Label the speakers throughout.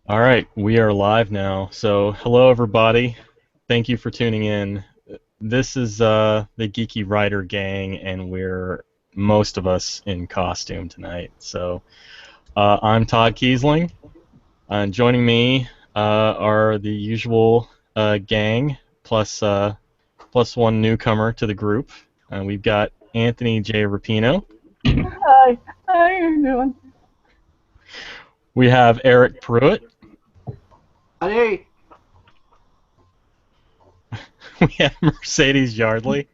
Speaker 1: All right, we are live now. So, hello everybody. Thank you for tuning in. This is the Geeky Writer Gang, and we're most of us in costume tonight. So, I'm Todd Keisling, and joining me are the usual gang plus one newcomer to the group. We've got Anthony J. Rapino.
Speaker 2: Hi, how you doing?
Speaker 1: We have Eric Pruitt.
Speaker 3: Hey,
Speaker 1: We have Mercedes Yardley.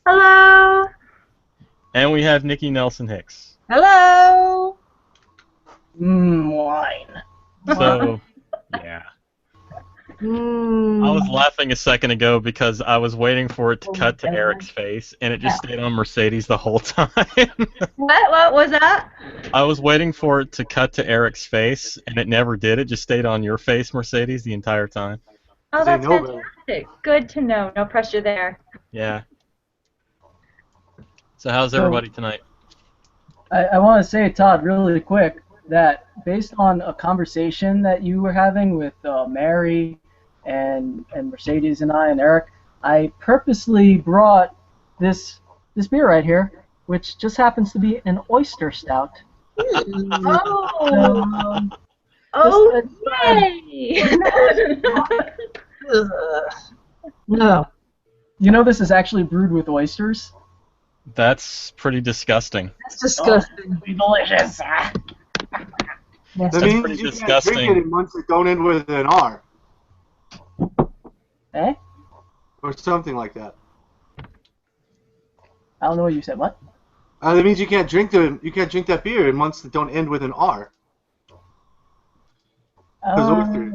Speaker 4: Hello.
Speaker 1: And we have Nikki Nelson Hicks.
Speaker 4: Hello.
Speaker 2: Wine.
Speaker 1: So, yeah. I was laughing a second ago because I was waiting for it to cut to Eric's face, and it just stayed on Mercedes the whole time.
Speaker 4: What was that?
Speaker 1: I was waiting for it to cut to Eric's face, and it never did. It just stayed on your face, Mercedes, the entire time.
Speaker 4: Oh,
Speaker 3: They
Speaker 4: that's
Speaker 3: know better.
Speaker 4: fantastic. Good to know. No pressure there.
Speaker 1: Yeah. So how's everybody tonight?
Speaker 2: I want to say, Todd, really quick, that based on a conversation that you were having with Mary and Mercedes and I and Eric, I purposely brought this beer right here, which just happens to be an oyster stout.
Speaker 4: Oh.
Speaker 2: Oh,
Speaker 4: Yay.
Speaker 2: No. You know this is actually brewed with oysters?
Speaker 1: That's pretty disgusting.
Speaker 4: That's disgusting.
Speaker 2: Delicious.
Speaker 3: that
Speaker 1: That's
Speaker 3: means
Speaker 1: pretty
Speaker 3: you can't
Speaker 1: disgusting.
Speaker 3: drink it in months that don't end with an R
Speaker 2: Eh?
Speaker 3: or something like that.
Speaker 2: I don't know what you said. What?
Speaker 3: That means you can't drink that beer in months that don't end with an R. Because oysters.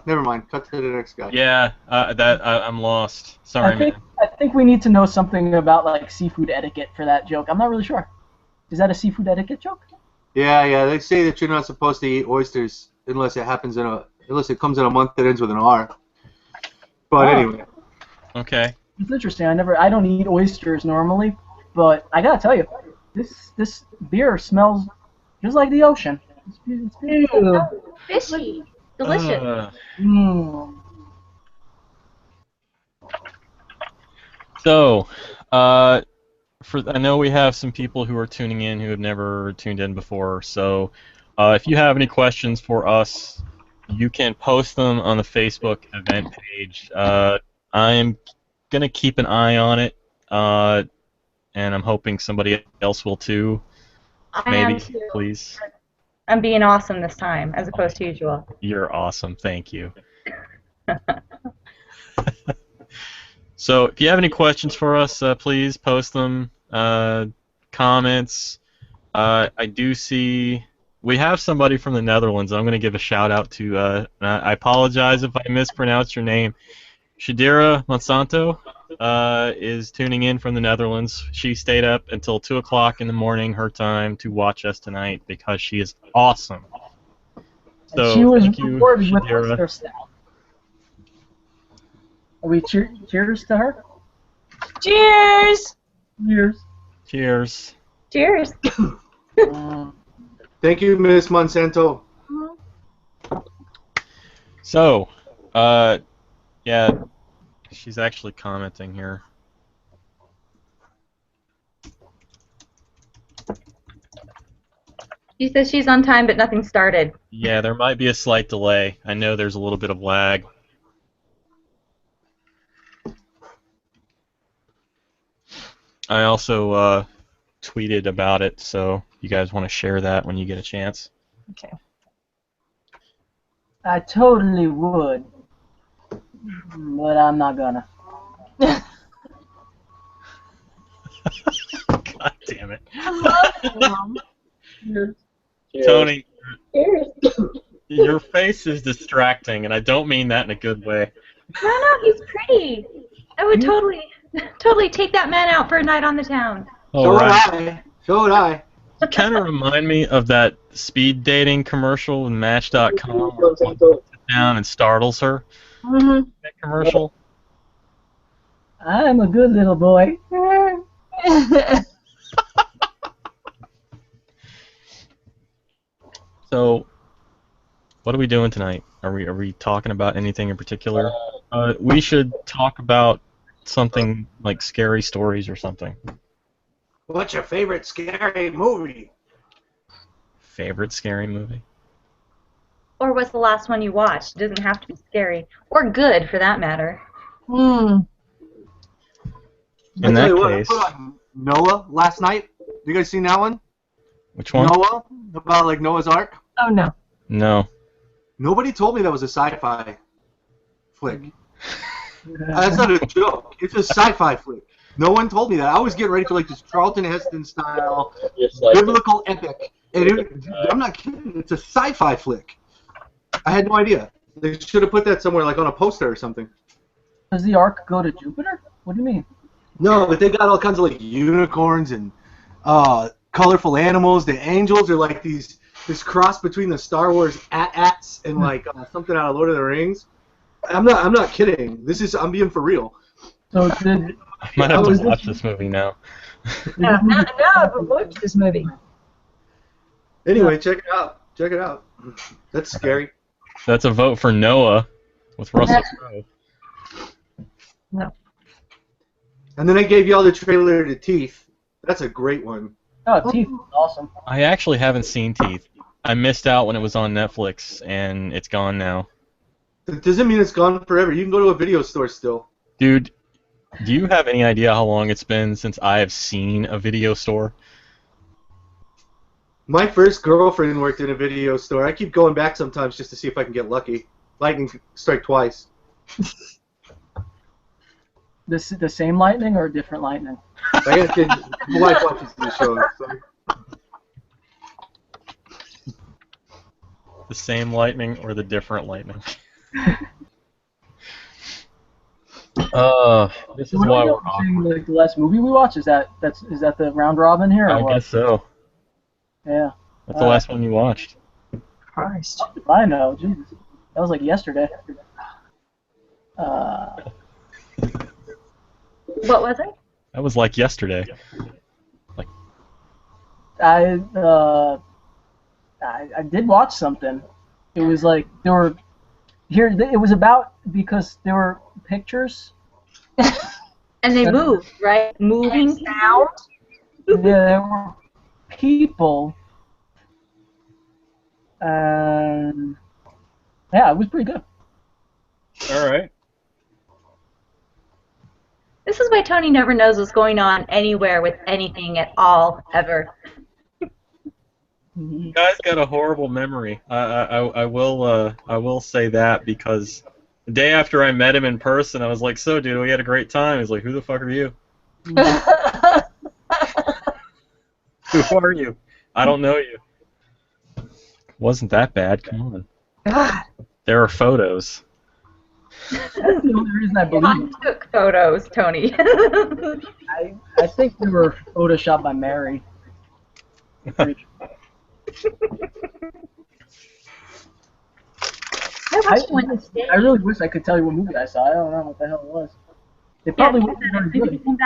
Speaker 3: Never mind. Cut to the next guy.
Speaker 1: Yeah, I'm lost. Sorry, man.
Speaker 2: I think we need to know something about like seafood etiquette for that joke. I'm not really sure. Is that a seafood etiquette joke?
Speaker 3: Yeah. They say that you're not supposed to eat oysters unless it comes in a month that ends with an R. But anyway.
Speaker 1: Okay.
Speaker 2: It's interesting. I don't eat oysters normally, but I gotta tell you, this beer smells just like the ocean. It's beautiful.
Speaker 4: Fishy. Delicious.
Speaker 2: Mm.
Speaker 1: So, I know we have some people who are tuning in who have never tuned in before. So, if you have any questions for us, you can post them on the Facebook event page. I am gonna keep an eye on it, and I'm hoping somebody else will too.
Speaker 4: I am
Speaker 1: Maybe,
Speaker 4: too.
Speaker 1: please.
Speaker 4: I'm being awesome this time, as opposed to usual.
Speaker 1: You're awesome. Thank you. So, if you have any questions for us, please post them. Comments. I do see we have somebody from the Netherlands. I'm going to give a shout out to. I apologize if I mispronounced your name. Shadira Monsanto is tuning in from the Netherlands. She stayed up until 2 o'clock in the morning, her time, to watch us tonight because she is awesome. So,
Speaker 2: She was
Speaker 1: thank you,
Speaker 2: rewarded with
Speaker 1: Shadira.
Speaker 2: oyster stout. Are we cheers to her?
Speaker 4: Cheers.
Speaker 2: Cheers.
Speaker 1: Cheers.
Speaker 4: Cheers.
Speaker 3: Thank you, Miss Monsanto.
Speaker 1: So, yeah, she's actually commenting here.
Speaker 4: She says she's on time, but nothing started.
Speaker 1: Yeah, there might be a slight delay. I know there's a little bit of lag. I also tweeted about it, so you guys want to share that when you get a chance.
Speaker 4: Okay.
Speaker 2: I totally would, but I'm not gonna.
Speaker 1: God damn it.
Speaker 2: Cheers.
Speaker 1: Tony,
Speaker 4: Cheers.
Speaker 1: your face is distracting, and I don't mean that in a good way.
Speaker 4: No, he's pretty. I would totally take that man out for a night on the town.
Speaker 3: So would I. So would I.
Speaker 1: You kind of remind me of that speed dating commercial with Match.com where one sits down and startles her.
Speaker 4: Mm-hmm.
Speaker 1: That commercial.
Speaker 2: I'm a good little boy.
Speaker 1: So, What are we doing tonight? Are we talking about anything in particular? We should talk about something like scary stories or something.
Speaker 3: What's your favorite scary movie?
Speaker 1: Favorite scary movie?
Speaker 4: Or what's the last one you watched? It doesn't have to be scary. Or good, for that matter.
Speaker 1: In
Speaker 3: I tell
Speaker 1: that
Speaker 3: you what, I
Speaker 1: case,
Speaker 3: put on Noah last night. You guys seen that one?
Speaker 1: which one?
Speaker 3: Noah? About like Noah's Ark?
Speaker 5: Oh no.
Speaker 1: No.
Speaker 3: Nobody told me that was a sci-fi flick. That's not a joke. It's a sci-fi flick. No one told me that. I was getting ready for like this Charlton Heston style biblical epic. And I'm not kidding. It's a sci-fi flick. I had no idea. They should have put that somewhere like on a poster or something.
Speaker 2: Does the Ark go to Jupiter? What do you mean?
Speaker 3: No, but they got all kinds of like unicorns and colorful animals. The angels are like this cross between the Star Wars AT-ATs and like something out of Lord of the Rings. I'm not kidding. I'm being for real.
Speaker 2: So did
Speaker 1: I might have to watch this movie now.
Speaker 5: Now I've watched this movie.
Speaker 3: Anyway, check it out. Check it out. That's scary.
Speaker 1: That's a vote for Noah with Russell Crowe.
Speaker 5: No.
Speaker 3: And then I gave y'all the trailer to Teeth. That's a great one.
Speaker 2: oh, Teeth is awesome.
Speaker 1: I actually haven't seen Teeth. I missed out when it was on Netflix, and it's gone now.
Speaker 3: It doesn't mean it's gone forever. You can go to a video store still.
Speaker 1: Dude, do you have any idea how long it's been since I have seen a video store?
Speaker 3: My first girlfriend worked in a video store. I keep going back sometimes just to see if I can get lucky. Lightning strike twice.
Speaker 2: The same lightning or a different lightning?
Speaker 3: I gotta kid. My wife watches these shows. So.
Speaker 1: The same lightning or the different lightning? This is why we're awkward.
Speaker 2: Like the last movie we watched, is that the round robin here? Or
Speaker 1: I
Speaker 2: what?
Speaker 1: guess so.
Speaker 2: Yeah.
Speaker 1: That's the last one you watched.
Speaker 5: Christ.
Speaker 2: I know, Jesus. That was like yesterday.
Speaker 4: What was it?
Speaker 1: That was like yesterday.
Speaker 2: I did watch something. It was like there were here. It was about because there were pictures.
Speaker 4: And they moved, right? Moving sound.
Speaker 2: Yeah, there were people. And yeah, it was pretty good.
Speaker 1: All right.
Speaker 4: This is why Tony never knows what's going on anywhere with anything at all, ever.
Speaker 1: You guys got a horrible memory. I will say that because the day after I met him in person, I was like, "So, dude, we had a great time." He's like, "Who the fuck are you? Who are you? I don't know you." Wasn't that bad? Come on.
Speaker 5: God.
Speaker 1: There are photos.
Speaker 2: That's the only reason I believe
Speaker 4: I took photos, Tony.
Speaker 2: I think they were photoshopped by Mary.
Speaker 4: I watched one today.
Speaker 2: I really wish I could tell you what movie I saw. I don't know what the hell it was. It probably wasn't very good.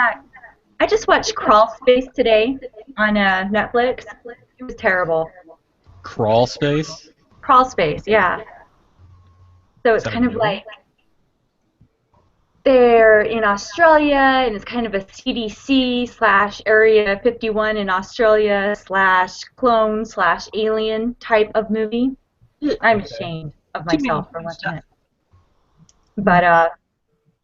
Speaker 4: I just watched Crawl Space today on Netflix. It was terrible.
Speaker 1: Crawl Space?
Speaker 4: Crawl Space, yeah. So it's
Speaker 1: Is that
Speaker 4: kind
Speaker 1: a
Speaker 4: of
Speaker 1: new one?
Speaker 4: like they're in Australia, and it's kind of a CDC / Area 51 in Australia / clone / alien type of movie. I'm ashamed of myself for watching it. But I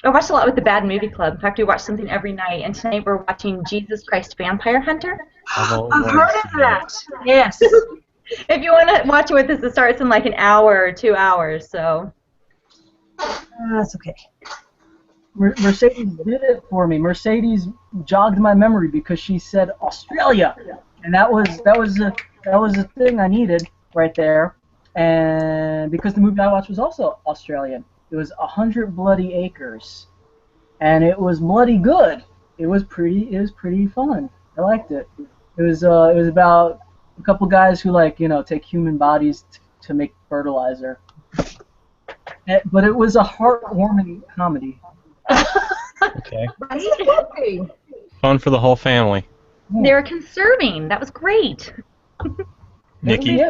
Speaker 4: watched a lot with the Bad Movie Club. In fact, we watch something every night, and tonight we're watching Jesus Christ Vampire Hunter.
Speaker 5: I've heard of that. Yes.
Speaker 4: If you want to watch it with us, it starts in like an hour or 2 hours, so.
Speaker 5: That's okay.
Speaker 2: Mercedes did it for me. Mercedes jogged my memory because she said Australia, and that was the thing I needed right there. And because the movie I watched was also Australian, it was 100 Bloody Acres, and it was bloody good. It was pretty fun. I liked it. It was about a couple guys who take human bodies to make fertilizer. But it was a heartwarming comedy.
Speaker 1: Okay.
Speaker 4: Right?
Speaker 1: Fun for the whole family.
Speaker 4: They were conserving. That was great.
Speaker 1: Nikki?
Speaker 2: Yeah.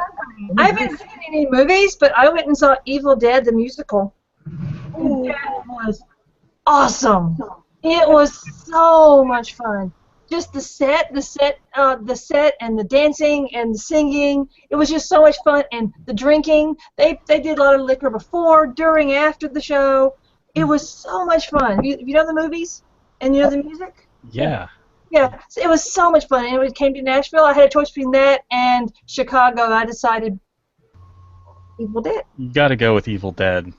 Speaker 5: I haven't seen any movies, but I went and saw Evil Dead the musical. And that was awesome. It was so much fun. Just the set, and the dancing and the singing. It was just so much fun, and the drinking. They did a lot of liquor before, during, after the show. It was so much fun. You know the movies, and you know the music.
Speaker 1: Yeah.
Speaker 5: Yeah, so it was so much fun. And when it came to Nashville, I had a choice between that and Chicago. I decided Evil Dead.
Speaker 1: You got to go with Evil Dead.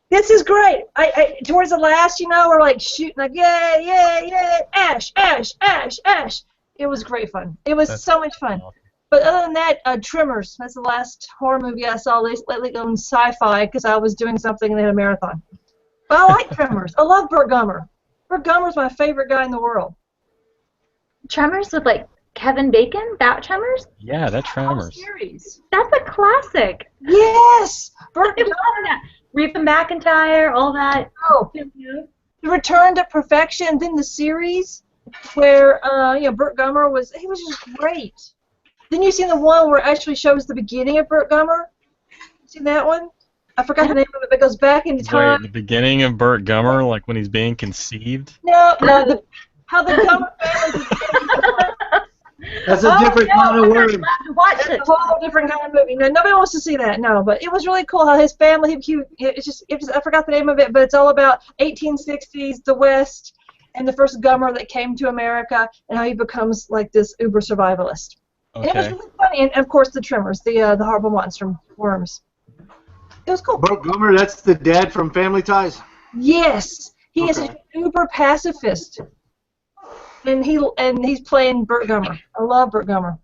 Speaker 5: This is great. I towards the last, we're like shooting like yeah, Ash. It was great fun. It was so much fun. But other than that, Tremors. That's the last horror movie I saw lately on Sci-Fi because I was doing something and they had a marathon. But I like Tremors. I love Burt Gummer. Burt Gummer's my favorite guy in the world.
Speaker 4: Tremors with like Kevin Bacon? That Tremors?
Speaker 1: Yeah, that Tremors.
Speaker 5: Series.
Speaker 4: That's a classic.
Speaker 5: Yes! Burt
Speaker 4: It was all that. Reba McEntire, all that.
Speaker 5: Oh, the Return to Perfection, then the series where Burt Gummer was just great. Then you seen the one where it actually shows the beginning of Burt Gummer? Seen that one? I forgot the name of it, but it goes back into time.
Speaker 1: Wait, the beginning of Burt Gummer, like when he's being conceived?
Speaker 5: No, how the Gummer family.
Speaker 3: That's a different kind of word.
Speaker 4: Watch
Speaker 5: That's
Speaker 4: it.
Speaker 5: a whole different kind of movie. No, nobody wants to see that. No, but it was really cool how his family. I forgot the name of it, but it's all about 1860s, the West, and the first Gummer that came to America, and how he becomes like this uber survivalist. And it was
Speaker 1: Okay.
Speaker 5: really funny, and of course the Tremors, the horrible monster worms. It was cool.
Speaker 3: Burt Gummer, that's the dad from Family Ties.
Speaker 5: Yes, he is an uber pacifist, and he's playing Burt Gummer. I love Burt Gummer.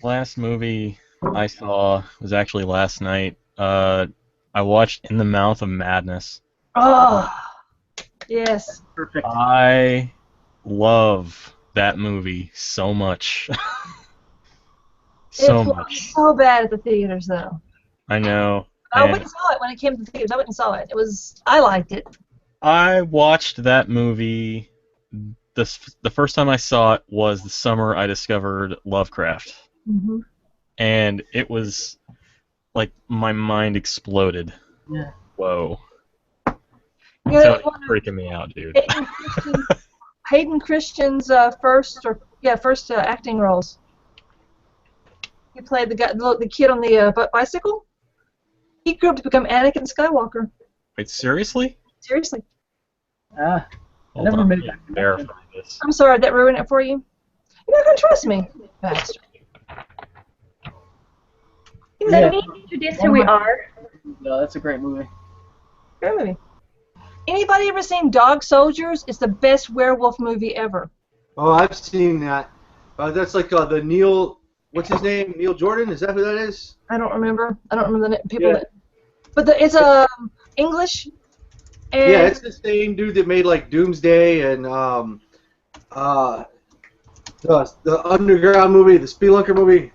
Speaker 1: Last movie I saw was actually last night. I watched In the Mouth of Madness.
Speaker 5: Oh, yes.
Speaker 2: Perfect.
Speaker 1: I love that movie so much. So
Speaker 5: It was
Speaker 1: much.
Speaker 5: so bad at the theaters, though.
Speaker 1: I know.
Speaker 5: I
Speaker 1: And
Speaker 5: went and saw it when it came to the theaters. I went and saw it. I liked it.
Speaker 1: I watched that movie. The first time I saw it was the summer I discovered Lovecraft.
Speaker 5: Mm-hmm.
Speaker 1: And it was like my mind exploded.
Speaker 2: Yeah.
Speaker 1: Whoa.
Speaker 5: Yeah,
Speaker 1: Totally
Speaker 5: one of
Speaker 1: freaking me out, dude.
Speaker 5: Hayden Christensen's first acting roles. He played the kid on the bicycle. He grew up to become Anakin Skywalker.
Speaker 1: Wait, seriously?
Speaker 5: Seriously.
Speaker 2: I
Speaker 1: Hold
Speaker 2: never
Speaker 1: on,
Speaker 2: made
Speaker 1: let me
Speaker 2: that.
Speaker 1: verify this.
Speaker 5: I'm sorry, did that ruin it for you? You're not gonna trust me, bastard. He was
Speaker 4: So
Speaker 5: a
Speaker 4: we introduce who we are.
Speaker 2: No, that's a great movie.
Speaker 5: great movie. Anybody ever seen Dog Soldiers? It's the best werewolf movie ever.
Speaker 3: Oh, I've seen that. That's like the Neil. What's his name? Neil Jordan? Is that who that is?
Speaker 5: I don't remember. The people
Speaker 3: Yeah.
Speaker 5: that. But it's English. And
Speaker 3: Yeah, it's the same dude that made like Doomsday and the Underground movie, the Spelunker movie.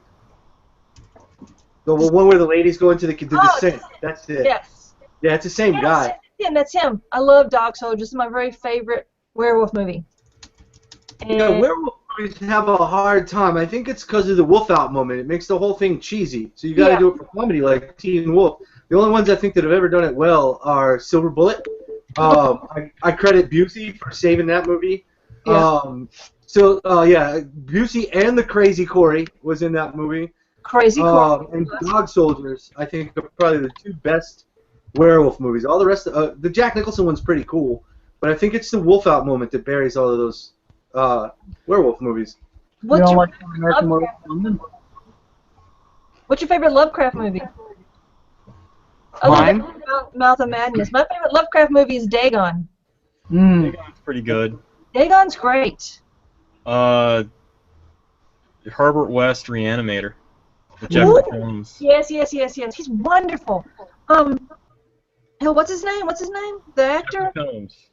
Speaker 3: The one where the ladies go into the descent. That's it.
Speaker 5: Yes.
Speaker 3: Yeah, it's the same guy.
Speaker 5: That's him. I love Dog Soldiers. It's my very favorite werewolf movie. And
Speaker 3: Yeah, werewolf movies have a hard time. I think it's because of the wolf out moment. It makes the whole thing cheesy. So you got to
Speaker 5: Yeah.
Speaker 3: do it for comedy, like Teen Wolf. The only ones I think that have ever done it well are Silver Bullet. I credit Busey for saving that movie.
Speaker 5: Yeah.
Speaker 3: Busey and the Crazy Corey was in that movie.
Speaker 5: Crazy Cool.
Speaker 3: And Dog Soldiers, I think, are probably the two best werewolf movies. All the rest, the Jack Nicholson one's pretty cool, but I think it's the wolf out moment that buries all of those werewolf movies.
Speaker 2: You
Speaker 5: What's
Speaker 2: don't
Speaker 5: your
Speaker 2: like American Werewolf in London?
Speaker 5: What's your favorite Lovecraft movie?
Speaker 3: Mine?
Speaker 5: Mouth of Madness. My favorite Lovecraft movie is Dagon.
Speaker 1: It's pretty good.
Speaker 5: Dagon's great.
Speaker 1: Herbert West Reanimator. With
Speaker 5: Ooh.
Speaker 1: Jeffrey Combs.
Speaker 5: Yes. He's wonderful. What's his name? The actor?
Speaker 1: Combs.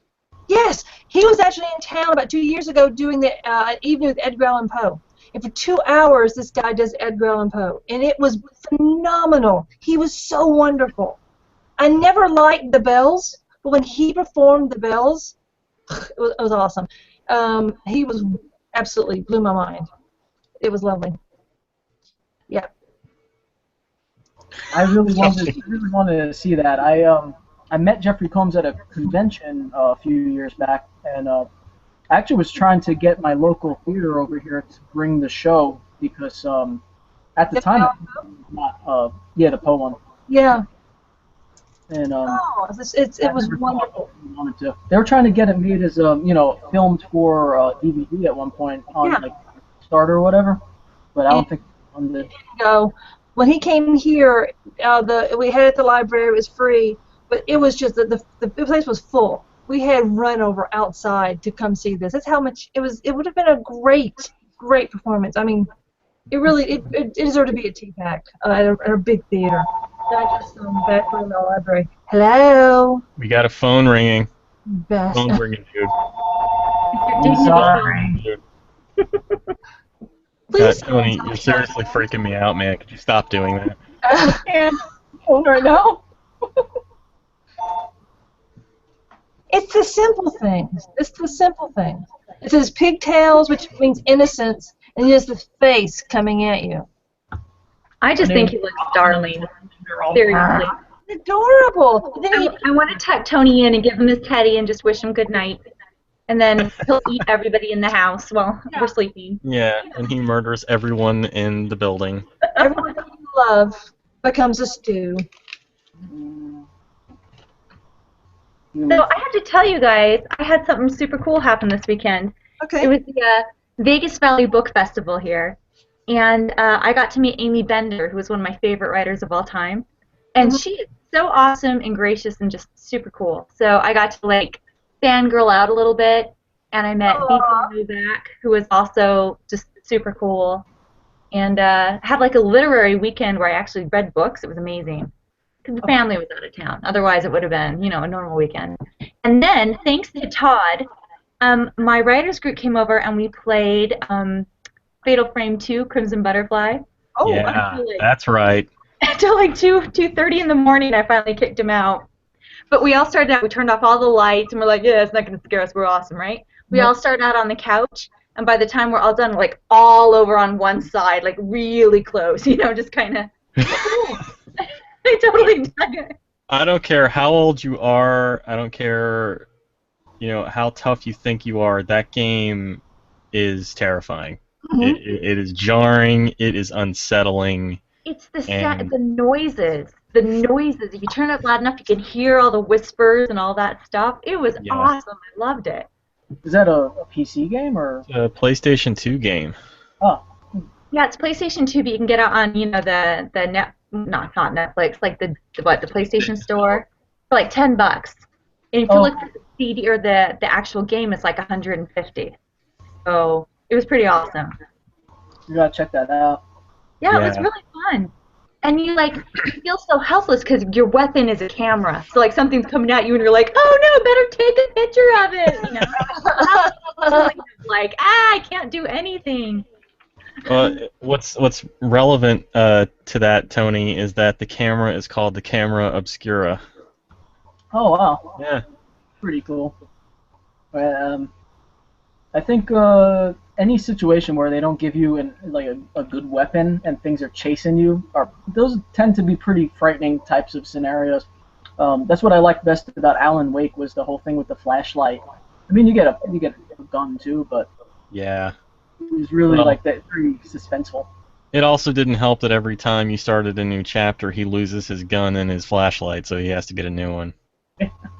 Speaker 5: Yes, he was actually in town about 2 years ago doing the evening with Edgar Allan Poe. And for 2 hours, this guy does Edgar Allan Poe. And it was phenomenal. He was so wonderful. I never liked the bells, but when he performed the bells, it was awesome. He was absolutely blew my mind. It was lovely. Yeah.
Speaker 2: I really wanted to see that. I met Jeffrey Combs at a convention a few years back, and I actually was trying to get my local theater over here to bring the show because at the time, the Poe one.
Speaker 5: Yeah.
Speaker 2: And
Speaker 5: It was wonderful.
Speaker 2: Wanted to. They were trying to get it made as filmed for DVD at one point on like Starter or whatever, but I don't think on the.
Speaker 5: Go. When he came here, we had it at the library. It was free, but it was just the place was full. We had run over outside to come see this. That's how much it was. It would have been a great performance. I mean, it deserved to be a TPAC at a big theater. Not just back room in the library. Hello.
Speaker 1: We got a phone ringing.
Speaker 5: Best.
Speaker 1: Phone's ringing, dude.
Speaker 2: I'm sorry.
Speaker 5: Please.
Speaker 1: Tony, you're seriously freaking me out, man. Could you stop doing that?
Speaker 2: And phone right now.
Speaker 5: It's the simple things. It's the simple things. It says pigtails, which means innocence, and just the face coming at you.
Speaker 4: I just think he looks darling. Seriously.
Speaker 5: Adorable.
Speaker 4: I want to tuck Tony in and give him his teddy and just wish him good night. And then he'll eat everybody in the house while we're sleeping.
Speaker 1: Yeah, and he murders everyone in the building.
Speaker 5: Everyone you love becomes a stew.
Speaker 4: So I have to tell you guys, I had something super cool happen this weekend.
Speaker 5: Okay.
Speaker 4: It was the Vegas Valley Book Festival here. And I got to meet Amy Bender, who is one of my favorite writers of all time. And she is so awesome and gracious and just super cool. So I got to, like, fangirl out a little bit. And I met Beacon Novak, who was also just super cool. And had, like, a literary weekend where I actually read books. It was amazing. Because the family was out of town. Otherwise, it would have been, a normal weekend. And then, thanks to Todd, my writers group came over and we played Fatal Frame 2, Crimson Butterfly.
Speaker 5: Oh,
Speaker 1: yeah, that's right.
Speaker 4: Until like 2:30 in the morning, I finally kicked him out. But we all started out, we turned off all the lights, and we're like, yeah, it's not going to scare us, we're awesome, right? We all started out on the couch, and by the time we're all done, we're like all over on one side, like really close, just kind of. I totally dug it.
Speaker 1: I don't care how old you are, I don't care, how tough you think you are, that game is terrifying. It is jarring, it is unsettling.
Speaker 4: It's the noises. The noises. If you turn it loud enough, you can hear all the whispers and all that stuff. It was awesome. I loved it.
Speaker 2: Is that a PC game or?
Speaker 1: It's a PlayStation 2 game.
Speaker 2: Oh.
Speaker 4: Yeah, it's PlayStation 2, but you can get it on, the not Netflix, like the PlayStation Store for like $10. And if you look at the CD or the actual game, it's like $150. So it was pretty awesome.
Speaker 2: You gotta check that out.
Speaker 4: Yeah, it was really fun. And you feel so helpless because your weapon is a camera. So something's coming at you and you're like, oh no, better take a picture of it. I can't do anything.
Speaker 1: What's relevant to that, Tony, is that the camera is called the camera obscura.
Speaker 2: Oh wow.
Speaker 1: Yeah.
Speaker 2: Pretty cool. I think any situation where they don't give you a good weapon and things are chasing you, those tend to be pretty frightening types of scenarios. That's what I liked best about Alan Wake was the whole thing with the flashlight. I mean, you get a gun too, but
Speaker 1: yeah,
Speaker 2: it was really very suspenseful.
Speaker 1: It also didn't help that every time you started a new chapter, he loses his gun and his flashlight, so he has to get a new one.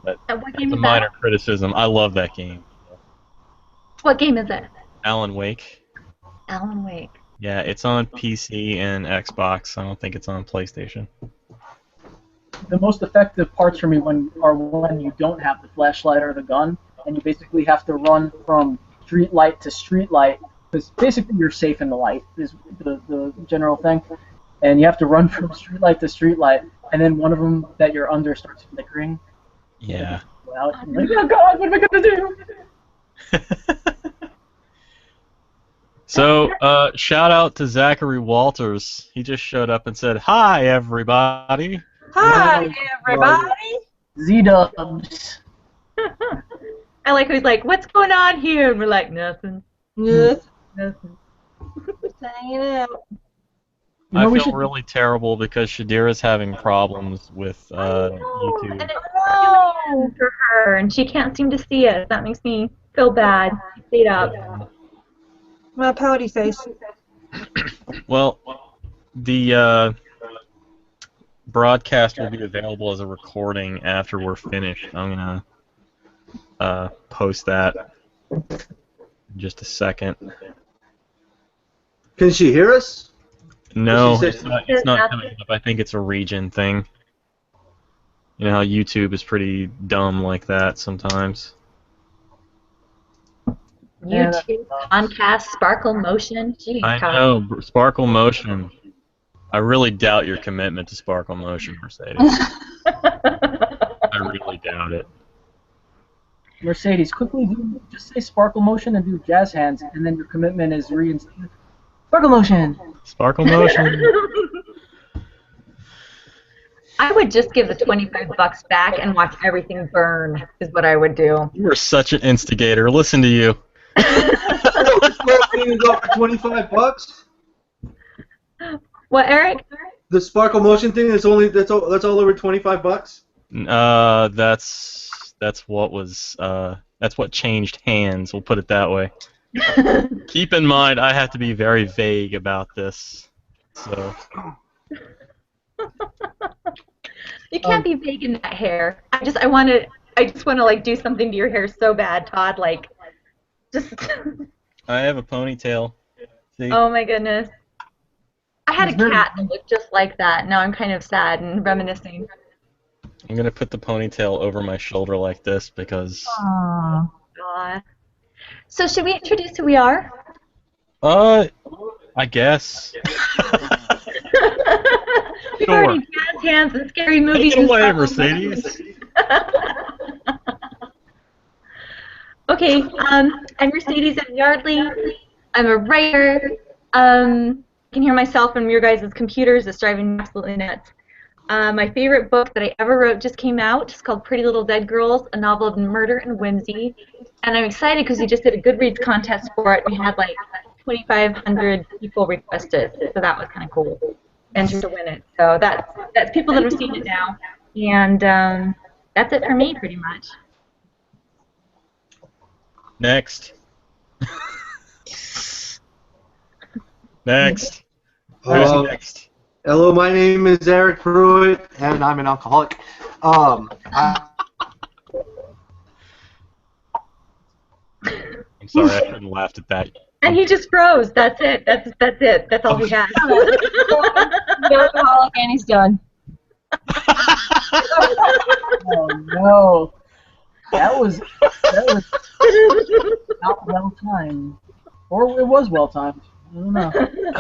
Speaker 1: But that's a minor criticism. I love that game.
Speaker 4: What game is it?
Speaker 1: Alan Wake.
Speaker 4: Alan Wake.
Speaker 1: Yeah, it's on PC and Xbox. I don't think it's on PlayStation.
Speaker 2: The most effective parts for me are when you don't have the flashlight or the gun, and you basically have to run from street light to street light, because basically you're safe in the light is the general thing, and you have to run from street light to street light, and then one of them that you're under starts flickering.
Speaker 1: Yeah.
Speaker 2: Well, like, oh God, what am I gonna do?
Speaker 1: So, shout out to Zachary Walters. He just showed up and said, "Hi, everybody."
Speaker 5: Hi, everybody.
Speaker 2: Z-dubs.
Speaker 4: I like he's like, "What's going on here?" And we're like, "Nothing."
Speaker 5: Nothing.
Speaker 4: Nothing.
Speaker 5: Just hanging out.
Speaker 2: You know,
Speaker 1: I
Speaker 2: we
Speaker 1: feel
Speaker 2: should.
Speaker 1: really terrible because Shadira's having problems with
Speaker 4: And
Speaker 1: YouTube.
Speaker 4: it's really for her, and she can't seem to see it. That makes me feel bad. She stayed up.
Speaker 5: My pouty face.
Speaker 1: Well, the broadcast will be available as a recording after we're finished. I'm gonna post that in just a second.
Speaker 3: Can she hear us?
Speaker 1: No,
Speaker 3: She
Speaker 1: it's
Speaker 3: said-
Speaker 1: not coming up. I think it's a region thing. You know how YouTube is pretty dumb like that sometimes.
Speaker 4: YouTube, Comcast, Sparkle Motion. Jeez,
Speaker 1: I
Speaker 4: Todd.
Speaker 1: know, Sparkle Motion. I really doubt your commitment to Sparkle Motion, Mercedes. I really doubt it.
Speaker 2: Mercedes, quickly just say Sparkle Motion and do jazz hands, and then your commitment is reinstated. Sparkle Motion.
Speaker 1: Sparkle Motion.
Speaker 4: I would just give the $25 back and watch everything burn. Is what I would do.
Speaker 1: You are such an instigator. Listen to you.
Speaker 3: Oh, this whole thing is over $25.
Speaker 4: What, Eric?
Speaker 3: The Sparkle Motion thing is only that's all over $25.
Speaker 1: That's what changed hands. We'll put it that way. Keep in mind, I have to be very vague about this. So.
Speaker 4: You can't be vague in that hair. I just want to like do something to your hair so bad, Todd. Like, just.
Speaker 1: I have a ponytail. See?
Speaker 4: Oh my goodness. I had a cat that looked just like that. Now I'm kind of sad and reminiscing.
Speaker 1: I'm gonna put the ponytail over my shoulder like this because.
Speaker 5: Aww.
Speaker 4: Aw. So should we introduce who we are?
Speaker 1: I guess.
Speaker 4: We've
Speaker 1: Sure.
Speaker 4: already jazz hands and scary movies.
Speaker 1: Take it away,
Speaker 4: and stuff.
Speaker 1: Mercedes.
Speaker 4: Okay, I'm Mercedes M. Yardley. I'm a writer. I can hear myself from your guys' computers. It's driving me absolutely nuts. My favorite book that I ever wrote just came out. It's called Pretty Little Dead Girls, a novel of murder and whimsy. And I'm excited because we just did a Goodreads contest for it. We had like 2,500 people request it, so that was kind of cool. Enter to win it. So that's people that have seen it now. And that's it for me, pretty much.
Speaker 1: Next. Next. Who's next?
Speaker 3: Hello, my name is Eric Pruitt, and I'm an alcoholic.
Speaker 1: I'm sorry, I shouldn't have laughed at that.
Speaker 4: And he just froze. That's it. That's it. That's all we got.
Speaker 5: No alcoholic, and he's done.
Speaker 2: Oh no. That was not well timed. Or it was well timed. I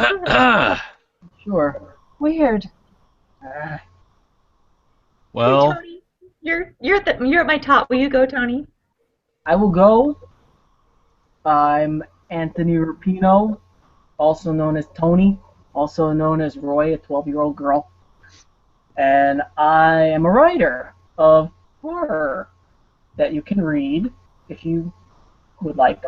Speaker 2: don't know. Sure.
Speaker 5: Weird.
Speaker 1: Well,
Speaker 4: Hey, Tony, you're at my top. Will you go, Tony?
Speaker 2: I will go. I'm Anthony Rapino, also known as Tony, also known as Roy, a 12-year-old girl. And I am a writer of horror that you can read if you would like.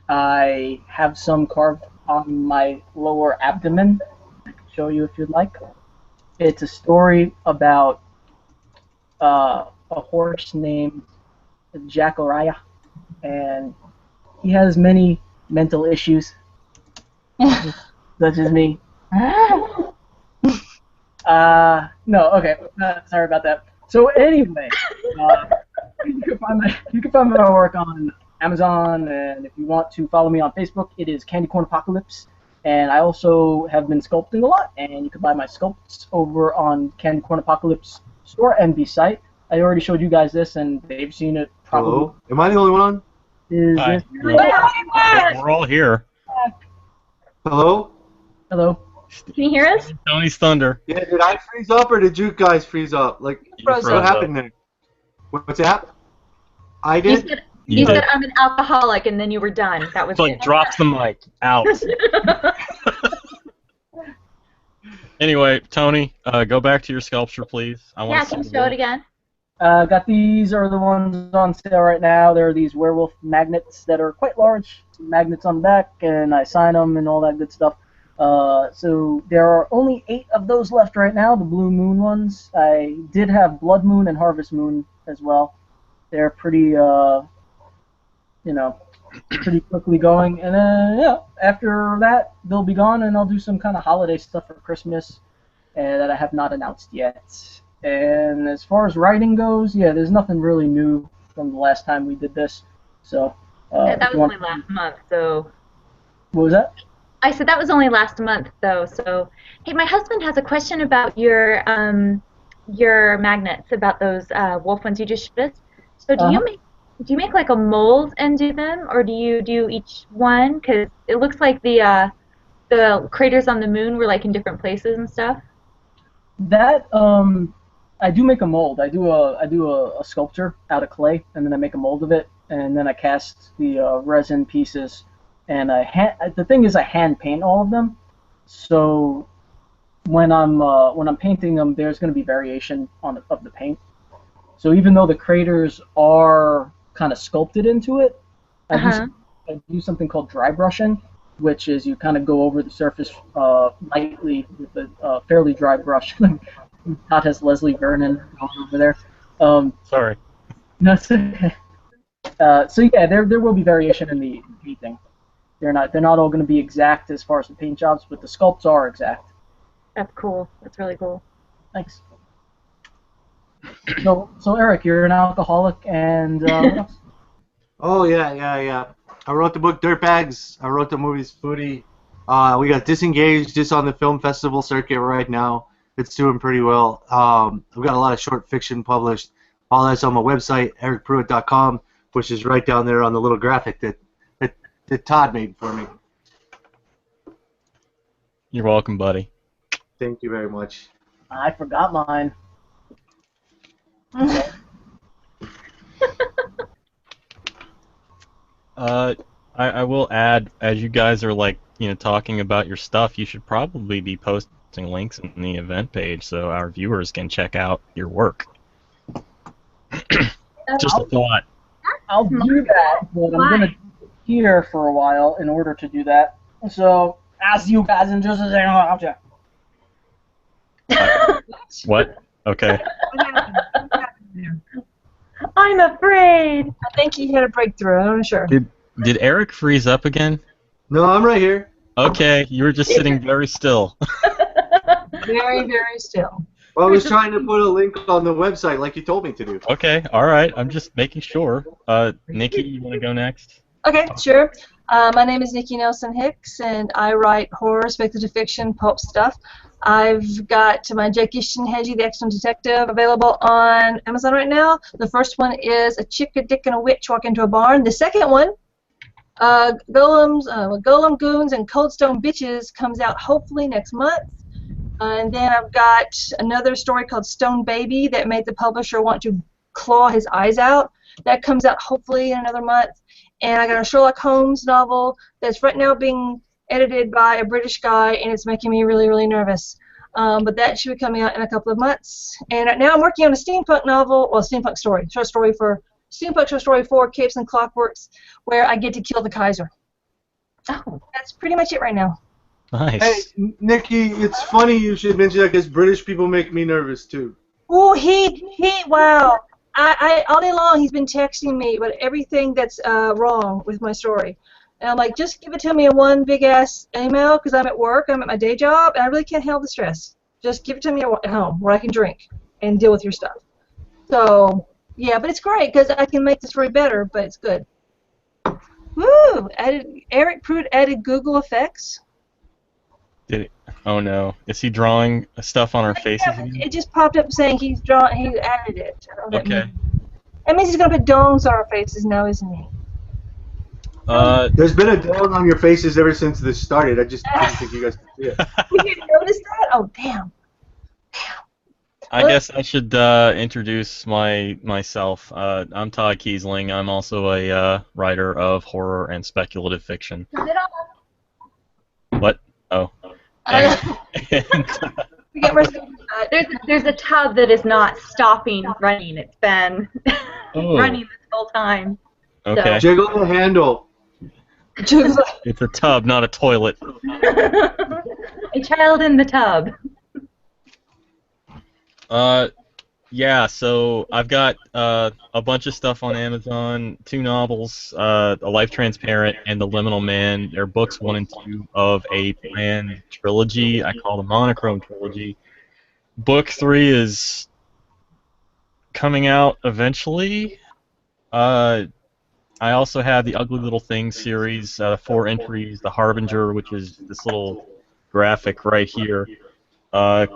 Speaker 2: I have some carved on my lower abdomen. I can show you if you'd like. It's a story about a horse named Jacariah, and he has many mental issues, such as me. No, okay, sorry about that. So anyway, you can find my work on Amazon, and if you want to follow me on Facebook, it is Candy Corn Apocalypse. And I also have been sculpting a lot, and you can buy my sculpts over on Candy Corn Apocalypse store and the site. I already showed you guys this, and they've seen it. Probably.
Speaker 3: Hello? Am I the only one?
Speaker 2: Is
Speaker 1: Hi.
Speaker 2: this?
Speaker 1: we're all here.
Speaker 3: Hello?
Speaker 2: Hello.
Speaker 4: Can you hear us?
Speaker 1: Tony's Thunder.
Speaker 3: Yeah, did I freeze up or did you guys freeze up? Like,
Speaker 1: You
Speaker 5: Froze
Speaker 3: what
Speaker 1: froze
Speaker 3: happened there? What's that? I
Speaker 4: You
Speaker 3: did?
Speaker 4: said,
Speaker 1: You
Speaker 4: you
Speaker 1: did.
Speaker 4: said I'm an alcoholic, and then you were done. That was
Speaker 1: It's like
Speaker 4: it.
Speaker 1: drops the mic out. Anyway, Tony, go back to your sculpture, please. I want
Speaker 4: Yeah,
Speaker 1: to
Speaker 4: can you
Speaker 1: see
Speaker 4: show it again?
Speaker 2: Got these are the ones on sale right now. There are these werewolf magnets that are quite large. Magnets on the back, and I sign them and all that good stuff. So there are only 8 of those left right now, the Blue Moon ones. I did have Blood Moon and Harvest Moon as well. They're pretty, pretty quickly going. And then, after that, they'll be gone, and I'll do some kind of holiday stuff for Christmas that I have not announced yet. And as far as writing goes, there's nothing really new from the last time we did this. So
Speaker 4: that was only last month, so...
Speaker 2: What was that?
Speaker 4: I said that was only last month, though. So, hey, my husband has a question about your magnets, about those wolf ones you just showed us. So, do you make like a mold and do them, or do you do each one? Because it looks like the craters on the moon were like in different places and stuff.
Speaker 2: That I do make a mold. I do a sculpture out of clay, and then I make a mold of it, and then I cast the resin pieces. And the thing is, I hand paint all of them. So when I'm painting them, there's going to be variation of the paint. So even though the craters are kind of sculpted into it, I do something called dry brushing, which is you kind of go over the surface lightly with a fairly dry brush. Todd has Leslie Vernon over there.
Speaker 1: Sorry.
Speaker 2: No, it's okay. So there will be variation in the painting. They're not all going to be exact as far as the paint jobs, but the sculpts are exact.
Speaker 4: That's cool. That's really cool.
Speaker 2: Thanks. So Eric, you're an alcoholic, and what else?
Speaker 3: Oh yeah. I wrote the book Dirtbags. I wrote the movies Foodie. We got Disengaged just on the film festival circuit right now. It's doing pretty well. I've got a lot of short fiction published. All that's on my website, ericpruitt.com, which is right down there on the little graphic that Todd made for me.
Speaker 1: You're welcome, buddy.
Speaker 3: Thank you very much.
Speaker 2: I forgot mine.
Speaker 1: I will add, as you guys are talking about your stuff, you should probably be posting links in the event page so our viewers can check out your work. Just a thought.
Speaker 2: I'll do that, but I'm gonna here for a while in order to do that. So, ask you guys in just a second. I'll check.
Speaker 1: What? Okay.
Speaker 4: I'm afraid.
Speaker 5: I think he had a breakthrough. I'm not sure.
Speaker 1: Did Eric freeze up again?
Speaker 3: No, I'm right here.
Speaker 1: Okay, you were just sitting very still.
Speaker 5: Very, very still.
Speaker 3: Well, I was trying to put a link on the website like you told me to do.
Speaker 1: Okay, all right. I'm just making sure. Nikki, you want to go next?
Speaker 5: Okay, sure. My name is Nikki Nelson Hicks, and I write horror, speculative fiction, pulp stuff. I've got my Jake Ishtenheji, The Excellent Detective, available on Amazon right now. The first one is A Chick, a Dick, and a Witch Walk into a Barn. The second one, Golem Goons and Cold Stone Bitches, comes out hopefully next month. And then I've got another story called Stone Baby that made the publisher want to claw his eyes out. That comes out hopefully in another month. And I got a Sherlock Holmes novel that's right now being edited by a British guy, and it's making me really, really nervous. But that should be coming out in a couple of months. And right now I'm working on a steampunk novel, well, steampunk story, short story for Capes and Clockworks, where I get to kill the Kaiser. Oh, that's pretty much it right now.
Speaker 1: Nice.
Speaker 3: Hey, Nikki, it's funny you should mention that because British people make me nervous too.
Speaker 5: Oh, wow. I all day long he's been texting me about everything that's wrong with my story. And I'm like, just give it to me in one big-ass email because I'm at work, I'm at my day job, and I really can't handle the stress. Just give it to me at home where I can drink and deal with your stuff. So, yeah, but it's great because I can make the story better, but it's good. Woo! Eric Pruitt added Google effects.
Speaker 1: Did it? Oh no! Is he drawing stuff on our faces?
Speaker 5: Yeah, it just popped up saying he added it.
Speaker 1: Okay.
Speaker 5: That means he's gonna put dongs on our faces now, isn't he?
Speaker 3: There's been a dog on your faces ever since this started. I just didn't think you guys could see it.
Speaker 5: You didn't notice that? Oh, damn.
Speaker 1: I guess I should introduce myself. I'm Todd Keisling. I'm also a writer of horror and speculative fiction. What? Oh.
Speaker 4: There's a tub that is not stopping running. It's been running this whole time.
Speaker 1: Okay.
Speaker 3: Jiggle the handle.
Speaker 1: It's a tub, not a toilet.
Speaker 4: A child in the tub.
Speaker 1: Yeah, so I've got a bunch of stuff on Amazon, 2 novels, A Life Transparent and The Liminal Man. They're books 1 and 2 of a planned trilogy I call the Monochrome Trilogy. Book 3 is coming out eventually. I also have the Ugly Little Things series, 4 entries, The Harbinger, which is this little graphic right here.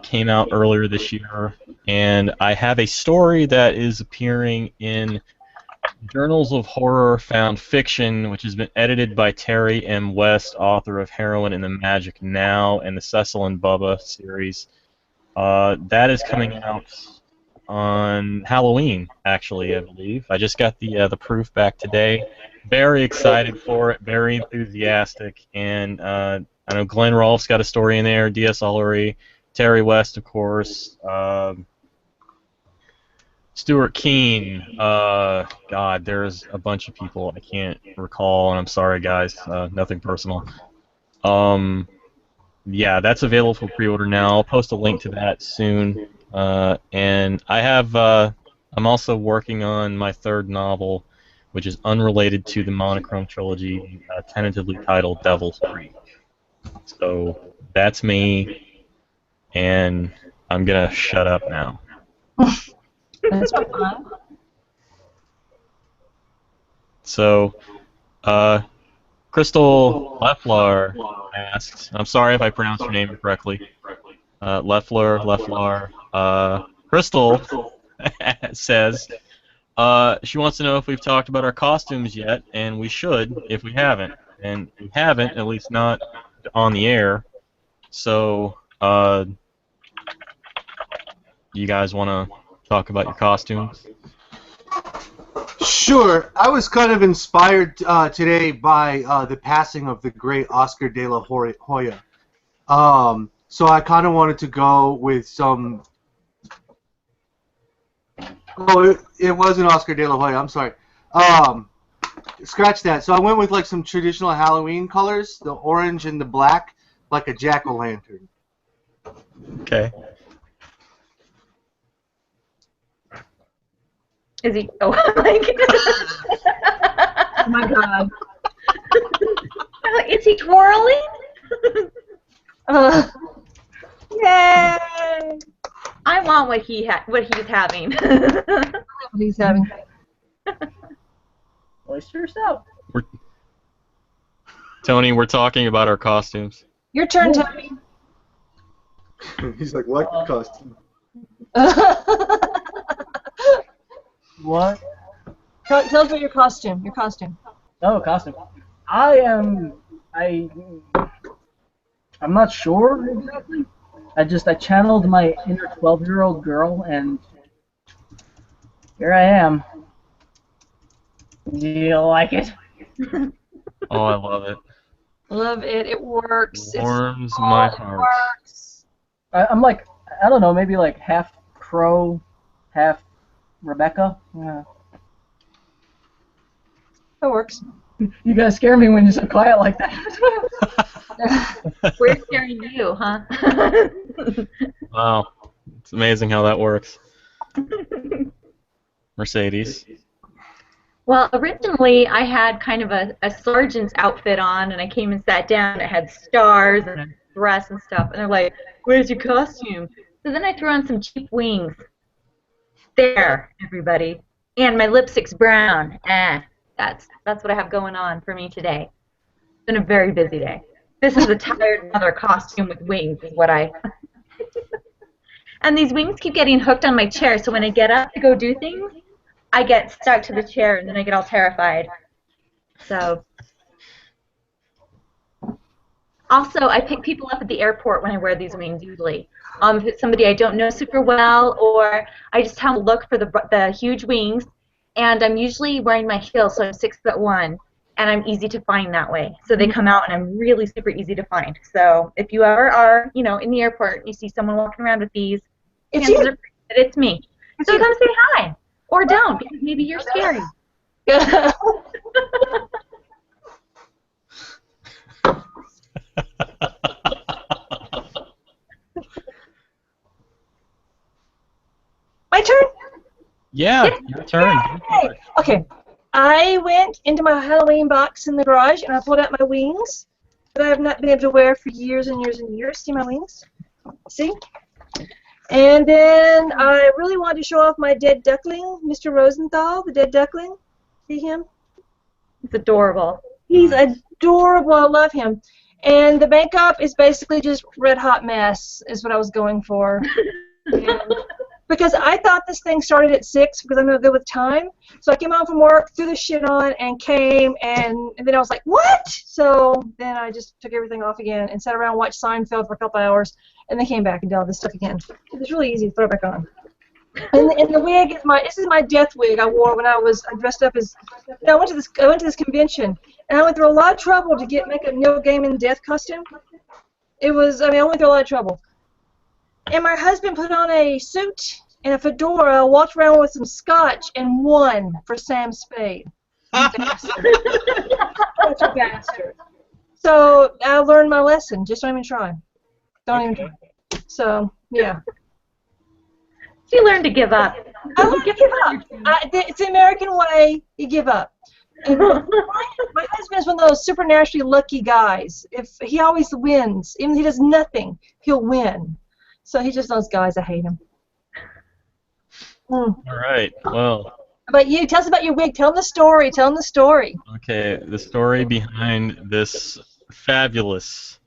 Speaker 1: Came out earlier this year, and I have a story that is appearing in Journals of Horror Found Fiction, which has been edited by Terry M. West, author of Heroin and the Magic Now and the Cecil and Bubba series. That is coming out on Halloween, actually, I believe. I just got the proof back today. Very excited for it, very enthusiastic, and I know Glenn Rolfe's got a story in there, D.S. Ullery, Terry West, of course, Stuart Keane, God, there's a bunch of people I can't recall, and I'm sorry, guys, nothing personal. Yeah, that's available for pre-order now. I'll post a link to that soon. And I have, I'm also working on my 3rd novel, which is unrelated to the Monochrome Trilogy, tentatively titled Devil's Creek. So that's me. And I'm gonna shut up now.
Speaker 5: That's fun.
Speaker 1: So, Crystal Leffler asks, I'm sorry if I pronounced your name incorrectly. Leffler. Crystal says she wants to know if we've talked about our costumes yet, and we should if we haven't. And we haven't, at least not on the air. So, you guys want to talk about your costumes?
Speaker 3: Sure. I was kind of inspired today by the passing of the great Oscar de la Hoya. So I kind of wanted to go with some... Oh, it wasn't Oscar de la Hoya. I'm sorry. Scratch that. So I went with like some traditional Halloween colors, the orange and the black, like a jack-o'-lantern.
Speaker 1: Okay.
Speaker 4: Is he? Oh, like.
Speaker 5: Oh my God.
Speaker 4: Is he twirling?
Speaker 5: Yay!
Speaker 4: I want what he's having.
Speaker 5: What he's having.
Speaker 2: Oyster yourself.
Speaker 1: Tony, we're talking about our costumes.
Speaker 5: Your turn, Tony.
Speaker 3: He's like, what costume?
Speaker 2: What?
Speaker 5: Tell us about your costume. Your costume.
Speaker 2: Oh, costume. I'm not sure exactly. I channeled my inner 12-year-old girl, and here I am. Do you like it?
Speaker 1: Oh, I love it.
Speaker 5: Love it. It works.
Speaker 1: Warms my heart.
Speaker 5: Works.
Speaker 2: I'm like, I don't know, maybe like half crow, half Rebecca. Yeah.
Speaker 5: It works.
Speaker 2: You guys scare me when you're so quiet like that.
Speaker 4: We're scaring you, huh?
Speaker 1: Wow. It's amazing how that works. Mercedes.
Speaker 4: Well, originally I had kind of a sergeant's outfit on, and I came and sat down. It had stars and a dress and stuff, and they're like, "Where's your costume?" So then I threw on some cheap wings. There, everybody. And my lipstick's brown. That's what I have going on for me today. It's been a very busy day. This is a tired mother costume with wings, is what I... And these wings keep getting hooked on my chair, so when I get up to go do things, I get stuck to the chair, and then I get all terrified. So... Also, I pick people up at the airport when I wear these wings, usually. If it's somebody I don't know super well, or I just have a look for the huge wings, and I'm usually wearing my heels, so I'm 6'1", and I'm easy to find that way. So they come out, and I'm really super easy to find. So if you ever are, in the airport, and you see someone walking around with these, it's me. So come say hi, or don't, because maybe you're scary.
Speaker 5: My turn?
Speaker 1: Yeah, your turn.
Speaker 5: Yay! Okay. I went into my Halloween box in the garage and I pulled out my wings that I have not been able to wear for years and years and years. See my wings? See? And then I really wanted to show off my dead duckling, Mr. Rosenthal, the dead duckling. See him?
Speaker 4: It's adorable.
Speaker 5: He's adorable. I love him. And the makeup is basically just red hot mess is what I was going for. Because I thought this thing started at 6 because I'm no good with time. So I came home from work, threw the shit on, and came, and then I was like, what? So then I just took everything off again and sat around and watched Seinfeld for a couple hours, and then came back and did all this stuff again. It was really easy to throw it back on. And the wig is this is my death wig I wore when I dressed up as. I went to this convention, and I went through a lot of trouble to make a Neil Gaiman death costume. I went through a lot of trouble. And my husband put on a suit and a fedora, walked around with some scotch, and won for Sam Spade. Bastard. Such a bastard. So I learned my lesson. Just don't even try. Don't even try. So, yeah.
Speaker 4: You learned to give up.
Speaker 5: I learned to give up. It's the American way. You give up. And my husband is one of those supernaturally lucky guys. If he always wins, even if he does nothing, he'll win. So he's just those guys. I hate him.
Speaker 1: All right. Well.
Speaker 5: But you, tell us about your wig. Tell them the story. Tell them the story.
Speaker 1: Okay. The story behind this fabulous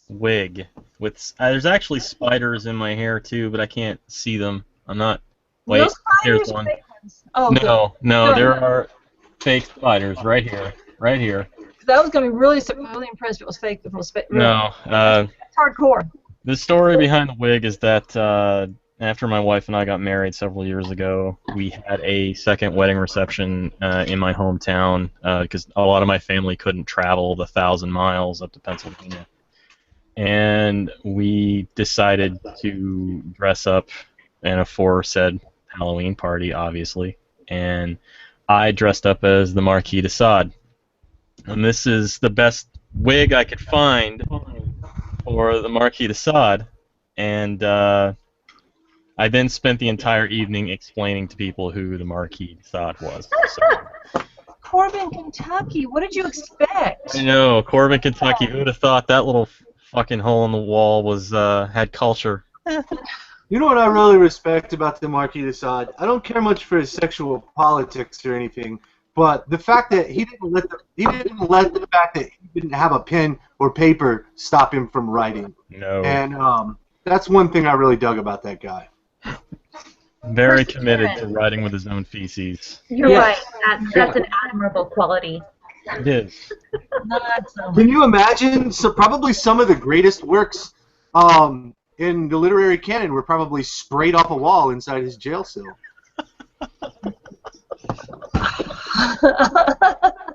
Speaker 1: wig with there's actually spiders in my hair too, but I can't see them. I'm not. Wait.
Speaker 5: No
Speaker 1: Here's
Speaker 5: spiders,
Speaker 1: one.
Speaker 5: fake ones. Oh,
Speaker 1: No. There are fake spiders right here. Right here.
Speaker 5: I was gonna be really impressed if it was fake. If it was fake. Really.
Speaker 1: No.
Speaker 5: It's hardcore.
Speaker 1: The story behind the wig is that after my wife and I got married several years ago, we had a second wedding reception in my hometown because a lot of my family couldn't travel the 1,000 miles up to Pennsylvania. And we decided to dress up in a aforesaid Halloween party, obviously. And I dressed up as the Marquis de Sade. And this is the best wig I could find for the Marquis de Sade, and I then spent the entire evening explaining to people who the Marquis de Sade was. So,
Speaker 5: Corbin, Kentucky. What did you expect?
Speaker 1: I know, Corbin, Kentucky. Who would have thought that little fucking hole in the wall was had culture?
Speaker 3: You know what I really respect about the Marquis de Sade? I don't care much for his sexual politics or anything, but the fact that he didn't let the fact that he didn't have a pen or paper stop him from writing.
Speaker 1: No.
Speaker 3: And that's one thing I really dug about that guy.
Speaker 1: Very committed to writing with his own feces.
Speaker 4: You're right. That's an admirable quality.
Speaker 1: It is.
Speaker 3: Can you imagine? So probably some of the greatest works in the literary canon were probably sprayed off a wall inside his jail cell.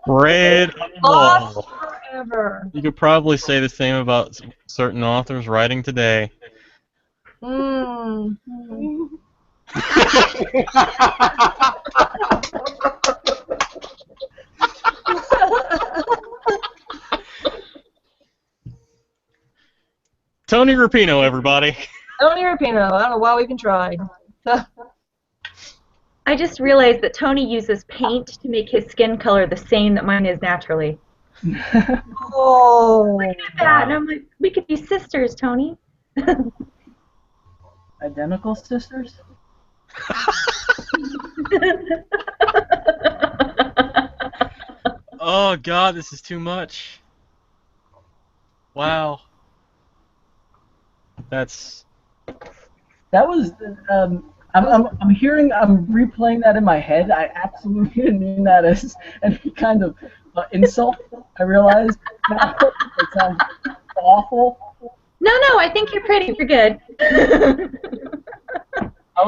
Speaker 1: Red wall.
Speaker 5: Forever.
Speaker 1: You could probably say the same about certain authors writing today.
Speaker 5: Mm.
Speaker 1: Tony Rapino, everybody.
Speaker 5: Tony Rapino. I don't know why we even tried.
Speaker 4: I just realized that Tony uses paint to make his skin color the same that mine is naturally.
Speaker 5: Oh.
Speaker 4: Look at that, and I'm like, we could be sisters, Tony.
Speaker 2: Identical sisters?
Speaker 1: Oh God, this is too much. Wow. That
Speaker 2: was I'm replaying that in my head. I absolutely didn't mean that as any kind of insult. I realized now it sounds awful.
Speaker 4: No, I think you're pretty. You're good.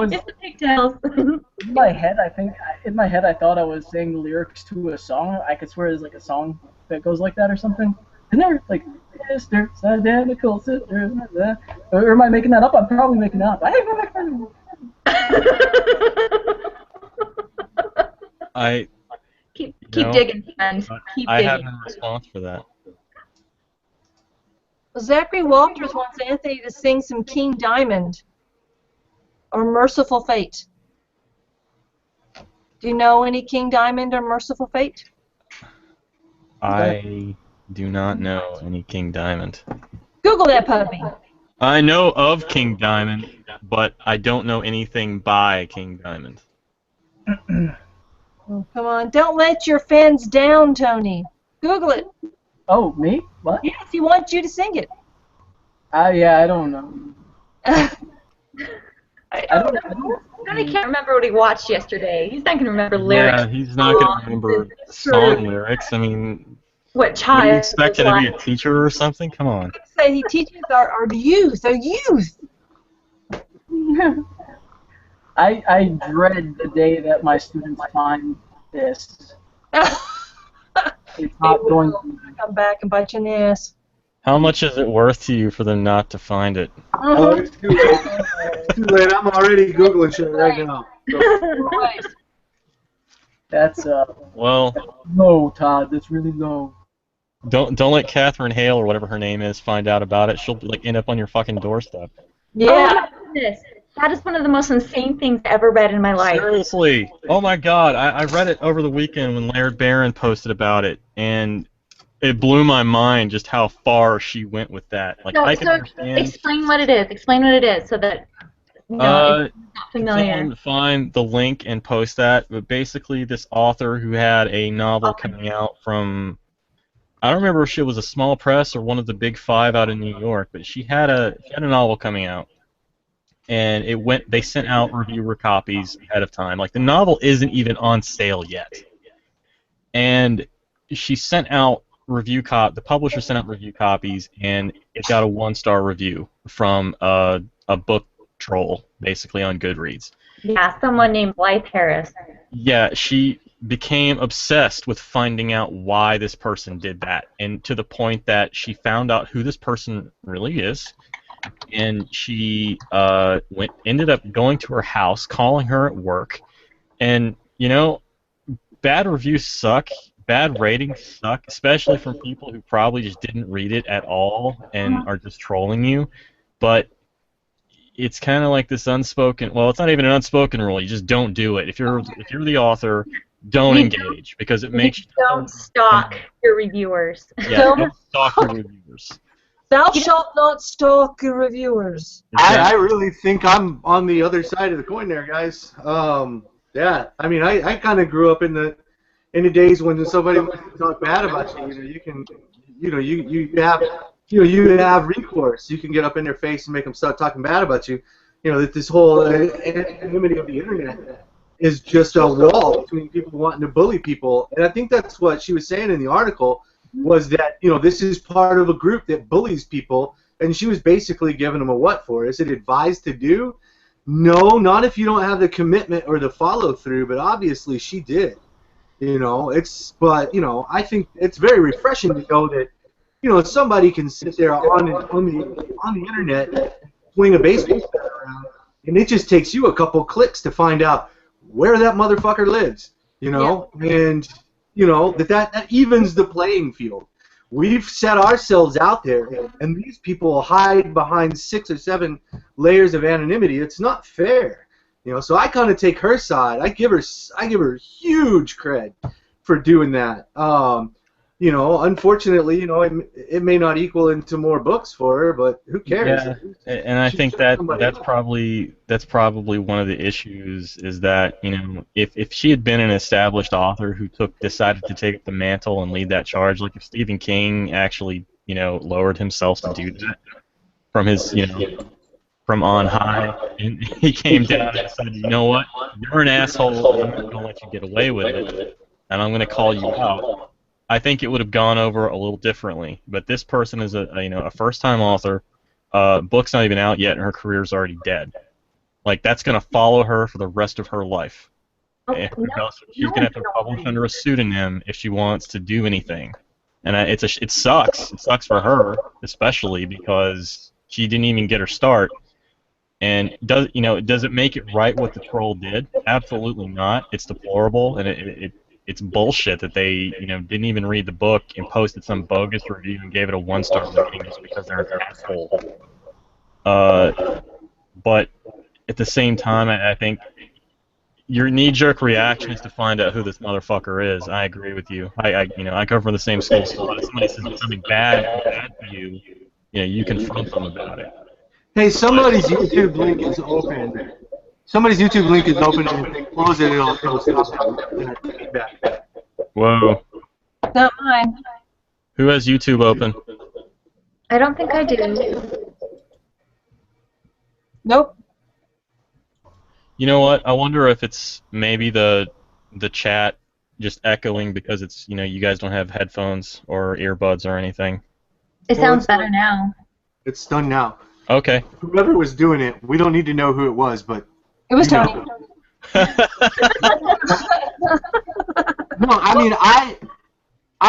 Speaker 4: It's the pigtails.
Speaker 2: In my head, I thought I was saying the lyrics to a song. I could swear there's like a song that goes like that or something. Isn't there like sisters, identical sisters? Or am I making that up? I'm probably making that up.
Speaker 1: I
Speaker 4: keep digging, friend. Keep
Speaker 1: I
Speaker 4: digging.
Speaker 1: have no response for that.
Speaker 5: Zachary Walters wants Anthony to sing some King Diamond or Merciful Fate. Do you know any King Diamond or Merciful Fate?
Speaker 1: I do not know any King Diamond.
Speaker 5: Google that puppy.
Speaker 1: I know of King Diamond, but I don't know anything by King Diamond.
Speaker 5: Oh, come on, don't let your fans down, Tony. Google it.
Speaker 2: Oh, me? What?
Speaker 5: Yes, he wants you to sing it.
Speaker 2: Yeah, I don't know.
Speaker 5: I don't know.
Speaker 4: Tony can't remember what he watched yesterday. He's not going to remember lyrics.
Speaker 1: Yeah, he's not going to remember song lyrics. I mean,
Speaker 4: What
Speaker 1: what
Speaker 4: child?
Speaker 1: do you expect
Speaker 4: was
Speaker 1: to be
Speaker 4: like.
Speaker 1: a teacher or something? Come on.
Speaker 5: Say he teaches our youth,
Speaker 2: I dread the day that my students find this. It's not going to
Speaker 5: come back and bite you in the ass.
Speaker 1: How much is it worth to you for them not to find it?
Speaker 3: Oh, it's too late. It's too late. I'm already Googling shit right now. So,
Speaker 2: That's
Speaker 1: Well,
Speaker 2: low, Todd. That's really low.
Speaker 1: don't let Catherine Hale or whatever her name is find out about it. She'll like end up on your fucking doorstep.
Speaker 5: Yeah.
Speaker 4: Oh my goodness. That is one of the most insane things I ever read in my life.
Speaker 1: Seriously. Oh my God. I read it over the weekend when Laird Barron posted about it, and it blew my mind just how far she went with that. Like, I can understand.
Speaker 4: Explain what it is. Explain what it is so that if you're not familiar.
Speaker 1: Someone find the link and post that. But basically, this author who had a novel coming out from, I don't remember if it was a small press or one of the big five out in New York, but she had a novel coming out, and they sent out reviewer copies ahead of time. Like, the novel isn't even on sale yet, and she sent out the publisher sent out review copies, and it got a 1-star review from a book troll, basically, on Goodreads.
Speaker 4: Yeah, someone named Blythe Harris.
Speaker 1: Yeah, she became obsessed with finding out why this person did that, and to the point that she found out who this person really is, and she ended up going to her house, calling her at work, and, you know, bad reviews suck. Bad ratings suck, especially from people who probably just didn't read it at all and are just trolling you. But it's kind of like this unspoken. Well, it's not even an unspoken rule. You just don't do it. If you're the author, don't engage because it makes you
Speaker 4: don't stalk your reviewers.
Speaker 1: Yeah, don't stalk your reviewers.
Speaker 5: Thou shalt not stalk your reviewers.
Speaker 3: I really think I'm on the other side of the coin there, guys. Yeah, I mean, I kind of grew up in the days when somebody wants to talk bad about you, you have recourse. You can get up in their face and make them start talking bad about you. You know that this whole anonymity of the internet is just a wall between people wanting to bully people, and I think that's what she was saying in the article was that this is part of a group that bullies people, and she was basically giving them a what for. Is it advised to do? No, not if you don't have the commitment or the follow through, but obviously she did. I think it's very refreshing to know that, somebody can sit there on the internet, swing a baseball bat around, and it just takes you a couple clicks to find out where that motherfucker lives, and that evens the playing field. We've set ourselves out there, and these people hide behind 6 or 7 layers of anonymity. It's not fair. So I kind of take her side. I give her huge cred for doing that. Unfortunately, it may not equal into more books for her, but who cares?
Speaker 1: Yeah, and I think that's probably one of the issues is that if she had been an established author who decided to take up the mantle and lead that charge, like if Stephen King actually lowered himself to do that from his from on high, and he came down and said, you know what, you're an asshole, and I'm not going to let you get away with it, and I'm going to call you out, I think it would have gone over a little differently. But this person is a first-time author, book's not even out yet, and her career's already dead. Like, that's going to follow her for the rest of her life. She's going to have to publish under a pseudonym if she wants to do anything. And it sucks. It sucks for her, especially because she didn't even get her start. And does it make it right what the troll did? Absolutely not. It's deplorable, and it's bullshit that they, didn't even read the book and posted some bogus review and gave it a 1-star rating just because they're an asshole. But at the same time, I think your knee-jerk reaction is to find out who this motherfucker is. I agree with you. I come from the same school, so if somebody says something bad to you, you confront them about it.
Speaker 3: Hey, somebody's YouTube link is open. Somebody's YouTube link is open, and if they close it, it'll stop that feedback.
Speaker 1: Whoa.
Speaker 5: Not mine.
Speaker 1: Who has YouTube open?
Speaker 4: I don't think I do.
Speaker 5: Nope.
Speaker 1: You know what? I wonder if it's maybe the chat just echoing because it's, you guys don't have headphones or earbuds or anything.
Speaker 4: It sounds better now.
Speaker 3: It's done now.
Speaker 1: Okay.
Speaker 3: Whoever was doing it, we don't need to know who it was, but
Speaker 5: It was Tony.
Speaker 3: No, I mean, I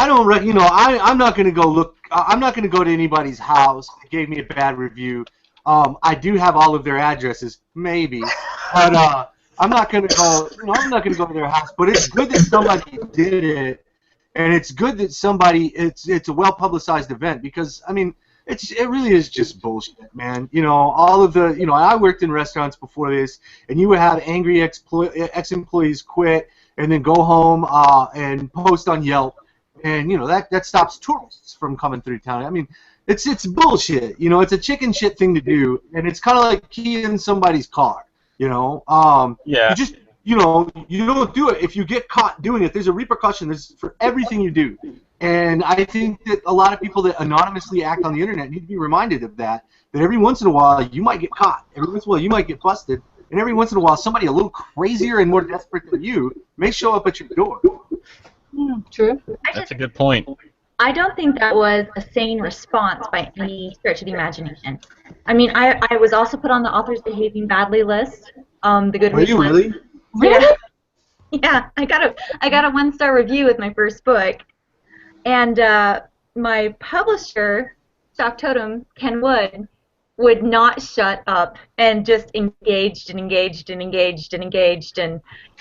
Speaker 3: don't, I'm not gonna go look. I'm not gonna go to anybody's house that gave me a bad review. I do have all of their addresses, maybe, but I'm not gonna go. I'm not gonna go to their house. But it's good that somebody did it, and it's good that somebody. It's a well publicized event because I mean. It really is just bullshit, man. All of the, I worked in restaurants before this, and you would have angry ex-employees quit and then go home and post on Yelp, and that stops tourists from coming through town. I mean, it's bullshit. It's a chicken shit thing to do, and it's kind of like keying somebody's car.
Speaker 1: Yeah.
Speaker 3: You just, you don't do it. If you get caught doing it, there's a repercussion. There's for everything you do. And I think that a lot of people that anonymously act on the internet need to be reminded of that every once in a while you might get caught, every once in a while you might get busted, and every once in a while somebody a little crazier and more desperate than you may show up at your door.
Speaker 5: True.
Speaker 1: That's a good point.
Speaker 4: I don't think that was a sane response by any stretch of the imagination. I mean, I was also put on the authors behaving badly list. The good.
Speaker 3: Were you really?
Speaker 4: Yeah. Yeah, I got a 1-star review with my first book. And my publisher, Stock Totem, Ken would not shut up and just engaged, and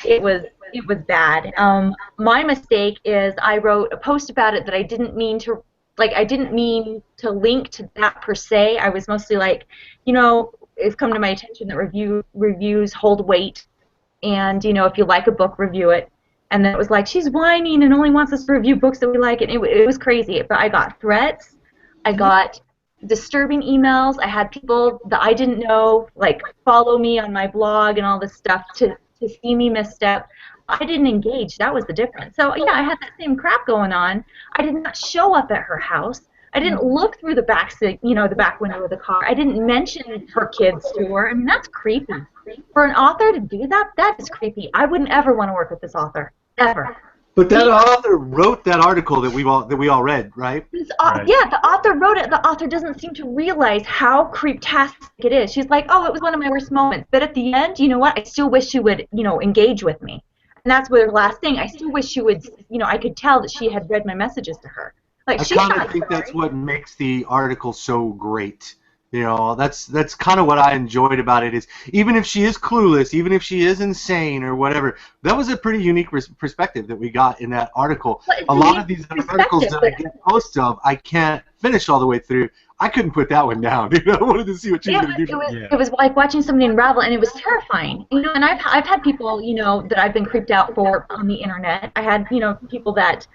Speaker 4: it was bad. My mistake is I wrote a post about it that I didn't mean to link to that per se. I was mostly like, it's come to my attention that reviews hold weight, and if you like a book, review it. And then it was like, she's whining and only wants us to review books that we like. And it was crazy. But I got threats. I got disturbing emails. I had people that I didn't know, like, follow me on my blog and all this stuff to see me misstep. I didn't engage. That was the difference. So, yeah, I had that same crap going on. I did not show up at her house. I didn't look through the back window of the car. I didn't mention her kids to her. I mean, that's creepy. For an author to do that, that is creepy. I wouldn't ever want to work with this author. Ever.
Speaker 3: But that author wrote that article that we all read, right?
Speaker 4: Right. Yeah, the author wrote it. The author doesn't seem to realize how creep-tastic it is. She's like, oh, it was one of my worst moments. But at the end, you know what? I still wish she would, engage with me. And that's her last thing. I still wish she would, I could tell that she had read my messages to her. Like,
Speaker 3: I kind of think that's what makes the article so great. That's kind of what I enjoyed about it is even if she is clueless, even if she is insane or whatever, that was a pretty unique perspective that we got in that article. A lot of these articles that I get posts of, I can't finish all the way through. I couldn't put that one down. I wanted to see what she was going to do.
Speaker 4: It was like watching somebody unravel, and it was terrifying. And I've had people, that I've been creeped out for on the internet. I had, people that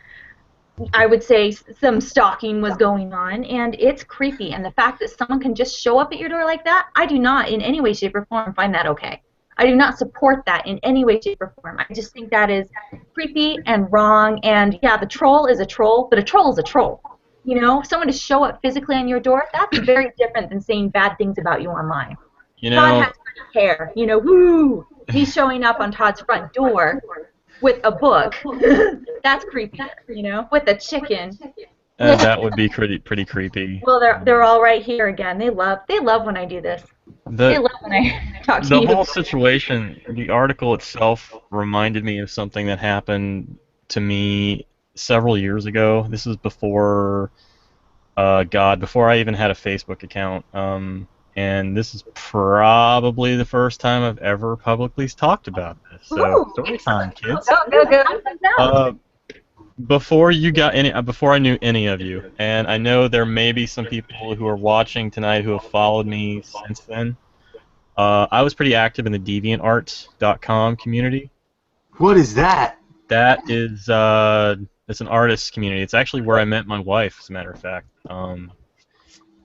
Speaker 4: I would say some stalking was going on, and it's creepy. And the fact that someone can just show up at your door like that, I do not in any way, shape, or form find that okay. I do not support that in any way, shape, or form. I just think that is creepy and wrong. And yeah, the troll is a troll, but a troll is a troll. Someone to show up physically on your door, that's very different than saying bad things about you online. Todd has hair, woo! He's showing up on Todd's front door with a book. That's creepy, with a chicken.
Speaker 1: That would be pretty creepy.
Speaker 4: Well, they're all right here again. They love when I do this. They love when I talk to you.
Speaker 1: The whole situation, the article itself reminded me of something that happened to me several years ago. This was before I even had a Facebook account. and this is probably the first time I've ever publicly talked about this. So, story time, kids.
Speaker 5: Go.
Speaker 1: Before I knew any of you, and I know there may be some people who are watching tonight who have followed me since then. I was pretty active in the DeviantArt.com community.
Speaker 3: What is that?
Speaker 1: That is, it's an artist community. It's actually where I met my wife, as a matter of fact.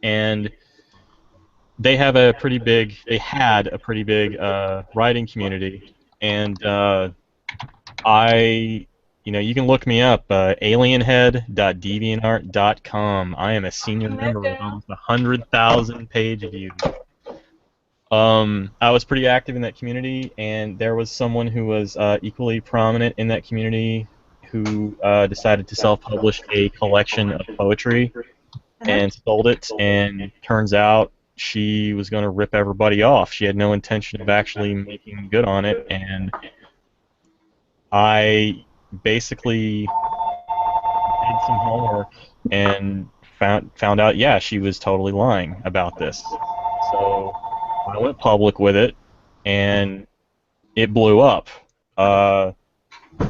Speaker 1: And they had a pretty big writing community, and you can look me up, alienhead.deviantart.com. I am a senior member with almost 100,000 page views. I was pretty active in that community, and there was someone who was equally prominent in that community who decided to self-publish a collection of poetry and sold it, and turns out she was going to rip everybody off. She had no intention of actually making good on it, and I basically did some homework and found out, yeah, she was totally lying about this. So I went public with it, and it blew up.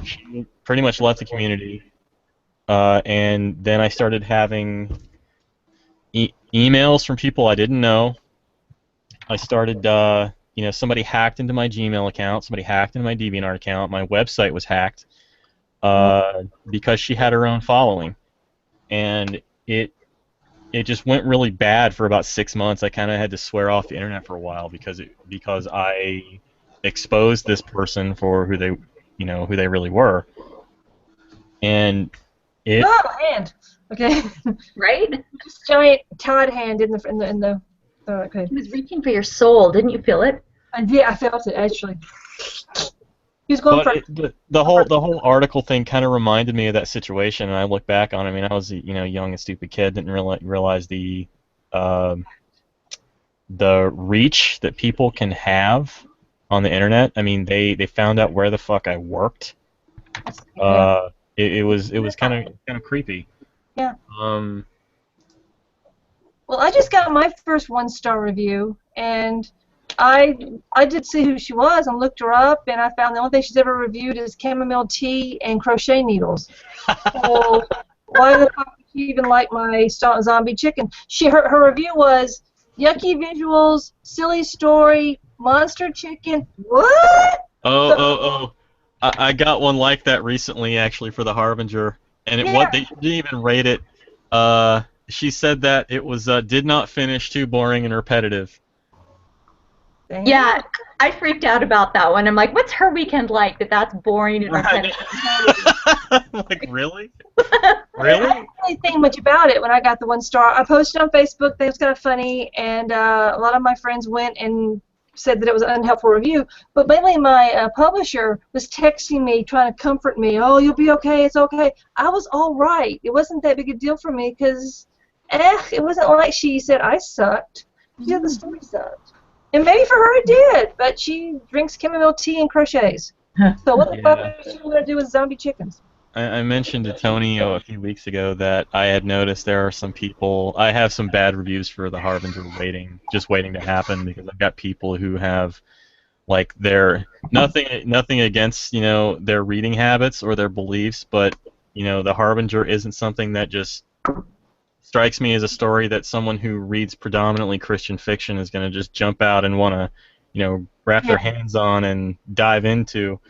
Speaker 1: She pretty much left the community, and then I started having emails from people I didn't know. I started, somebody hacked into my Gmail account, somebody hacked into my DeviantArt account, my website was hacked because she had her own following, and it just went really bad for about 6 months. I kind of had to swear off the internet for a while because I exposed this person for who they really were, and it.
Speaker 5: Oh, hand. Okay.
Speaker 4: Right?
Speaker 5: This giant Todd hand in the. Okay.
Speaker 4: He was reaching for your soul. Didn't you feel it?
Speaker 5: Yeah, I felt it actually. He was going for.
Speaker 1: The whole article thing kind of reminded me of that situation, and I look back on it. I mean, I was a young and stupid kid, didn't realize the reach that people can have on the internet. I mean, they found out where the fuck I worked. It was kind of creepy.
Speaker 5: Yeah. Well, I just got my first 1-star review, and I did see who she was and looked her up, and I found the only thing she's ever reviewed is chamomile tea and crochet needles. So why the fuck would she even like my zombie chicken? Her review was yucky visuals, silly story, monster chicken. What?
Speaker 1: I got one like that recently, actually, for the Harbinger, and they didn't even rate it. She said that it was did not finish, too boring and repetitive.
Speaker 5: Dang.
Speaker 4: Yeah, I freaked out about that one. I'm like, what's her weekend like that's boring and repetitive?
Speaker 1: Like, really?
Speaker 5: Really? I didn't really think much about it when I got the 1-star. I posted on Facebook, that it was kind of funny, and a lot of my friends went and said that it was an unhelpful review, but mainly my publisher was texting me, trying to comfort me. Oh, you'll be okay, it's okay. I was all right. It wasn't that big a deal for me because, it wasn't like she said I sucked. She said the story sucked. And maybe for her it did, but she drinks chamomile tea and crochets. So what the fuck is she going to do with zombie chickens?
Speaker 1: I mentioned to Tony a few weeks ago that I had noticed there are some people. I have some bad reviews for the Harbinger just waiting to happen, because I've got people who have, like, their nothing against their reading habits or their beliefs, but the Harbinger isn't something that just strikes me as a story that someone who reads predominantly Christian fiction is going to just jump out and want to wrap their hands on and dive into.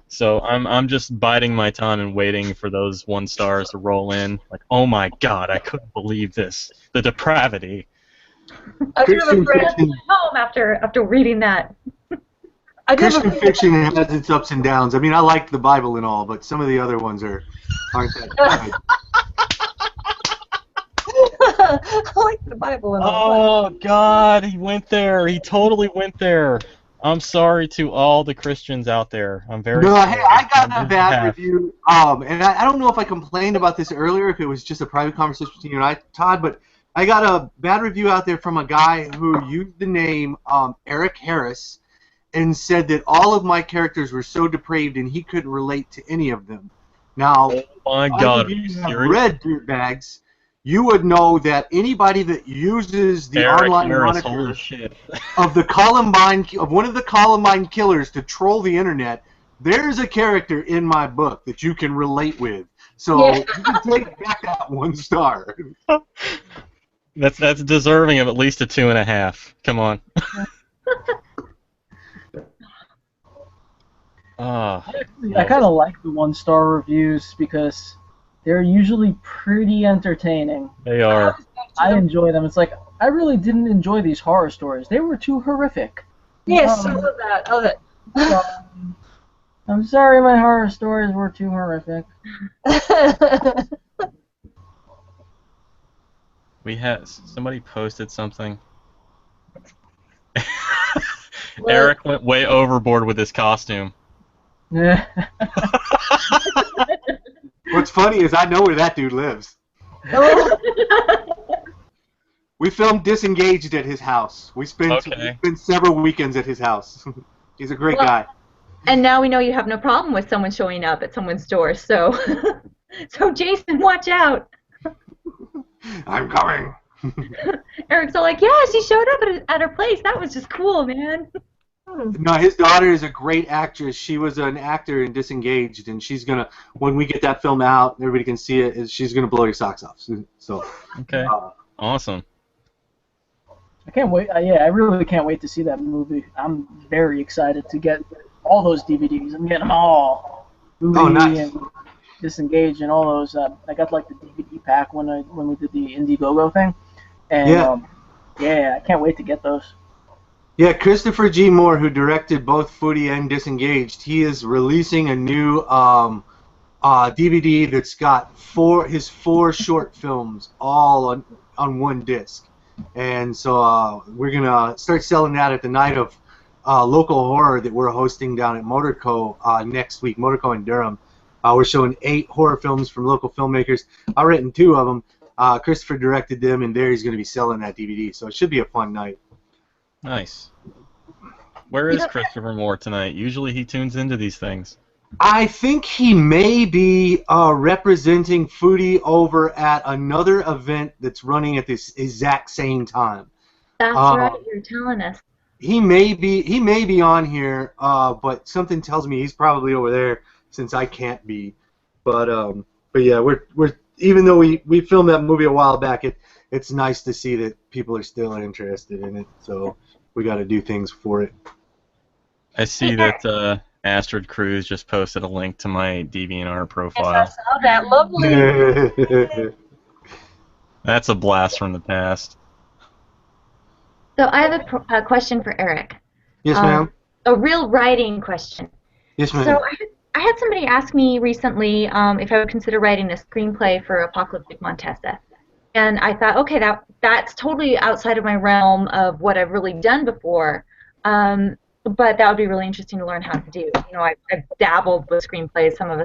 Speaker 1: So I'm just biding my time and waiting for those 1-stars to roll in. Like, oh my God, I couldn't believe this. The depravity.
Speaker 4: I do have a friend home after reading that.
Speaker 3: Christian fiction has its ups and downs. I mean, I like the Bible and all, but some of the other ones aren't that good.
Speaker 5: I like the Bible and all.
Speaker 1: Oh God, he went there. He totally went there. I'm sorry to all the Christians out there. I'm very sorry.
Speaker 3: Hey, I got a bad review, and I don't know if I complained about this earlier, if it was just a private conversation between you and I, Todd, but I got a bad review out there from a guy who used the name Eric Harris and said that all of my characters were so depraved and he couldn't relate to any of them. Now,
Speaker 1: oh my God,
Speaker 3: you have read Dirtbags, you would know that anybody that uses the
Speaker 1: Eric
Speaker 3: online
Speaker 1: Harris,
Speaker 3: moniker
Speaker 1: holy shit.
Speaker 3: of one of the Columbine killers to troll the internet, there's a character in my book that you can relate with. So
Speaker 5: Yeah.
Speaker 3: you can take back that 1 star.
Speaker 1: That's deserving of at least a 2.5. Come on.
Speaker 2: I kind of like the 1-star reviews because they're usually pretty entertaining.
Speaker 1: They are.
Speaker 2: I enjoy them. It's like, I really didn't enjoy these horror stories. They were too horrific.
Speaker 5: Yes, I love that. I love it.
Speaker 2: I'm sorry my horror stories were too horrific.
Speaker 1: We had somebody posted something. Eric went way overboard with his costume.
Speaker 2: Yeah.
Speaker 3: What's funny is I know where that dude lives. We filmed Disengaged at his house. We spent several weekends at his house. He's a great guy.
Speaker 4: And now we know you have no problem with someone showing up at someone's door, so so Jason, watch out.
Speaker 3: I'm coming.
Speaker 4: Eric's all like, yeah, she showed up at her place. That was just cool, man.
Speaker 3: No, his daughter is a great actress. She was an actor in Disengaged, and she's gonna, when we get that film out, everybody can see it. She's gonna blow your socks off. So.
Speaker 1: Okay. Awesome.
Speaker 2: I can't wait. I really can't wait to see that movie. I'm very excited to get all those DVDs. I'm getting them all. Movie
Speaker 3: nice.
Speaker 2: And Disengaged and all those. I got like the DVD pack when we did the Indiegogo thing, and I can't wait to get those.
Speaker 3: Yeah, Christopher G. Moore, who directed both Foodie and Disengaged, he is releasing a new DVD that's got his four short films all on one disc. And so we're going to start selling that at the night of local horror that we're hosting down at Motorco next week, Motorco in Durham. We're showing 8 horror films from local filmmakers. I've written 2 of them. Christopher directed them, and there he's going to be selling that DVD. So it should be a fun night.
Speaker 1: Nice. Where is Christopher Moore tonight? Usually he tunes into these things.
Speaker 3: I think he may be representing Foodie over at another event that's running at this exact same time.
Speaker 4: That's right, you're telling us.
Speaker 3: He may be on here, but something tells me he's probably over there since I can't be. But yeah, we're even though we filmed that movie a while back, it's nice to see that people are still interested in it. So we got to do things for it.
Speaker 1: I see that Astrid Cruz just posted a link to my DeviantArt profile.
Speaker 5: Yes, I saw that. Lovely.
Speaker 1: That's a blast from the past.
Speaker 4: So I have a question for Eric.
Speaker 3: Yes, ma'am.
Speaker 4: A real writing question.
Speaker 3: Yes, ma'am.
Speaker 4: So I had somebody ask me recently if I would consider writing a screenplay for Apocalyptic Montesa. And I thought, okay, that's totally outside of my realm of what I've really done before. But that would be really interesting to learn how to do. You know, I've dabbled with screenplays. Some of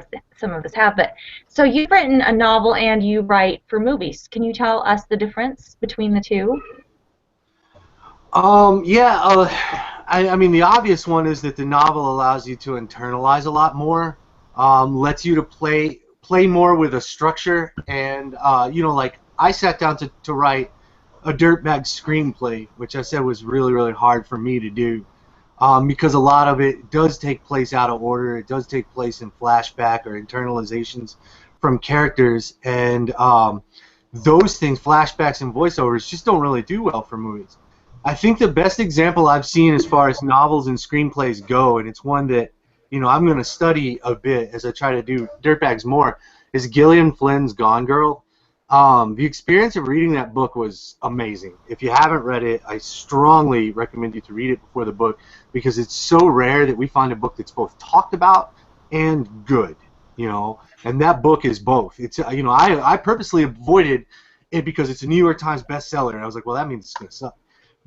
Speaker 4: us have. But so you've written a novel and you write for movies. Can you tell us the difference between the two?
Speaker 3: Yeah. I mean, the obvious one is that the novel allows you to internalize a lot more, lets you to play more with a structure, and you know, like I sat down to write a dirtbag screenplay, which I said was really, really hard for me to do. Because a lot of it does take place out of order. It does take place in flashback or internalizations from characters, and those things, flashbacks and voiceovers, just don't really do well for movies. I think the best example I've seen as far as novels and screenplays go, and it's one that, you know, I'm going to study a bit as I try to do dirtbags more, is Gillian Flynn's Gone Girl. The experience of reading that book was amazing. If you haven't read it, I strongly recommend you to read it before the book, because it's so rare that we find a book that's both talked about and good, you know, and that book is both. It's, you know, I purposely avoided it because it's a New York Times bestseller, and I was like, well, that means it's going to suck.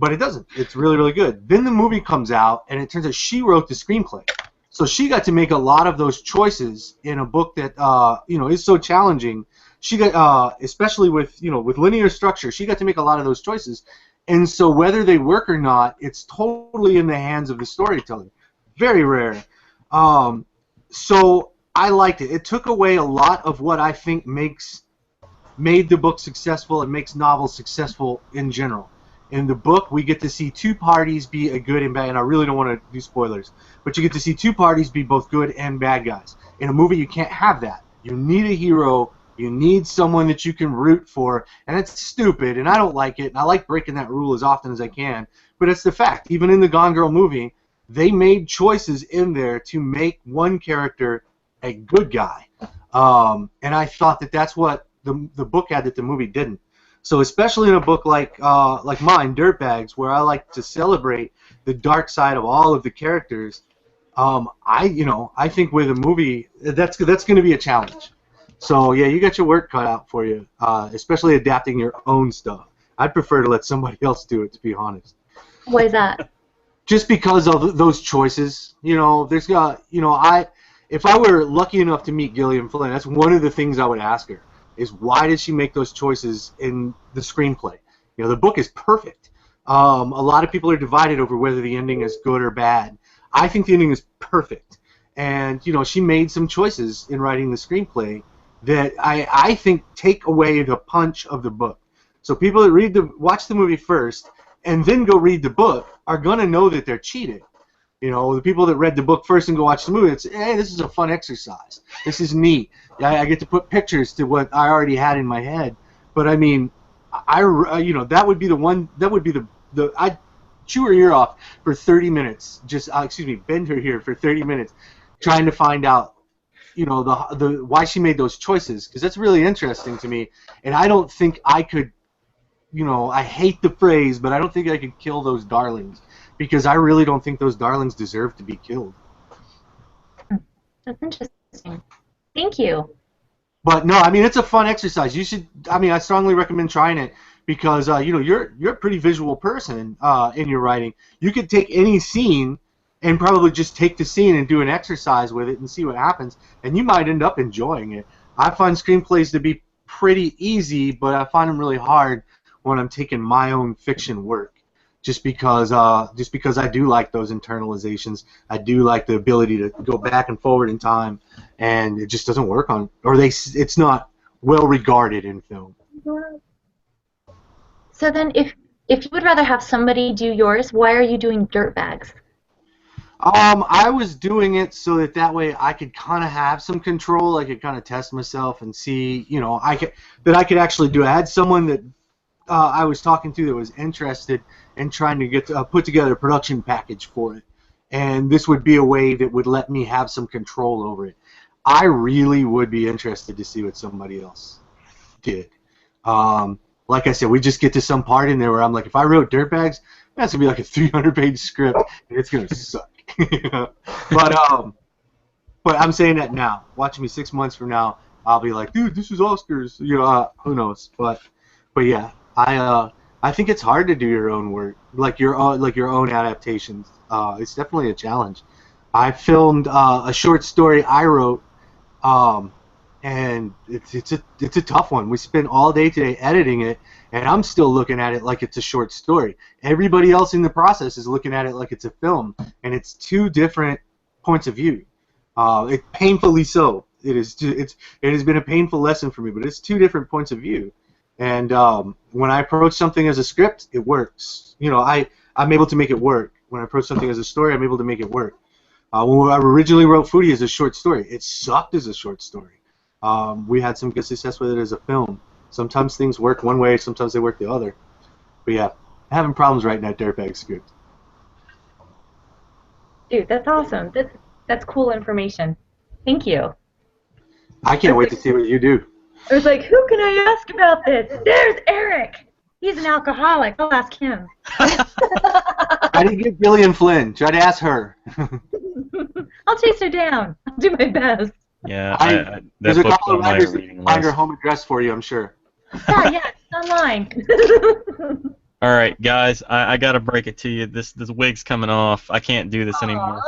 Speaker 3: But it doesn't. It's really, really good. Then the movie comes out, and it turns out she wrote the screenplay. So she got to make a lot of those choices in a book that, you know, is so challenging. She got, especially with, you know, with linear structure, she got to make a lot of those choices. And so whether they work or not, it's totally in the hands of the storyteller. Very rare. So I liked it. It took away a lot of what I think makes made the book successful and makes novels successful in general. In the book, we get to see two parties be a good and bad, and I really don't want to do spoilers, but you get to see two parties be both good and bad guys. In a movie, you can't have that. You need a hero. You need someone that you can root for, and it's stupid, and I don't like it, and I like breaking that rule as often as I can, but it's the fact. Even in the Gone Girl movie, they made choices in there to make one character a good guy, and I thought that that's what the book had that the movie didn't. So especially in a book like mine, Dirtbags, where I like to celebrate the dark side of all of the characters, I think with a movie that's going to be a challenge. So yeah, you got your work cut out for you, especially adapting your own stuff. I'd prefer to let somebody else do it, to be honest.
Speaker 4: Why is that?
Speaker 3: Just because of those choices. If I were lucky enough to meet Gillian Flynn, that's one of the things I would ask her. Is why did she make those choices in the screenplay? The book is perfect. A lot of people are divided over whether the ending is good or bad. I think the ending is perfect. And, she made some choices in writing the screenplay that I think take away the punch of the book. So people that watch the movie first and then go read the book are going to know that they're cheated. The people that read the book first and go watch the movie, it's, hey, this is a fun exercise. This is neat. I get to put pictures to what I already had in my head. But I mean, that would be the one. That would be I'd chew her ear off for 30 minutes. Just bend her ear for 30 minutes, trying to find out, the why she made those choices, because that's really interesting to me. And I don't think I could, I hate the phrase, but I don't think I could kill those darlings. Because I really don't think those darlings deserve to be killed.
Speaker 4: That's interesting. Thank you.
Speaker 3: But no, I mean, it's a fun exercise. You should. I mean, I strongly recommend trying it because you're a pretty visual person in your writing. You could take any scene and probably just take the scene and do an exercise with it and see what happens, and you might end up enjoying it. I find screenplays to be pretty easy, but I find them really hard when I'm taking my own fiction work. Just because I do like those internalizations, I do like the ability to go back and forward in time, and it just doesn't work it's not well regarded in film.
Speaker 4: So then, if you would rather have somebody do yours, why are you doing Dirtbags?
Speaker 3: I was doing it so that way I could kind of have some control. I could kind of test myself and see, I could actually do it. I had someone that I was talking to that was interested in trying to get put together a production package for it, and this would be a way that would let me have some control over it. I really would be interested to see what somebody else did. Like I said, we just get to some part in there where I'm like, if I wrote Dirtbags, that's gonna be like a 300-page script, and it's gonna suck. But I'm saying that now. Watching me 6 months from now, I'll be like, dude, this is Oscars. Who knows? But yeah. I think it's hard to do your own work, like your own adaptations. It's definitely a challenge. I filmed a short story I wrote, and it's a tough one. We spent all day today editing it, and I'm still looking at it like it's a short story. Everybody else in the process is looking at it like it's a film, and it's two different points of view. Painfully so. It has been a painful lesson for me, but it's two different points of view. And when I approach something as a script, it works. I'm able to make it work. When I approach something as a story, I'm able to make it work. When I originally wrote Foodie as a short story, it sucked as a short story. We had some good success with it as a film. Sometimes things work one way, sometimes they work the other. But yeah, I'm having problems writing that dirtbag script.
Speaker 4: Dude, that's awesome. That's cool information. Thank you.
Speaker 3: I can't wait to see what you do.
Speaker 4: I was like, who can I ask about this? There's Eric. He's an alcoholic. I'll ask him.
Speaker 3: I didn't get Gillian Flynn. Try to ask her.
Speaker 4: I'll chase her down. I'll do my best.
Speaker 1: Yeah,
Speaker 3: there's a
Speaker 1: book's
Speaker 3: couple of
Speaker 1: on my
Speaker 3: writers that
Speaker 1: reading
Speaker 3: can find her
Speaker 1: list.
Speaker 3: home address for you, I'm sure.
Speaker 4: Yeah, it's online.
Speaker 1: All right, guys, I gotta break it to you. This wig's coming off. I can't do this anymore.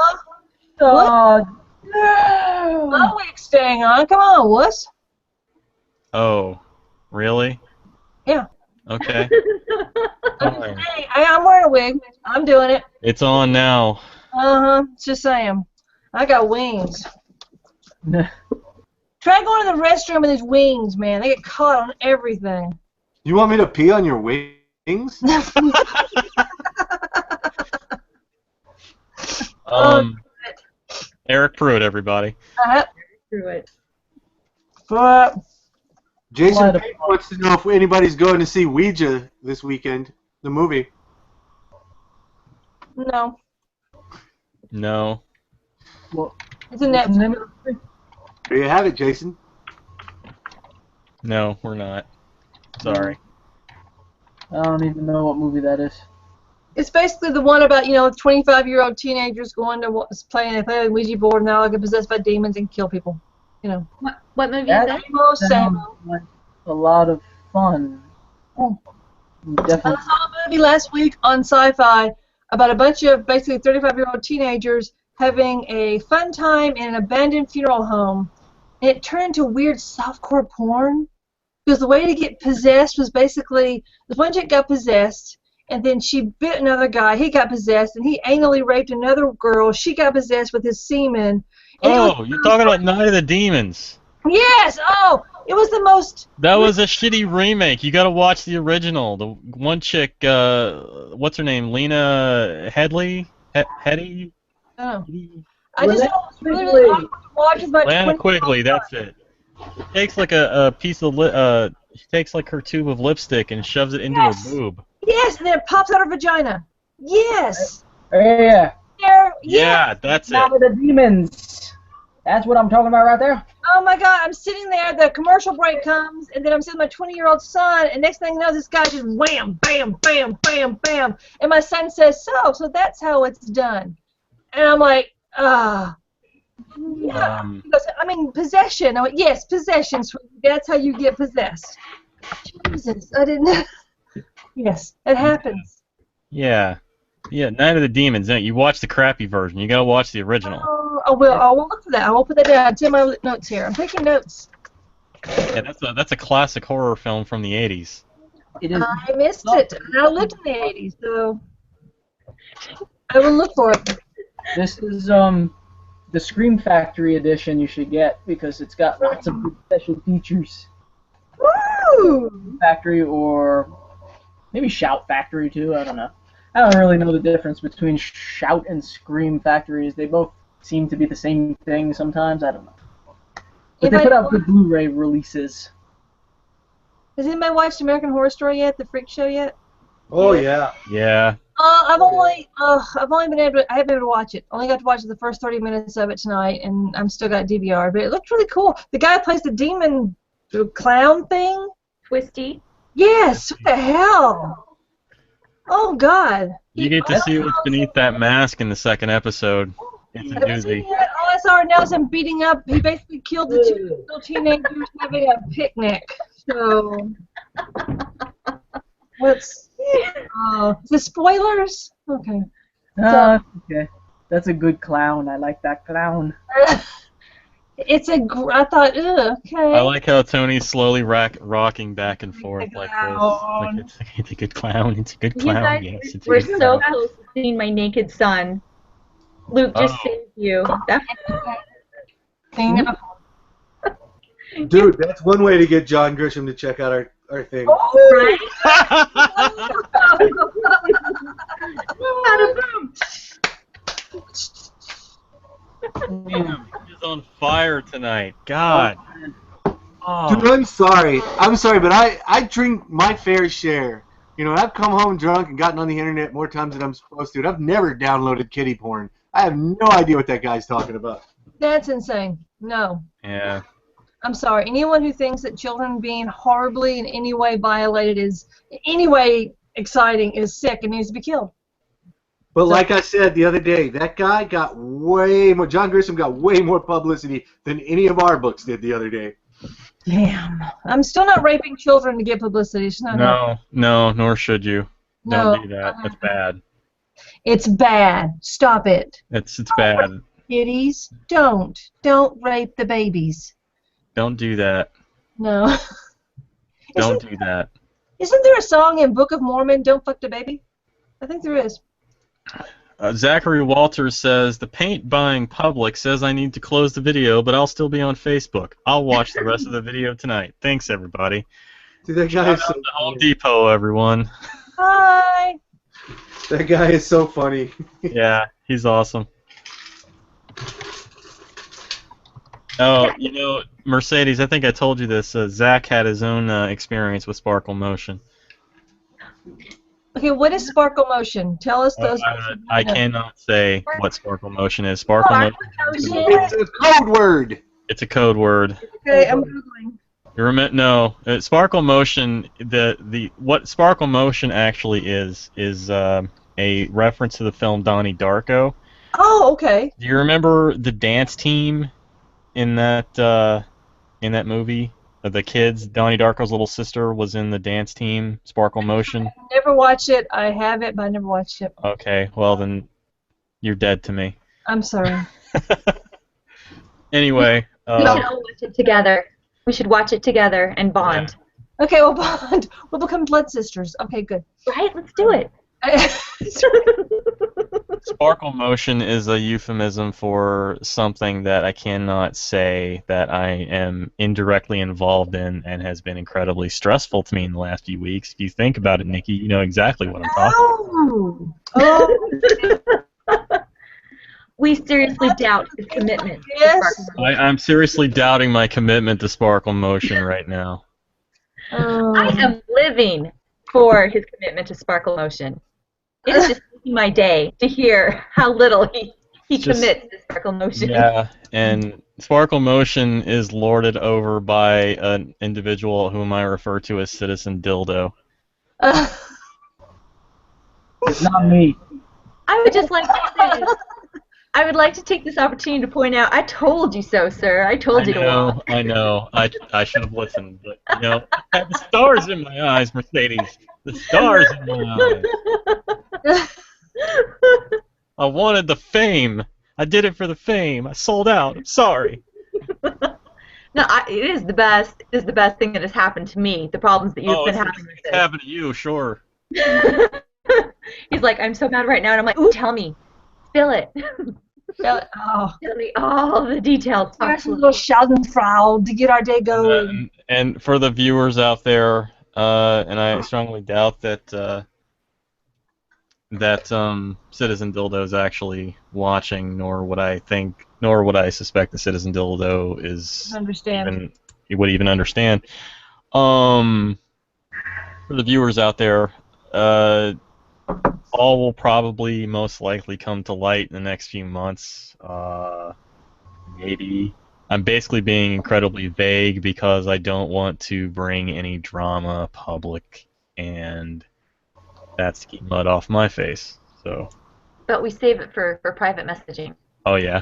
Speaker 5: What?
Speaker 2: No!
Speaker 5: My wig's staying on. Come on, wuss.
Speaker 1: Oh, really?
Speaker 5: Yeah.
Speaker 1: Okay. Fine.
Speaker 5: Hey, I'm wearing a wig. I'm doing it.
Speaker 1: It's on now.
Speaker 5: Uh-huh. It's just saying. I got wings. Try going to the restroom with his wings, man. They get caught on everything.
Speaker 3: You want me to pee on your wings?
Speaker 1: Eric Pruitt, everybody.
Speaker 4: Pruitt.
Speaker 5: But
Speaker 3: Jason Payne wants to know if anybody's going to see Ouija this weekend, the movie.
Speaker 5: no.
Speaker 1: No.
Speaker 2: Well,
Speaker 5: It's a Netflix.
Speaker 3: There you have it, Jason.
Speaker 1: No, we're not. Sorry.
Speaker 2: I don't even know what movie that is.
Speaker 5: It's basically the one about, 25-year-old teenagers going to they play a Ouija board and they all get possessed by demons and kill people.
Speaker 4: What movie is
Speaker 2: That
Speaker 4: that?
Speaker 2: sounds like a lot of fun.
Speaker 5: Oh. I
Speaker 2: Definitely.
Speaker 5: saw a movie last week on Sci-Fi about a bunch of basically 35-year-old teenagers having a fun time in an abandoned funeral home. And it turned into weird softcore porn. Because the way to get possessed was basically, this one chick got possessed, and then she bit another guy, he got possessed, and he anally raped another girl, she got possessed with his semen.
Speaker 1: Oh, you're talking about Night of the Demons.
Speaker 5: Yes! Oh! It was the most...
Speaker 1: That was a shitty remake. You gotta watch the original. The one chick, what's her name? Lena Headey? Headey?
Speaker 5: Oh. I just know it was really awkward to watch about
Speaker 1: Lana Quigley, that's it. She takes like a piece of she takes like her tube of lipstick and shoves it into her boob.
Speaker 5: Yes, and then it pops out her vagina. Yes.
Speaker 2: Yeah.
Speaker 1: Yeah, that's
Speaker 2: Now
Speaker 1: it.
Speaker 2: with the demons. That's what I'm talking about right there.
Speaker 5: Oh my God! I'm sitting there. The commercial break comes, and then I'm sitting with my 20-year-old son, and next thing you know, this guy just wham, bam, bam, bam, bam, and my son says, "So that's how it's done," and I'm like, yeah. He goes, I mean, possession. I went, yes, possession, sweetie. That's how you get possessed. Jesus, I didn't know. Yes, it happens.
Speaker 1: Yeah. Yeah, Night of the Demons. No, you watch the crappy version. You gotta watch the original.
Speaker 5: I will look for that. I will put that down. It's in my notes here. I'm taking notes.
Speaker 1: Yeah, that's a classic horror film from the 80s.
Speaker 2: It is.
Speaker 5: I missed it. I lived in the 80s, so I will look for it.
Speaker 2: This is the Scream Factory edition you should get because it's got lots of good special features.
Speaker 5: Woo!
Speaker 2: Factory or maybe Shout Factory too. I don't know. I don't really know the difference between Shout and Scream Factories. They both seem to be the same thing sometimes. I don't know. But they put out good Blu-ray releases.
Speaker 5: Has anybody watched American Horror Story yet? The Freak Show yet?
Speaker 3: Oh yeah.
Speaker 1: Yeah.
Speaker 5: I've only been able to, I haven't been able to watch it. Only got to watch the first 30 minutes of it tonight, and I'm still got DVR. But it looked really cool. The guy who plays the demon clown thing.
Speaker 4: Twisty.
Speaker 5: Yes. What the hell? Oh God.
Speaker 1: You get to see what's beneath that mask in the second episode. It's a doozy.
Speaker 5: All I saw now is him beating up. He basically killed the two little teenagers having a picnic. So, what's the spoilers? Okay.
Speaker 2: Okay. That's a good clown. I like that clown.
Speaker 5: It's I thought, okay.
Speaker 1: I like how Tony's slowly rocking back and forth like this. Like it's a good clown. It's a good clown.
Speaker 4: You guys
Speaker 1: Yes, it's
Speaker 4: were
Speaker 1: a good
Speaker 4: so
Speaker 1: clown.
Speaker 4: close to seeing my naked son. Luke just saved you.
Speaker 3: Dude, that's one way to get John Grisham to check out our thing.
Speaker 4: Right?
Speaker 1: Damn, he's on fire tonight. God. Oh.
Speaker 3: Dude, I'm sorry, but I drink my fair share. You know, I've come home drunk and gotten on the internet more times than I'm supposed to, and I've never downloaded kiddie porn. I have no idea what that guy's talking about.
Speaker 5: That's insane. No.
Speaker 1: Yeah.
Speaker 5: I'm sorry. Anyone who thinks that children being horribly in any way violated is in any way exciting is sick and needs to be killed.
Speaker 3: But like I said the other day, that guy got way more. John Grisham got way more publicity than any of our books did the other day.
Speaker 5: Damn. I'm still not raping children to get publicity. It's not
Speaker 1: No, nor should you.
Speaker 5: No.
Speaker 1: Don't do that. That's bad.
Speaker 5: It's bad. Stop it.
Speaker 1: It's bad.
Speaker 5: Kiddies, don't rape the babies.
Speaker 1: Don't do that.
Speaker 5: No.
Speaker 1: Don't do that.
Speaker 5: Isn't there a song in Book of Mormon, Don't Fuck the Baby? I think there is.
Speaker 1: Zachary Walters says, the paint-buying public says I need to close the video, but I'll still be on Facebook. I'll watch the rest of the video tonight. Thanks, everybody.
Speaker 3: Dude, that guy
Speaker 1: Shout
Speaker 3: is
Speaker 1: out
Speaker 3: so
Speaker 1: to Home
Speaker 3: funny.
Speaker 1: Depot, everyone.
Speaker 5: Hi.
Speaker 3: That guy is so funny.
Speaker 1: Yeah, he's awesome. Oh, you know, Mercedes, I think I told you this. Zach had his own experience with Sparkle Motion.
Speaker 5: Okay, what is Sparkle Motion? Tell us those.
Speaker 1: I cannot say what Sparkle Motion is. Sparkle Motion.
Speaker 3: It's a code word.
Speaker 1: It's a code word.
Speaker 5: Okay, I'm googling.
Speaker 1: No, Sparkle Motion. What Sparkle Motion actually is a reference to the film Donnie Darko.
Speaker 5: Oh, okay.
Speaker 1: Do you remember the dance team in that movie? The kids, Donnie Darko's little sister was in the dance team, Sparkle Motion.
Speaker 5: Never watched it. I have it, but I never watched it.
Speaker 1: Okay, well then, you're dead to me.
Speaker 5: I'm sorry.
Speaker 1: Anyway.
Speaker 4: We should all watch it together. We should watch it together and bond.
Speaker 5: Okay, we'll bond. We'll become blood sisters. Okay, good.
Speaker 4: Right? Let's do it.
Speaker 1: Sparkle Motion is a euphemism for something that I cannot say that I am indirectly involved in and has been incredibly stressful to me in the last few weeks. If you think about it, Nikki, you know exactly what I'm talking about.
Speaker 5: Oh.
Speaker 4: We seriously doubt his commitment.
Speaker 5: Yes.
Speaker 1: I'm seriously doubting my commitment to Sparkle Motion right now.
Speaker 4: I am living for his commitment to Sparkle Motion. It is just making my day to hear how little he commits to Sparkle Motion.
Speaker 1: Yeah, and Sparkle Motion is lorded over by an individual whom I refer to as Citizen Dildo.
Speaker 2: It's not me.
Speaker 4: I would just like to say, I would like to take this opportunity to point out, I told you so, sir. I told you to watch.
Speaker 1: I know. I should have listened, but you know, I had the stars in my eyes, Mercedes. The stars in my eyes. I wanted the fame. I did it for the fame. I sold out. I'm sorry.
Speaker 4: No, it is the best. It is the best thing that has happened to me. The problems that you've been having with
Speaker 1: it's happened to you, sure.
Speaker 4: He's like, I'm so mad right now, and I'm like, ooh, tell me. Spill it.
Speaker 5: Oh.
Speaker 4: Tell me all the details.
Speaker 5: There's a little Schadenfreude to get our day going.
Speaker 1: And for the viewers out there, and I strongly doubt that Citizen Dildo is actually watching, nor would I suspect that Citizen Dildo is would even understand. For the viewers out there, all will probably most likely come to light in the next few months. Maybe. I'm basically being incredibly vague because I don't want to bring any drama public, and that's to keep mud off my face. So.
Speaker 4: But we save it for private messaging.
Speaker 1: Oh yeah.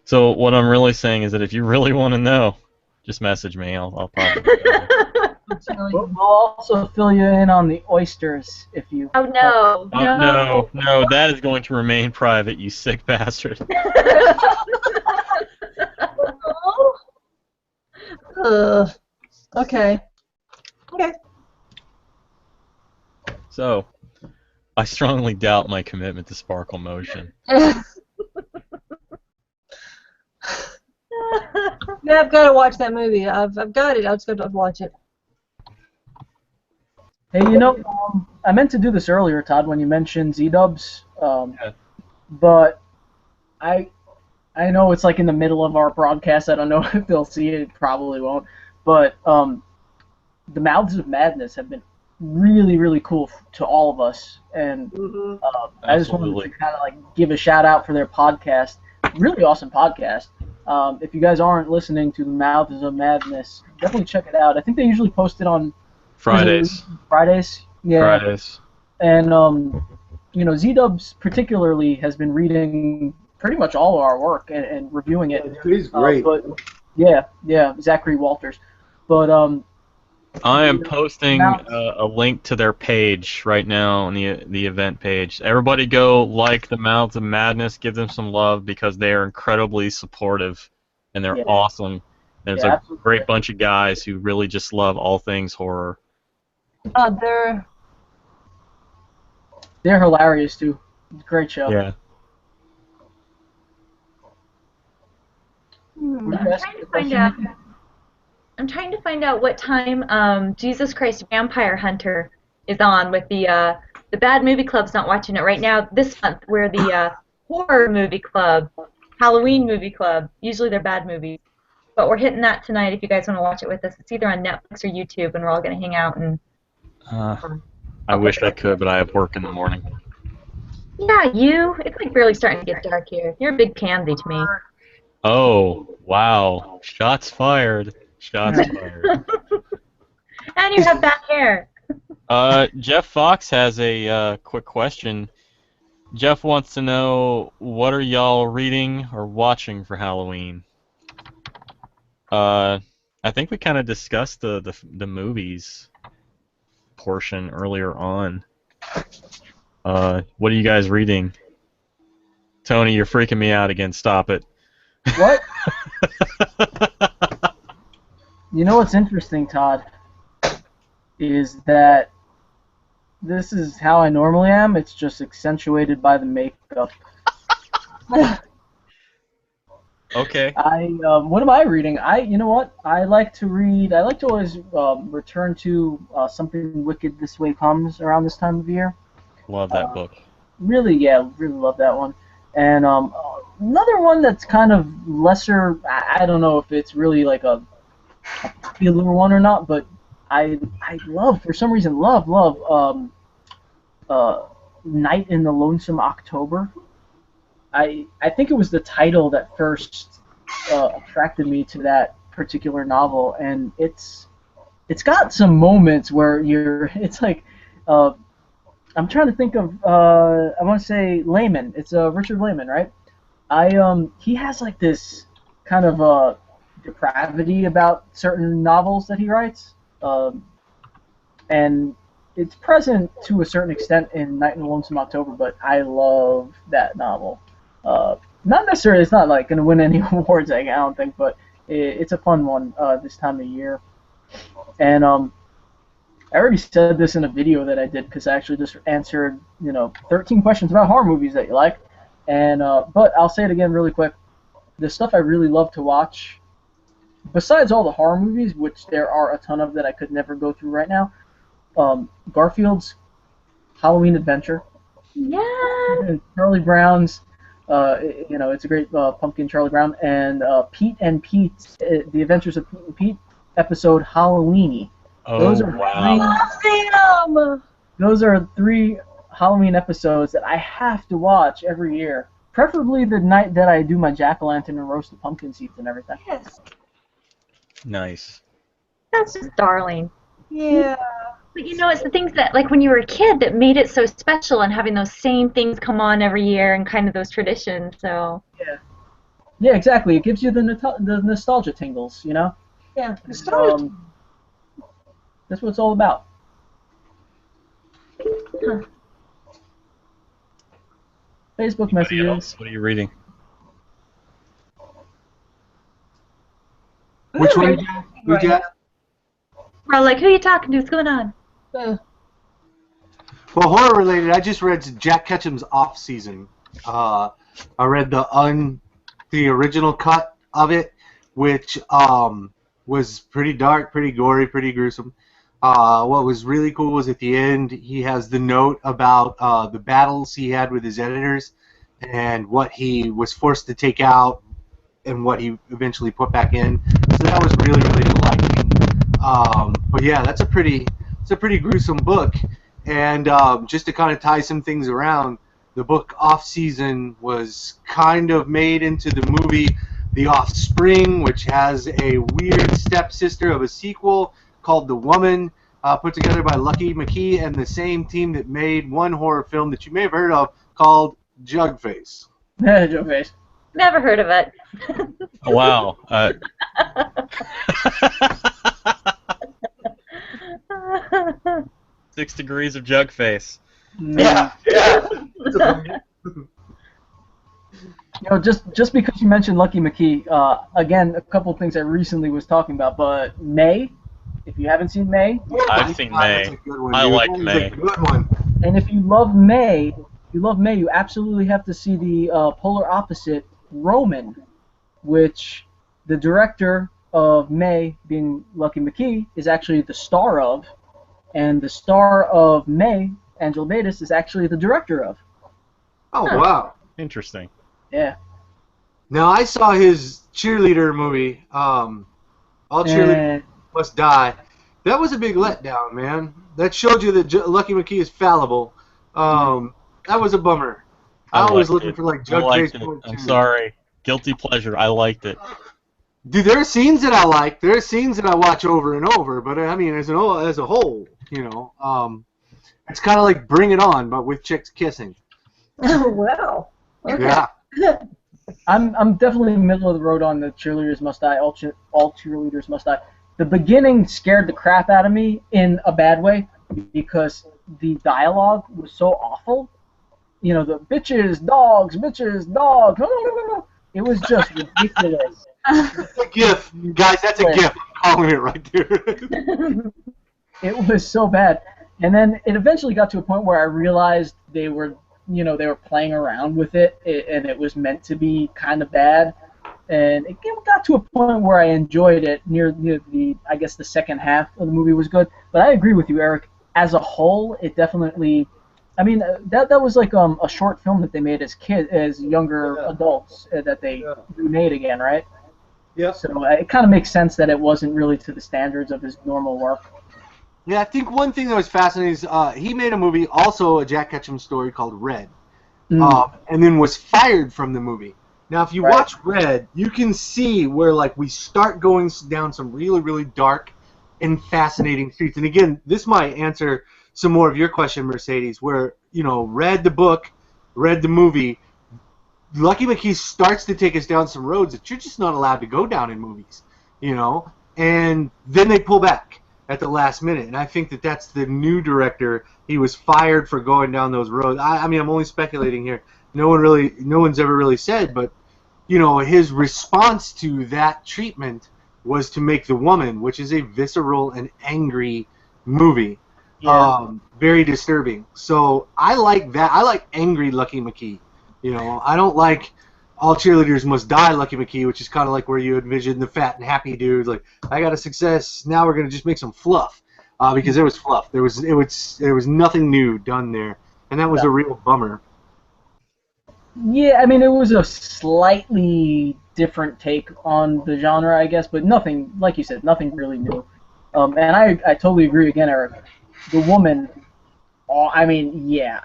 Speaker 1: So what I'm really saying is that if you really want to know, just message me. I'll probably.
Speaker 2: We'll also fill you in on the oysters if you.
Speaker 4: Oh no!
Speaker 1: No! That is going to remain private. You sick bastard.
Speaker 5: Okay.
Speaker 1: So, I strongly doubt my commitment to Sparkle Motion.
Speaker 5: Yeah, I've got to watch that movie. I've got it. I'll just go to watch it.
Speaker 2: Hey, you know, I meant to do this earlier, Todd, when you mentioned Z-Dubs.
Speaker 1: Yeah.
Speaker 2: But I know it's like in the middle of our broadcast. I don't know if they'll see it. Probably won't. But the Mouths of Madness have been really, really cool to all of us. And I just wanted to kind of like give a shout out for their podcast. Really awesome podcast. If you guys aren't listening to the Mouths of Madness, definitely check it out. I think they usually post it on
Speaker 1: Fridays.
Speaker 2: Yeah.
Speaker 1: Fridays.
Speaker 2: And you know, Z-Dubs particularly has been reading pretty much all of our work and reviewing it.
Speaker 3: He's great.
Speaker 2: But yeah, Zachary Walters. But
Speaker 1: I am posting a link to their page right now on the event page. Everybody go like the Mouths of Madness, give them some love because they are incredibly supportive and they're awesome. There's a great bunch of guys who really just love all things horror.
Speaker 2: They're hilarious too. It's a great show.
Speaker 1: Yeah.
Speaker 2: Were you
Speaker 4: I'm
Speaker 2: asking
Speaker 4: trying to
Speaker 2: a
Speaker 4: find
Speaker 2: question,
Speaker 4: out.
Speaker 2: Nikki?
Speaker 4: I'm trying to find out what time Jesus Christ Vampire Hunter is on with the Bad Movie Club's not watching it right now. This month we're the Horror Movie Club, Halloween Movie Club. Usually they're bad movies, but we're hitting that tonight. If you guys want to watch it with us, it's either on Netflix or YouTube, and we're all gonna hang out and.
Speaker 1: I wish I could, but I have work in the morning.
Speaker 4: Yeah, you. It's like really starting to get dark here. You're a big pansy to me.
Speaker 1: Oh, wow. Shots fired. Shots fired.
Speaker 4: And you have bad hair.
Speaker 1: Jeff Fox has a quick question. Jeff wants to know, what are y'all reading or watching for Halloween? I think we kind of discussed the movies portion earlier on. What are you guys reading? Tony, you're freaking me out again. Stop it.
Speaker 2: What? You know what's interesting, Todd, is that this is how I normally am. It's just accentuated by the makeup.
Speaker 1: Okay.
Speaker 2: What am I reading? You know what? I like to read. I like to always return to Something Wicked This Way Comes around this time of year.
Speaker 1: Love that book.
Speaker 2: Really love that one. And another one that's kind of lesser. I don't know if it's really like a popular one or not, but I love, for some reason, love Night in the Lonesome October. I think it was the title that first attracted me to that particular novel, and it's got some moments where it's like I'm trying to think of I want to say Lehman. It's Richard Lehman, right? He has like this kind of depravity about certain novels that he writes, and it's present to a certain extent in Night in the Lonesome October, but I love that novel. Not necessarily, it's not like going to win any awards, I don't think, but it's a fun one this time of year. And I already said this in a video that I did because I actually just answered 13 questions about horror movies that you like. And but I'll say it again really quick. The stuff I really love to watch, besides all the horror movies, which there are a ton of that I could never go through right now, Garfield's Halloween Adventure.
Speaker 4: Yeah.
Speaker 2: And Charlie Brown's, it's a great pumpkin Charlie Brown, and Pete and Pete, The Adventures of Pete and Pete, episode Halloweeny.
Speaker 1: Oh, wow.
Speaker 2: Those are 3 Halloween episodes that I have to watch every year. Preferably the night that I do my jack-o'-lantern and roast the pumpkin seeds and everything.
Speaker 5: Yes.
Speaker 1: Nice.
Speaker 4: That's just darling.
Speaker 5: Yeah.
Speaker 4: But it's the things that, like when you were a kid, that made it so special, and having those same things come on every year and kind of those traditions, so.
Speaker 2: Yeah. Yeah, exactly. It gives you the nostalgia tingles,
Speaker 5: Yeah.
Speaker 2: Nostalgia. That's what it's all about.
Speaker 4: Huh.
Speaker 2: Facebook
Speaker 1: Anybody
Speaker 2: messages.
Speaker 1: else? What are you reading?
Speaker 3: Which one? Who'd you ask?
Speaker 4: We're all like, who are you talking to? What's going on?
Speaker 3: Well, horror related, I just read Jack Ketchum's Off Season. I read the original cut of it, which was pretty dark, pretty gory, pretty gruesome. What was really cool was at the end he has the note about the battles he had with his editors and what he was forced to take out and what he eventually put back in. So that was really, really delightful. But yeah, it's a pretty gruesome book. And just to kind of tie some things around, the book Off Season was kind of made into the movie The Offspring, which has a weird stepsister of a sequel called The Woman, put together by Lucky McKee and the same team that made one horror film that you may have heard of called JUG FACE.
Speaker 2: JUG FACE.
Speaker 4: Never heard of it.
Speaker 1: Oh, wow. 6 degrees of jug face.
Speaker 3: Yeah.
Speaker 2: Just because you mentioned Lucky McKee, again, a couple of things I recently was talking about, but May, if you haven't seen May.
Speaker 1: I've seen May.
Speaker 3: That's a good one,
Speaker 1: I
Speaker 3: dude.
Speaker 1: like
Speaker 3: That is
Speaker 1: May.
Speaker 3: a good one.
Speaker 2: And if you love May, you love May, you absolutely have to see the polar opposite, Roman, which the director of May, being Lucky McKee, is actually the star of, and the star of May, Angela Batis, is actually the director of.
Speaker 3: Oh, wow.
Speaker 1: Interesting.
Speaker 2: Yeah.
Speaker 3: Now, I saw his cheerleader movie, All Cheerleaders Must Die. That was a big letdown, man. That showed you that Lucky McKee is fallible. That was a bummer. I was looking for, like, Jug Face Point 2.
Speaker 1: I'm sorry. Guilty pleasure. I liked it.
Speaker 3: Dude, there are scenes that I like. There are scenes that I watch over and over. But, I mean, as a whole, you know, it's kind of like Bring It On, but with chicks kissing.
Speaker 5: Oh, wow. Okay.
Speaker 3: Yeah.
Speaker 2: I'm definitely middle of the road on the Cheerleaders Must Die, all Cheerleaders Must Die. The beginning scared the crap out of me in a bad way because the dialogue was so awful. You know, the bitches, dogs. It was just ridiculous.
Speaker 3: That's a GIF. Guys, that's a GIF. I'm calling it right there.
Speaker 2: It was so bad. And then it eventually got to a point where I realized they were playing around with it, and it was meant to be kind of bad. And it got to a point where I enjoyed it near the, I guess the second half of the movie was good. But I agree with you, Eric. As a whole, it definitely, I mean, that was like a short film that they made as younger adults that they remade again, right?
Speaker 3: Yeah.
Speaker 2: So it kind of makes sense that it wasn't really to the standards of his normal work.
Speaker 3: Yeah, I think one thing that was fascinating is he made a movie, also a Jack Ketchum story called Red, and then was fired from the movie. Now, if you watch Red, you can see where like we start going down some really, really dark and fascinating streets. And again, this might answer some more of your question, Mercedes, where, you know, read the book, read the movie, Lucky McKee starts to take us down some roads that you're just not allowed to go down in movies, you know, and then they pull back at the last minute. And I think that that's the new director. He was fired for going down those roads. I mean, I'm only speculating here. No one's ever really said, but, you know, his response to that treatment was to make The Woman, which is a visceral and angry movie.
Speaker 2: Yeah.
Speaker 3: Very disturbing. So I like that. I like angry Lucky McKee. You know, I don't like All Cheerleaders Must Die Lucky McKee, which is kind of like where you envision the fat and happy dude. Like, I got a success. Now we're gonna just make some fluff, because there was fluff. There was nothing new done there, and that was a real bummer.
Speaker 2: Yeah, I mean, it was a slightly different take on the genre, I guess, but nothing, like you said, nothing really new. And I totally agree again, Eric. The Woman, I mean, yeah,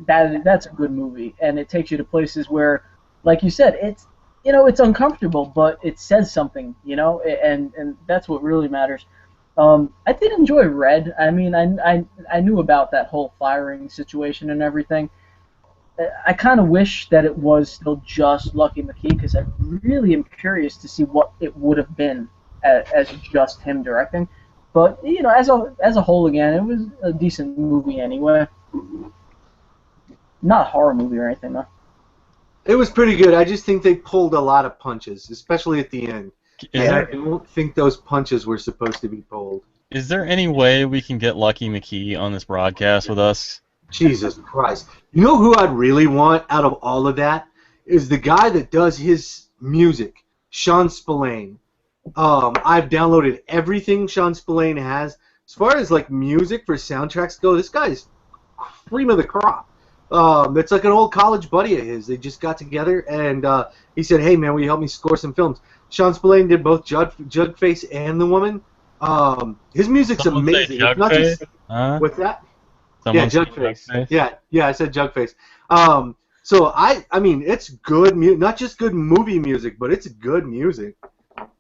Speaker 2: that's a good movie, and it takes you to places where, like you said, it's, you know, it's uncomfortable, but it says something, you know, and that's what really matters. I did enjoy Red. I mean, I knew about that whole firing situation and everything. I kind of wish that it was still just Lucky McKee, because I really am curious to see what it would have been as just him directing. But, you know, as a whole, again, it was a decent movie anyway. Not a horror movie or anything, though.
Speaker 3: It was pretty good. I just think they pulled a lot of punches, especially at the end. And I don't think those punches were supposed to be pulled.
Speaker 1: Is there any way we can get Lucky McKee on this broadcast with us?
Speaker 3: Jesus Christ. You know who I'd really want out of all of that? Is the guy that does his music, Sean Spillane. I've downloaded everything Sean Spillane has. As far as like music for soundtracks go, this guy's cream of the crop. It's like an old college buddy of his. They just got together, and he said, "Hey man, will you help me score some films?" Sean Spillane did both Jug Face and The Woman. His music's amazing.
Speaker 1: Jug
Speaker 3: not
Speaker 1: Face?
Speaker 3: just what's that?
Speaker 1: Someone
Speaker 3: Yeah, Jug Face. Yeah, I said Jug Face. So I mean, it's good not just good movie music, but it's good music.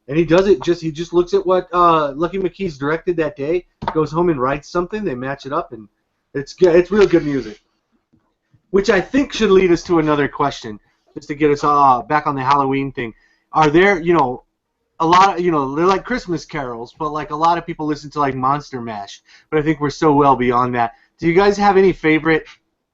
Speaker 3: And he does it he just looks at what Lucky McKee's directed that day, goes home and writes something, they match it up, and it's good. It's real good music. Which I think should lead us to another question, just to get us back on the Halloween thing. Are there, you know, a lot of, you know, they're like Christmas carols, but like a lot of people listen to like Monster Mash, but I think we're so well beyond that. Do you guys have any favorite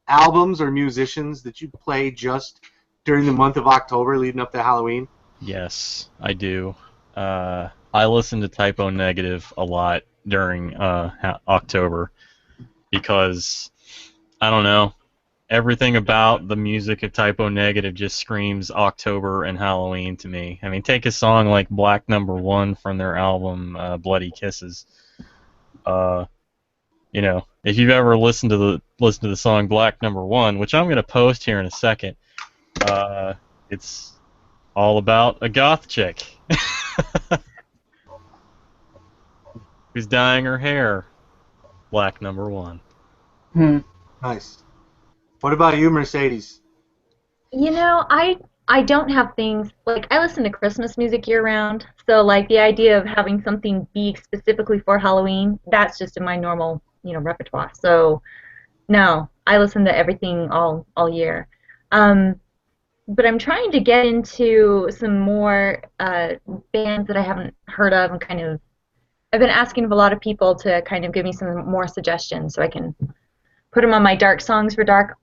Speaker 3: albums or musicians that you play just during the month of October leading up to Halloween?
Speaker 1: Yes, I do. I listen to Typo Negative a lot during October because, I don't know, everything about the music of Typo Negative just screams October and Halloween to me. I mean, take a song like Black Number One from their album Bloody Kisses. You know, if you've ever listened to the song Black Number One, which I'm going to post here in a second, it's all about a goth chick who's dyeing her hair Black Number One.
Speaker 3: Nice. What about you, Mercedes?
Speaker 4: You know, I don't have things like I listen to Christmas music year round, so like the idea of having something be specifically for Halloween, that's just in my normal, repertoire. So no, I listen to everything all year. But I'm trying to get into some more bands that I haven't heard of, and I've been asking of a lot of people to kind of give me some more suggestions so I can put them on my Dark Songs for Dark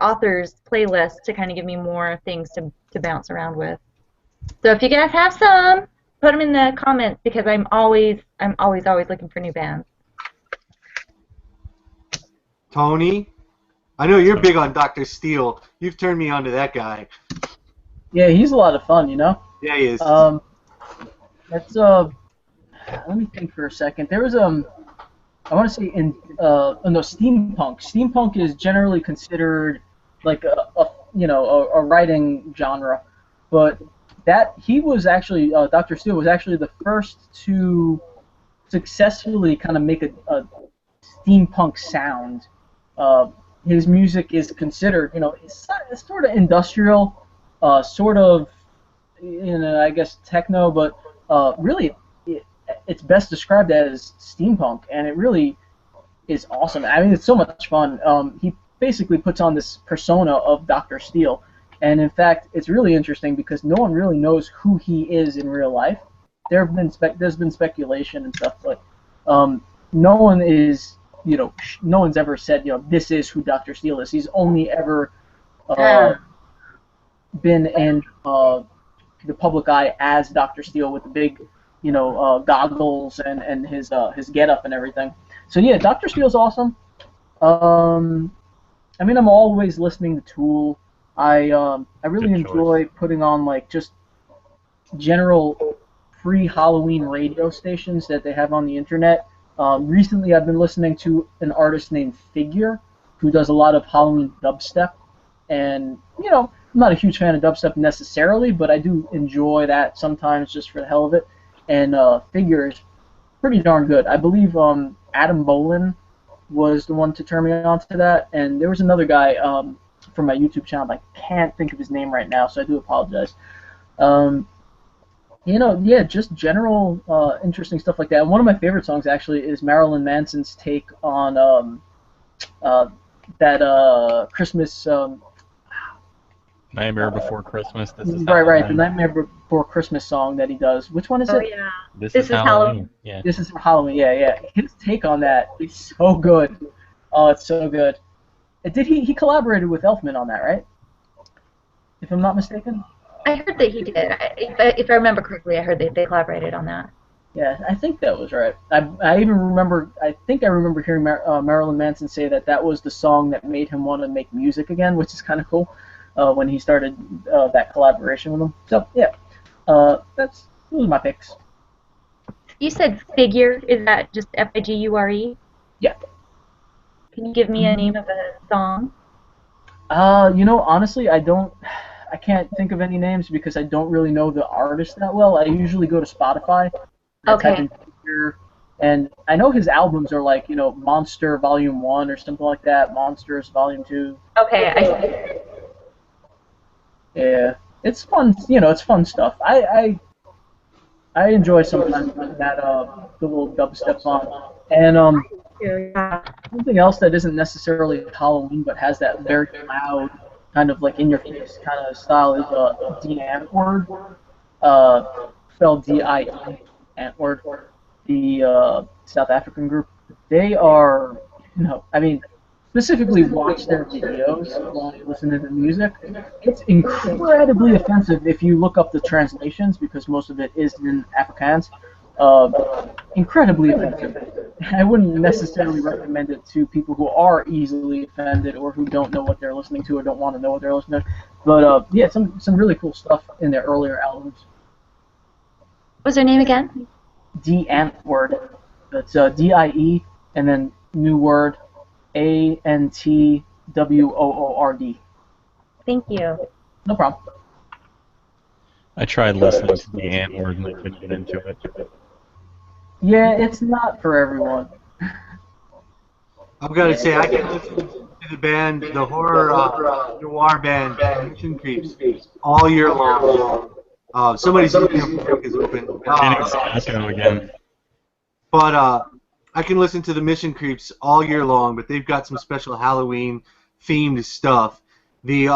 Speaker 4: Authors playlist to kind of give me more things to bounce around with. So if you guys have some, put them in the comments because I'm always looking for new bands.
Speaker 3: Tony? I know you're big on Dr. Steele. You've turned me on to that guy.
Speaker 2: Yeah, he's a lot of fun, you know?
Speaker 3: Yeah, he is.
Speaker 2: That's, let me think for a second. There was, I want to say steampunk. Steampunk is generally considered like a writing genre, but he was actually, Dr. Steele was actually the first to successfully kind of make a steampunk sound. His music is considered, it's sort of industrial, sort of, I guess techno, but really it's best described as steampunk, and it really is awesome. I mean, it's so much fun. He basically puts on this persona of Dr. Steele, and in fact, it's really interesting because no one really knows who he is in real life. There's been speculation and stuff, but no one's ever said, this is who Dr. Steele is. He's only ever been in the public eye as Dr. Steele with the big, goggles and his getup and everything. So yeah, Dr. Steele's awesome. I mean, I'm always listening to Tool. I really enjoy putting on like just general free Halloween radio stations that they have on the internet. Recently, I've been listening to an artist named Figure, who does a lot of Halloween dubstep, and I'm not a huge fan of dubstep necessarily, but I do enjoy that sometimes just for the hell of it. And Figure is pretty darn good. I believe Adam Bolin was the one to turn me on to that, and there was another guy from my YouTube channel. I can't think of his name right now, so I do apologize. Yeah, just general interesting stuff like that. And one of my favorite songs actually is Marilyn Manson's take on that Christmas.
Speaker 1: Nightmare Before Christmas. This is
Speaker 2: right. The Nightmare Before Christmas song that he does. Which one is it?
Speaker 4: Oh yeah.
Speaker 1: This is Halloween. Yeah.
Speaker 2: This is Halloween. Yeah. His take on that is so good. Oh, it's so good. Did he collaborated with Elfman on that, right? If I'm not mistaken.
Speaker 4: I heard that he did. If I remember correctly, I heard that they collaborated on that.
Speaker 2: Yeah, I think that was right. I even remember. I think I remember hearing Marilyn Manson say that was the song that made him want to make music again, which is kind of cool. When he started that collaboration with him. So yeah, those are my picks.
Speaker 4: You said Figure. Is that just Figure?
Speaker 2: Yeah.
Speaker 4: Can you give me a name of a song?
Speaker 2: Honestly, I can't think of any names because I don't really know the artist that well. I usually go to Spotify.
Speaker 4: Okay.
Speaker 2: And I know his albums are like, Monster Volume 1 or something like that, Monsters Volume 2.
Speaker 4: Okay, I see.
Speaker 2: Yeah, it's fun. It's fun stuff. I enjoy sometimes that the little dubstep on. And something else that isn't necessarily Halloween but has that very loud kind of like in your face kind of style is D Antwoord, spelled D-I-E Antwoord, the South African group. They are, specifically watch their videos while you listen to the music. It's incredibly offensive if you look up the translations because most of it is in Afrikaans. incredibly offensive. I wouldn't necessarily recommend it to people who are easily offended or who don't know what they're listening to or don't want to know what they're listening to. But yeah, some really cool stuff in their earlier albums.
Speaker 4: What's her name again?
Speaker 2: D Ant Word. That's DIE and then new word ANTWOORD.
Speaker 4: Thank you.
Speaker 2: No problem.
Speaker 1: I tried listening to the ant word and I couldn't get into it.
Speaker 2: Yeah, it's not for everyone.
Speaker 3: I've got to say, I can listen to the band, the horror noir band, Mission Creeps, all year long. Somebody's mic is open.
Speaker 1: Getting Sasco again.
Speaker 3: But I can listen to the Mission Creeps all year long, but they've got some special Halloween themed stuff. The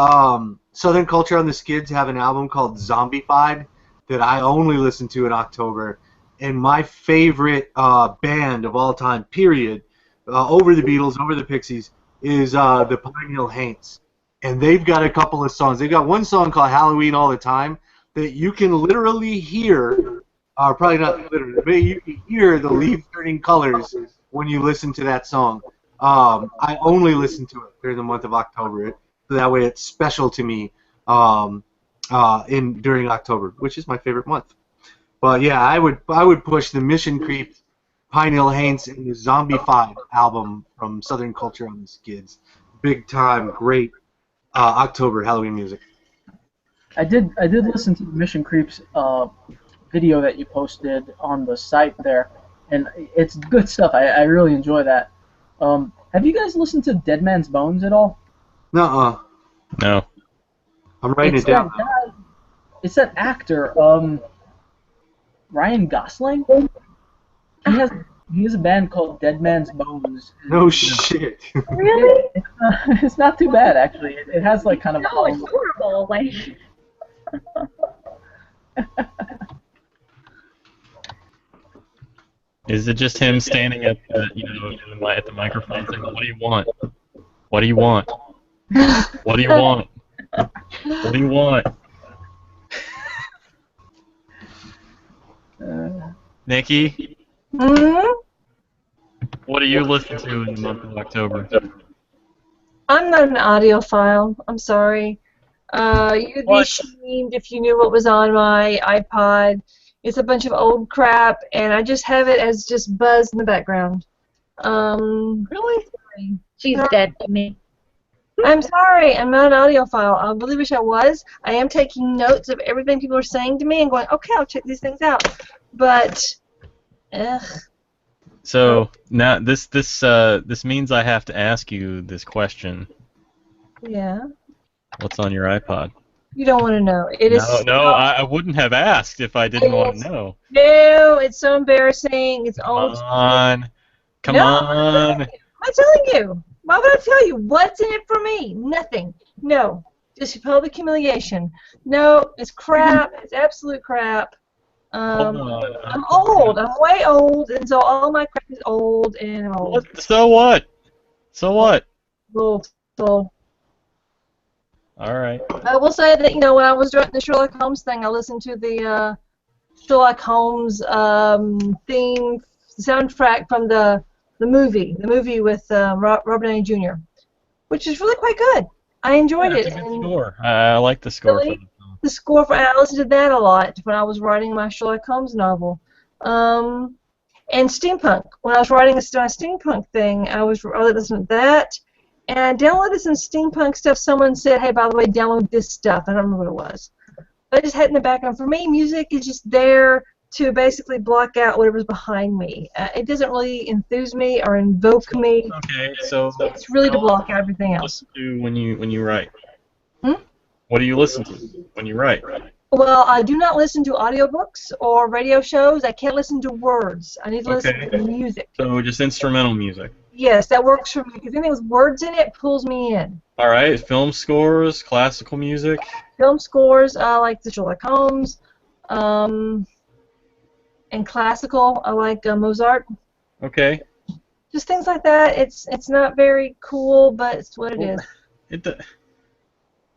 Speaker 3: Southern Culture on the Skids have an album called Zombified that I only listen to in October. And my favorite band of all time, period, over the Beatles, over the Pixies, is the Pine Hill Haints. And they've got a couple of songs. They've got one song called Halloween All the Time that you can literally hear, probably not literally, but you can hear the leaf-turning colors when you listen to that song. I only listen to it during the month of October. So that way it's special to me during October, which is my favorite month. But yeah, I would push the Mission Creep, Pine Hill Haints, and the Zombified album from Southern Culture on the Skids. Big time, great October Halloween music.
Speaker 2: I did listen to the Mission Creeps video that you posted on the site there, and it's good stuff. I really enjoy that. Have you guys listened to Dead Man's Bones at all?
Speaker 3: Nuh-uh.
Speaker 1: No.
Speaker 3: I'm writing it down.
Speaker 2: It's that actor, Ryan Gosling. He has a band called Dead Man's Bones.
Speaker 3: No shit.
Speaker 4: Really?
Speaker 2: It's not too bad, actually. It has like kind of.
Speaker 4: No, it's horrible. Like.
Speaker 1: Is it just him standing at the microphone saying, "What do you want? What do you want? What do you want? What do you want?" Nikki, what do you listen to in the month of October?
Speaker 5: I'm not an audiophile. I'm sorry. You'd be ashamed if you knew what was on my iPod. It's a bunch of old crap, and I just have it as just buzz in the background.
Speaker 4: Really?
Speaker 5: Sorry.
Speaker 4: She's dead to me.
Speaker 5: I'm sorry. I'm not an audiophile. I really wish I was. I am taking notes of everything people are saying to me and going, okay, I'll check these things out. But,
Speaker 1: So now this means I have to ask you this question.
Speaker 5: Yeah.
Speaker 1: What's on your iPod?
Speaker 5: You don't want to know. It is.
Speaker 1: No, I wouldn't have asked if I didn't want to know.
Speaker 5: No, it's so embarrassing. It's old.
Speaker 1: Come on.
Speaker 5: I'm telling you. Why would I tell you? What's in it for me? Nothing. No. Just public humiliation. No, it's crap. It's absolute crap.
Speaker 1: Hold on.
Speaker 5: I'm old. I'm way old, and so all my crap is old and I'm old.
Speaker 1: So what? So what?
Speaker 5: So.
Speaker 1: All right.
Speaker 5: I will say that, when I was doing the Sherlock Holmes thing, I listened to the Sherlock Holmes theme soundtrack from the movie with Robert Downey Jr., which is really quite good. I enjoyed it.
Speaker 1: It's a good score. I like the score.
Speaker 5: Really? The score I listened to that a lot when I was writing my Sherlock Holmes novel. And steampunk. When I was writing a steampunk thing, I listened to that. And I downloaded some steampunk stuff. Someone said, hey, by the way, download this stuff. I don't remember what it was. But I just had it in the background. For me, music is just there to basically block out whatever's behind me. It doesn't really enthuse me or invoke me.
Speaker 1: Okay, so
Speaker 5: it's really to block out everything else.
Speaker 1: What do you listen to when you write?
Speaker 5: Hmm?
Speaker 1: What do you listen to when you write?
Speaker 5: Well, I do not listen to audiobooks or radio shows. I can't listen to words. I need to listen to music.
Speaker 1: So just instrumental music.
Speaker 5: Yes, that works for me. Because anything with words in it pulls me in.
Speaker 1: All right, film scores, classical music.
Speaker 5: Film scores, I like the Sherlock Holmes. And classical, I like Mozart.
Speaker 1: Okay.
Speaker 5: Just things like that. It's not very cool, but it's what it is.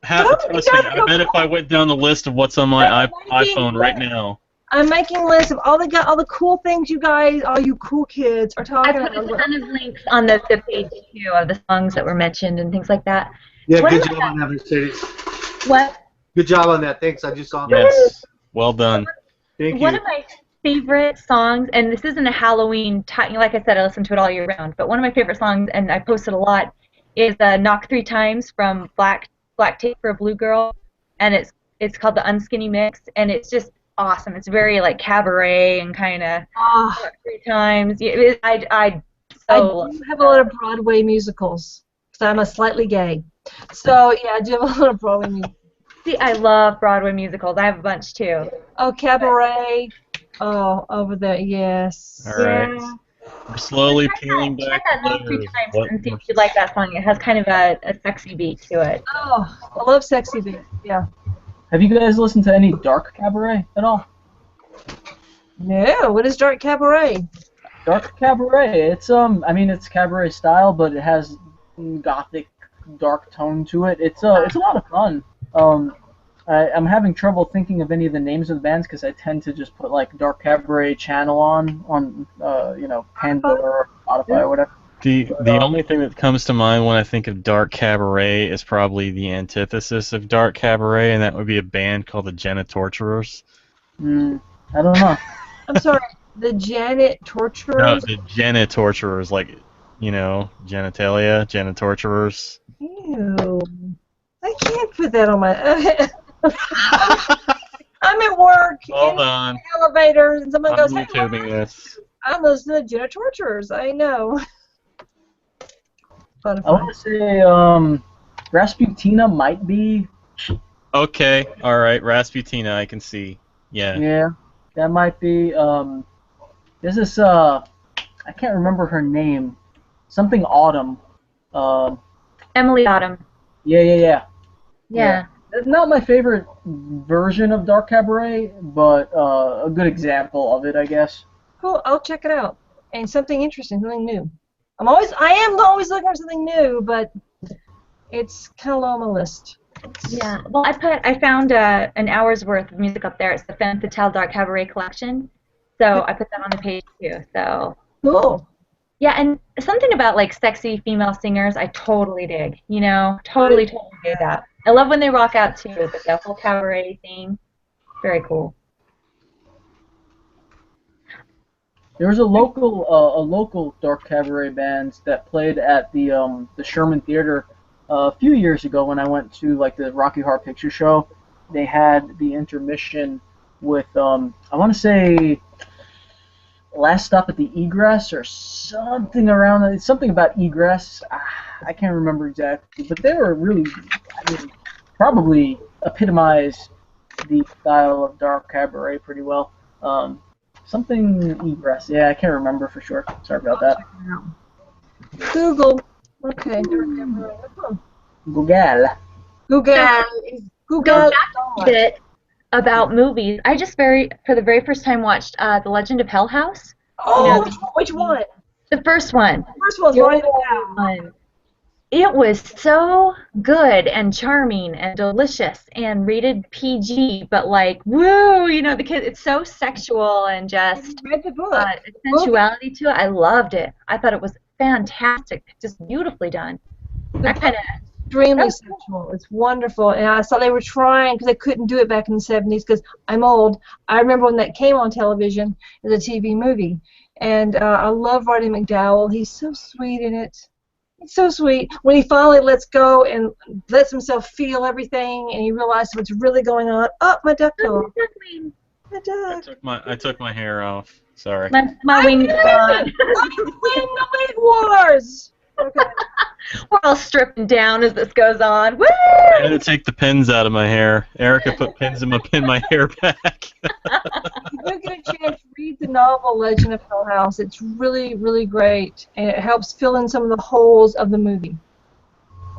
Speaker 1: Trust me, I bet if I went down the list of what's on my iPhone right now.
Speaker 5: I'm making lists of all the cool things you guys, all you cool kids, are
Speaker 4: I
Speaker 5: talking
Speaker 4: put a
Speaker 5: about.
Speaker 4: ton of links on the page too of the songs that were mentioned and things like that.
Speaker 3: Yeah,
Speaker 4: One
Speaker 3: good
Speaker 4: of
Speaker 3: job
Speaker 4: my-
Speaker 3: on that, Mercedes.
Speaker 4: What?
Speaker 3: Good job on that. Thanks. I just saw that.
Speaker 1: Yes. Well done.
Speaker 3: Thank
Speaker 4: One
Speaker 3: you.
Speaker 4: of my favorite songs, and this isn't a Halloween time, like I said, I listen to it all year round, but one of my favorite songs, and I post it a lot, is Knock 3 Times from Black Tape for a Blue Girl, and it's called the Unskinny Mix, and it's just awesome. It's very like cabaret and kind of
Speaker 5: Ah,
Speaker 4: Knock 3 Times. Yeah, I
Speaker 5: I
Speaker 4: so
Speaker 5: do have a lot of Broadway musicals, because I'm a slightly gay. So, yeah, I do have a lot of Broadway musicals.
Speaker 4: see, I love Broadway musicals. I have a bunch too.
Speaker 5: Oh, Cabaret. Oh, over there, yes.
Speaker 1: All right.
Speaker 4: Yeah.
Speaker 1: We're slowly peeling
Speaker 4: Check
Speaker 1: back
Speaker 4: that
Speaker 1: the
Speaker 4: Knock 3
Speaker 1: layers.
Speaker 4: Times
Speaker 1: What
Speaker 4: and see
Speaker 1: more-
Speaker 4: if you like that song. It has kind of a sexy beat to it.
Speaker 5: Oh, I love Sexy Beat. Yeah.
Speaker 2: Have you guys listened to any Dark Cabaret at all?
Speaker 5: No, what is Dark Cabaret?
Speaker 2: Dark Cabaret. It's I mean it's cabaret style, but it has gothic, dark tone to it. It's a lot of fun. I'm having trouble thinking of any of the names of the bands because I tend to just put like Dark Cabaret channel on Pandora or Spotify or whatever.
Speaker 1: The only thing that comes to mind when I think of Dark Cabaret is probably the antithesis of Dark Cabaret, and that would be a band called the Genitorturers.
Speaker 2: I don't know.
Speaker 5: I'm sorry, the Janet
Speaker 1: No,
Speaker 5: Torturers?
Speaker 1: the Genitorturers, like, genitalia, Genitorturers.
Speaker 5: Ew. I can't put that on my... I'm at work
Speaker 1: Hold
Speaker 5: in
Speaker 1: on.
Speaker 5: the elevator, and someone
Speaker 1: I'm
Speaker 5: goes, "Hey,
Speaker 1: YouTubing this.
Speaker 5: I'm listening to Janet Torturers." I know.
Speaker 2: I want to say Rasputina might be.
Speaker 1: Okay, alright, Rasputina, I can see. Yeah.
Speaker 2: Yeah, that might be. There's this I can't remember her name. Something Autumn.
Speaker 4: Emily Autumn.
Speaker 2: Yeah.
Speaker 4: Yeah.
Speaker 2: It's not my favorite version of Dark Cabaret, but a good example of it, I guess.
Speaker 5: Cool, I'll check it out. And something interesting, something new. I am always looking for something new, but it's kind of low on my list.
Speaker 4: Yeah. Well, I found an hour's worth of music up there. It's the Femme Fatale Dark Cabaret collection. So I put that on the page too. So
Speaker 5: Cool.
Speaker 4: yeah, and something about like sexy female singers, I totally dig. Totally dig that. I love when they rock out too, but the whole cabaret thing, very cool.
Speaker 2: There was a local Dark Cabaret band that played at the Sherman Theater a few years ago when I went to like the Rocky Horror Picture Show. They had the intermission with I want to say Last Stop at the Egress or something around that. Something about Egress. I can't remember exactly, but they were really, probably epitomize the style of Dark Cabaret pretty well. Something Egress. Yeah, I can't remember for sure. Sorry about that.
Speaker 5: Google. Okay.
Speaker 2: Google.
Speaker 5: Google.
Speaker 4: Go back a bit about movies. I just for the very first time watched The Legend of Hell House.
Speaker 5: Oh, which one?
Speaker 4: The first one.
Speaker 5: The first one's right now.
Speaker 4: It was so good and charming and delicious and rated PG, but like, woo, the kid, it's so sexual and just
Speaker 5: Read the book.
Speaker 4: sensuality to it. I loved it. I thought it was fantastic, just beautifully done. That kind of
Speaker 5: Extremely sexual. It's wonderful. And I saw they were trying, because they couldn't do it back in the 70s, because I'm old. I remember when that came on television as a TV movie. And I love Roddy McDowell. He's so sweet in it. It's so sweet. When he finally lets go and lets himself feel everything, and he realizes what's really going on. Oh, my duck dog. My duck.
Speaker 1: I took my hair off. Sorry.
Speaker 4: my wing is gone.
Speaker 5: Win the Wing Wars! Okay.
Speaker 1: We're
Speaker 4: all stripping down as this goes on. Woo!
Speaker 1: I had to take the pins out of my hair. Erica put pins in my hair back.
Speaker 5: If you get a chance, read the novel Legend of Hell House. It's really, really great, and it helps fill in some of the holes of the movie.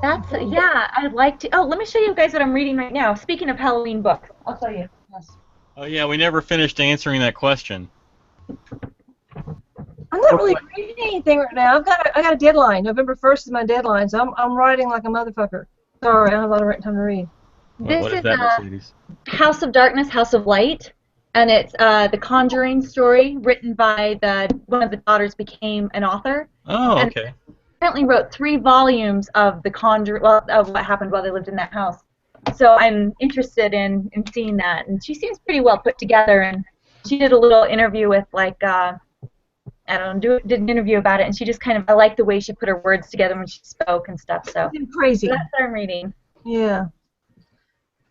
Speaker 4: Yeah, I'd like to. Oh, let me show you guys what I'm reading right now. Speaking of Halloween books, I'll show you. Yes.
Speaker 1: Oh yeah, we never finished answering that question.
Speaker 5: I'm not really reading anything right now. I got a deadline. November 1st is my deadline, so I'm writing like a motherfucker. Sorry, I don't have a lot of time to read.
Speaker 1: What is that, Mercedes?
Speaker 4: House of Darkness, House of Light. and it's the Conjuring story written by one of the daughters became an author.
Speaker 1: Oh,
Speaker 4: and
Speaker 1: okay.
Speaker 4: Apparently wrote 3 volumes of the of what happened while they lived in that house. So I'm interested in seeing that, and she seems pretty well put together. And she did a little interview with I don't know, did an interview about it, and she just kind of, I like the way she put her words together when she spoke and stuff. So
Speaker 5: Crazy.
Speaker 4: that's what I'm reading.
Speaker 5: Yeah.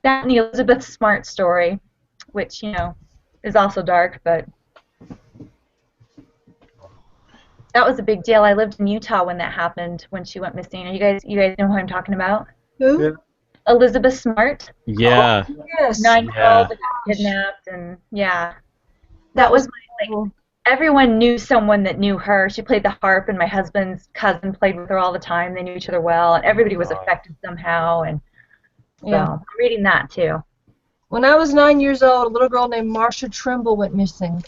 Speaker 4: That and the Elizabeth Smart story, which is also dark, but that was a big deal. I lived in Utah when that happened, when she went missing. You guys know who I'm talking about?
Speaker 5: Who?
Speaker 3: Yeah.
Speaker 4: Elizabeth Smart.
Speaker 1: Yeah.
Speaker 5: Oh, yes.
Speaker 4: 9-year-old that got kidnapped, and yeah, that was
Speaker 5: cool.
Speaker 4: everyone knew someone that knew her. She played the harp, and my husband's cousin played with her all the time. They knew each other well, and everybody was affected somehow. And so I'm reading that too.
Speaker 5: When I was 9 years old, a little girl named Marcia Trimble went missing,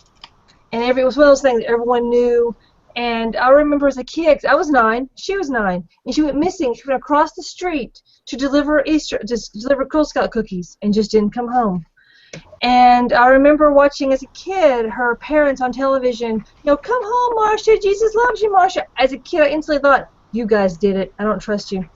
Speaker 5: and it was one of those things that everyone knew. And I remember as a kid, 'cause I was 9, she was 9, and she went missing. She went across the street to deliver Girl Scout cookies, and just didn't come home. And I remember watching as a kid her parents on television, come home, Marcia, Jesus loves you, Marcia. As a kid, I instantly thought, you guys did it, I don't trust you.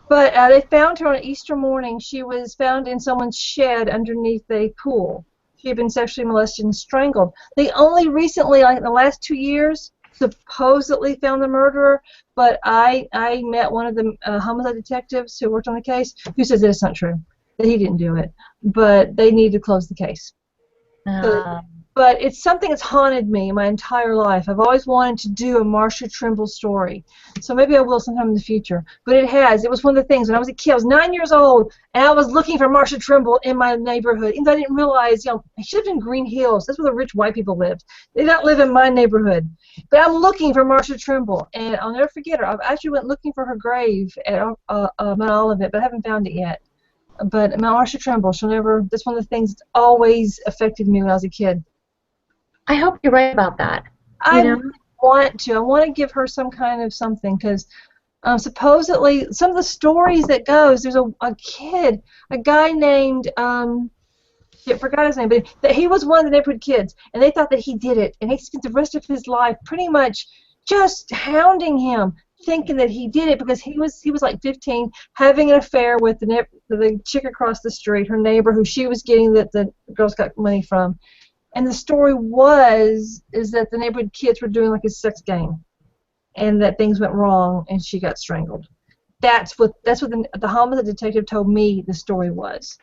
Speaker 5: But they found her on Easter morning. She was found in someone's shed underneath a pool. She had been sexually molested and strangled. They only recently, like in the last 2 years, supposedly found the murderer, but I met one of the homicide detectives who worked on the case who says that it's not true, that he didn't do it, but they need to close the case. But it's something that's haunted me my entire life. I've always wanted to do a Marcia Trimble story, so maybe I will sometime in the future. But it was one of the things when I was a kid. I was 9 years old, and I was looking for Marcia Trimble in my neighborhood. Even though I didn't realize, she lived in Green Hills. That's where the rich white people lived. They don't live in my neighborhood. But I'm looking for Marcia Trimble, and I'll never forget her. I've actually went looking for her grave at Mount Olivet, but I haven't found it yet. But Marcia Trimble, that's one of the things that always affected me when I was a kid.
Speaker 4: I hope you're right about that.
Speaker 5: I want to give her some kind of something, because supposedly some of the stories that goes, there's a guy named, forgot his name, but that he was one of the neighborhood kids, and they thought that he did it, and he spent the rest of his life pretty much just hounding him, thinking that he did it because he was like 15, having an affair with the chick across the street, her neighbor, who she was getting the Girl Scout money from. And the story is that the neighborhood kids were doing like a sex game, and that things went wrong, and she got strangled. That's what the homicide detective told me the story was.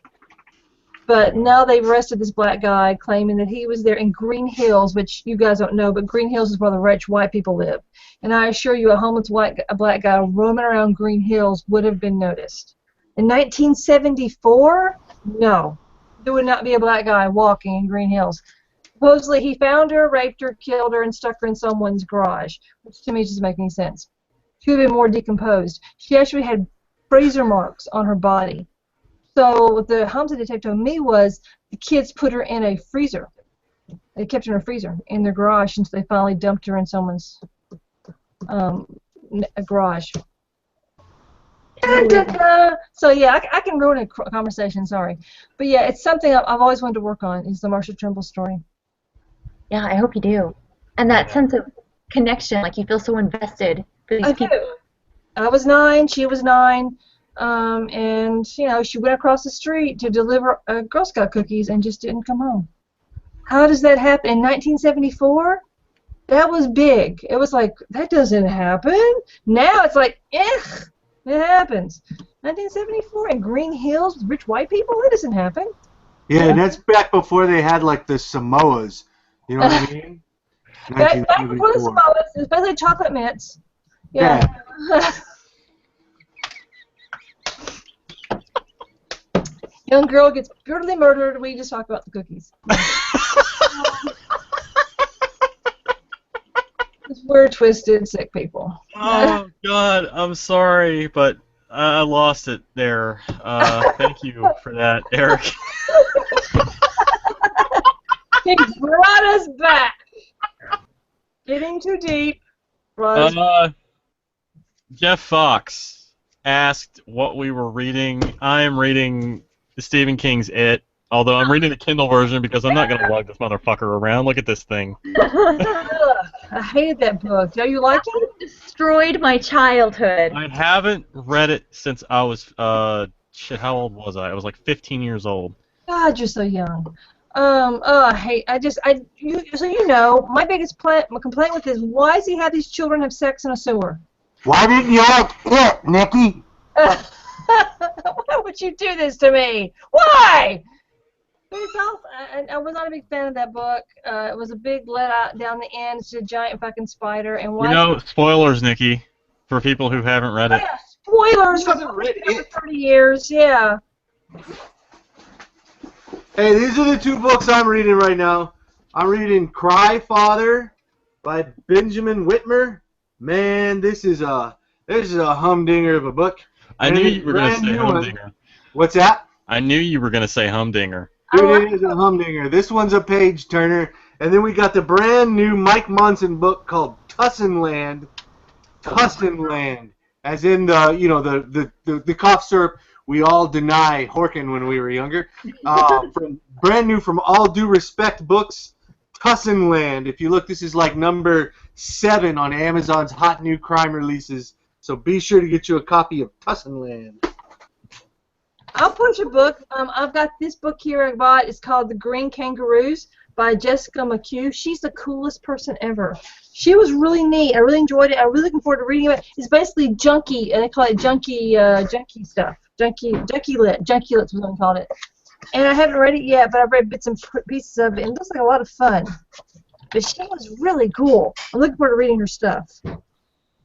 Speaker 5: But now they've arrested this black guy, claiming that he was there in Green Hills, which you guys don't know, but Green Hills is where the rich white people live. And I assure you, a black guy roaming around Green Hills would have been noticed. In 1974, no, there would not be a black guy walking in Green Hills. Supposedly, he found her, raped her, killed her, and stuck her in someone's garage, which to me doesn't make any sense. She would have been more decomposed. She actually had freezer marks on her body. So what the homicide detective told me was the kids put her in a freezer. They kept her in a freezer in their garage until they finally dumped her in someone's garage. So yeah, I can ruin a conversation, sorry. But yeah, it's something I've always wanted to work on, is the Marcia Trimble story.
Speaker 4: Yeah, I hope you do. And that sense of connection, like you feel so invested for these people.
Speaker 5: Do. I was 9, she was 9, and she went across the street to deliver Girl Scout cookies and just didn't come home. How does that happen? In 1974? That was big. It was like, that doesn't happen. Now it's like, it happens. 1974 in Green Hills with rich white people? That doesn't happen.
Speaker 3: Yeah, and that's back before they had like the Samoas. You know what I mean?
Speaker 5: Back before the Samoas, especially chocolate mints. Yeah. Young girl gets brutally murdered. We just talk about the cookies. We're twisted, sick people.
Speaker 1: Oh God, I'm sorry, but I lost it there. Thank you for that, Eric.
Speaker 5: He brought us back. Getting too deep.
Speaker 1: Jeff Fox asked what we were reading. I am reading Stephen King's It. Although I'm reading the Kindle version because I'm not going to lug this motherfucker around. Look at this thing.
Speaker 5: Ugh, I hated that book. Do you like it?
Speaker 4: Destroyed my childhood.
Speaker 1: I haven't read it since I was, shit, how old was I? I was like 15 years old.
Speaker 5: God, you're so young. So you know, my biggest complaint with this, why does he have these children have sex in a sewer?
Speaker 3: Why didn't you like it, Nikki?
Speaker 5: Why would you do this to me? Why? But it's also, I was not a big fan of that book. It was a big let out down the end. It's a giant fucking spider. And why?
Speaker 1: You know, spoilers, Nikki, for people who haven't read it.
Speaker 5: Yeah, spoilers for 30 years. Yeah.
Speaker 3: Hey, these are the two books I'm reading right now. I'm reading Cry Father by Benjamin Whitmer. Man, this is a humdinger of a book.
Speaker 1: I knew you were going to say humdinger.
Speaker 3: What's that?
Speaker 1: I knew you were going to say humdinger.
Speaker 3: Dude, it is a humdinger. This one's a page turner. And then we got the brand new Mike Monson book called Tussinland. Tussinland. As in the cough syrup we all deny Horkin when we were younger. Brand new from All Due Respect Books, Tussinland. If you look, this is like number 7 on Amazon's hot new crime releases. So be sure to get you a copy of Tussinland.
Speaker 5: I'll push a book. I've got this book here I bought. It's called The Green Kangaroos by Jessica McHugh. She's the coolest person ever. She was really neat. I really enjoyed it. I'm really looking forward to reading it. It's basically junkie, and they call it junkie stuff. Junkie lit. Junkie lit's what they called it. And I haven't read it yet, but I've read bits and pieces of it, and it looks like a lot of fun. But she was really cool. I'm looking forward to reading her stuff.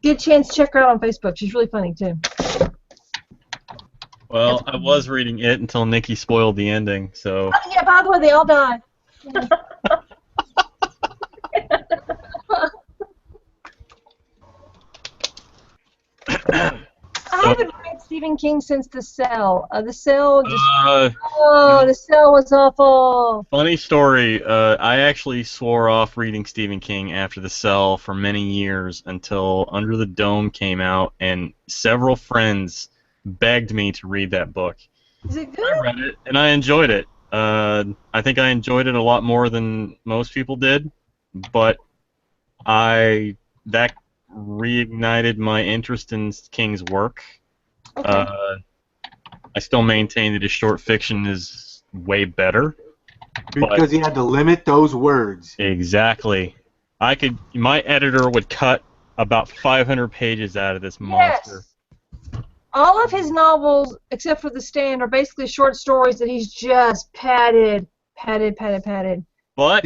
Speaker 5: Get a chance to check her out on Facebook. She's really funny too.
Speaker 1: Well, I was reading it until Nikki spoiled the ending, so...
Speaker 5: Oh, yeah, by the way, they all died. I haven't read Stephen King since The Cell. The Cell just... The Cell was awful.
Speaker 1: Funny story, I actually swore off reading Stephen King after The Cell for many years until Under the Dome came out, and several friends begged me to read that book.
Speaker 5: Is it good?
Speaker 1: I read it, and I enjoyed it. I think I enjoyed it a lot more than most people did, but that reignited my interest in King's work.
Speaker 5: Okay.
Speaker 1: I still maintain that his short fiction is way better.
Speaker 3: Because he had to limit those words.
Speaker 1: Exactly. My editor would cut about 500 pages out of this monster.
Speaker 5: Yes. All of his novels, except for The Stand, are basically short stories that he's just padded.
Speaker 1: But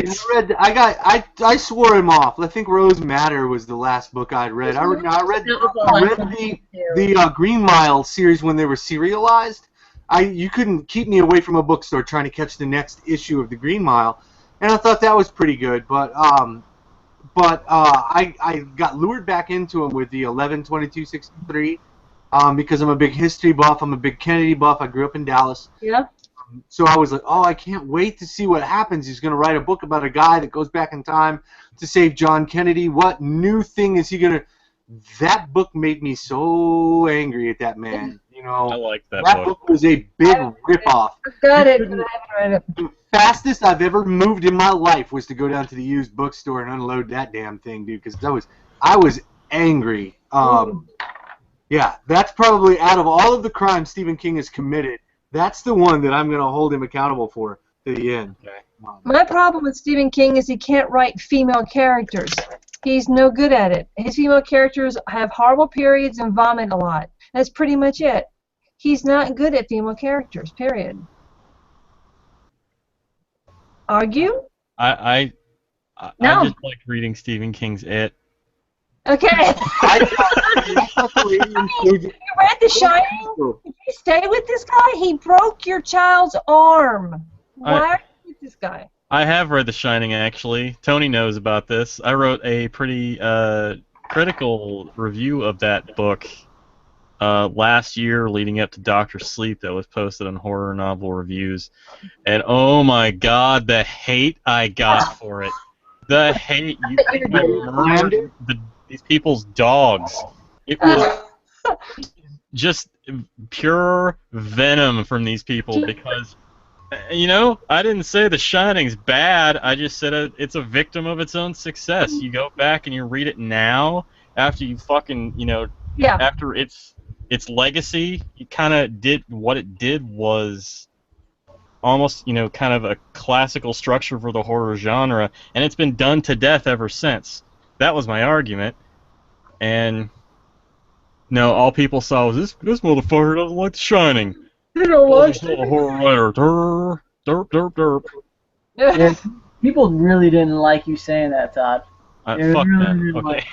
Speaker 3: I swore him off. I think Rose Madder was the last book I'd read. I read the Green Mile series when they were serialized. You couldn't keep me away from a bookstore trying to catch the next issue of the Green Mile, and I thought that was pretty good. But I got lured back into him with the 11/22/63 because I'm a big history buff. I'm a big Kennedy buff. I grew up in Dallas.
Speaker 5: Yeah.
Speaker 3: So I was like, oh, I can't wait to see what happens. He's going to write a book about a guy that goes back in time to save John Kennedy. What new thing is he going to... That book made me so angry at that man. You know,
Speaker 1: I like that
Speaker 3: book was a big ripoff.
Speaker 5: I got it, but I haven't read it.
Speaker 3: The fastest I've ever moved in my life was to go down to the used bookstore and unload that damn thing, dude, because I was angry. Yeah, that's probably, out of all of the crimes Stephen King has committed, that's the one that I'm going to hold him accountable for to the end. Okay.
Speaker 5: My problem with Stephen King is he can't write female characters. He's no good at it. His female characters have horrible periods and vomit a lot. That's pretty much it. He's not good at female characters, period. Argue?
Speaker 1: I just like reading Stephen King's It.
Speaker 5: Okay. You read The Shining? Did you stay with this guy? He broke your child's arm. Why are you with this guy?
Speaker 1: I have read The Shining, actually. Tony knows about this. I wrote a pretty critical review of that book last year leading up to Dr. Sleep that was posted on Horror Novel Reviews. And oh my god, the hate I got for it. The hate. I murdered these people's dogs. It was just pure venom from these people because You know, I didn't say The Shining's bad. I just said it's a victim of its own success. You go back and you read it now after you fucking,
Speaker 5: Yeah.
Speaker 1: after its legacy, you kind of did what it did was almost, kind of a classical structure for the horror genre, and it's been done to death ever since. That was my argument. And no, all people saw was this motherfucker doesn't like The Shining.
Speaker 5: You don't watch
Speaker 1: A horror writer. Derp, derp, derp.
Speaker 2: Yeah, people really didn't like you saying that, Todd.
Speaker 1: Fuck
Speaker 2: really
Speaker 1: them.
Speaker 2: didn't
Speaker 1: Okay.
Speaker 2: like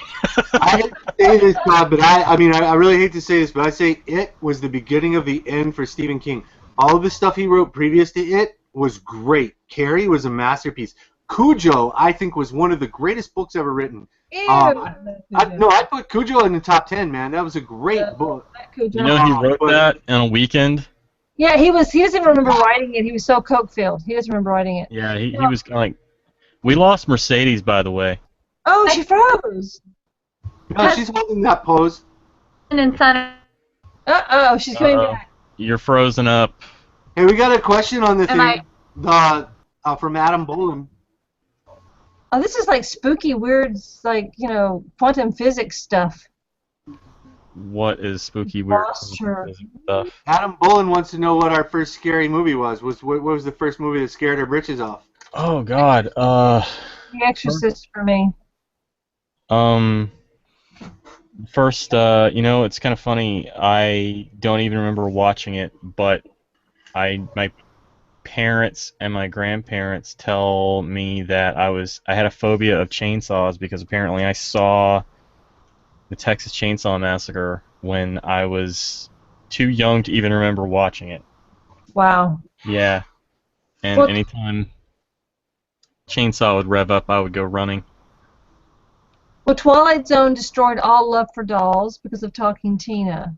Speaker 3: I hate to say this, Todd, but I really hate to say this, but I say It was the beginning of the end for Stephen King. All of the stuff he wrote previous to It was great. Carrie was a masterpiece. Cujo, I think, was one of the greatest books ever written. I'd put Cujo in the top 10, man. That was a great book.
Speaker 1: You know he wrote that in a weekend?
Speaker 5: Yeah, he doesn't even remember writing it. He was so coke-filled. He doesn't remember writing it.
Speaker 1: Yeah, he was kind of like... We lost Mercedes, by the way.
Speaker 5: Oh, she froze.
Speaker 3: No, she's holding that pose.
Speaker 4: And son.
Speaker 5: Uh-oh, she's coming back.
Speaker 1: You're frozen up.
Speaker 3: Hey, we got a question on the
Speaker 4: Am
Speaker 3: thing. From Adam Bolin.
Speaker 5: Oh, this is like spooky, weird, like, quantum physics stuff.
Speaker 1: What is spooky, weird stuff?
Speaker 3: Adam Bolin wants to know what our first scary movie was. What was the first movie that scared our britches off?
Speaker 1: Oh, God.
Speaker 5: The Exorcist for me.
Speaker 1: First, it's kind of funny. I don't even remember watching it, but my parents and my grandparents tell me that I had a phobia of chainsaws because apparently I saw the Texas Chainsaw Massacre when I was too young to even remember watching it.
Speaker 5: Wow.
Speaker 1: Yeah. And anytime chainsaw would rev up, I would go running.
Speaker 5: Well, Twilight Zone destroyed all love for dolls because of Talking Tina.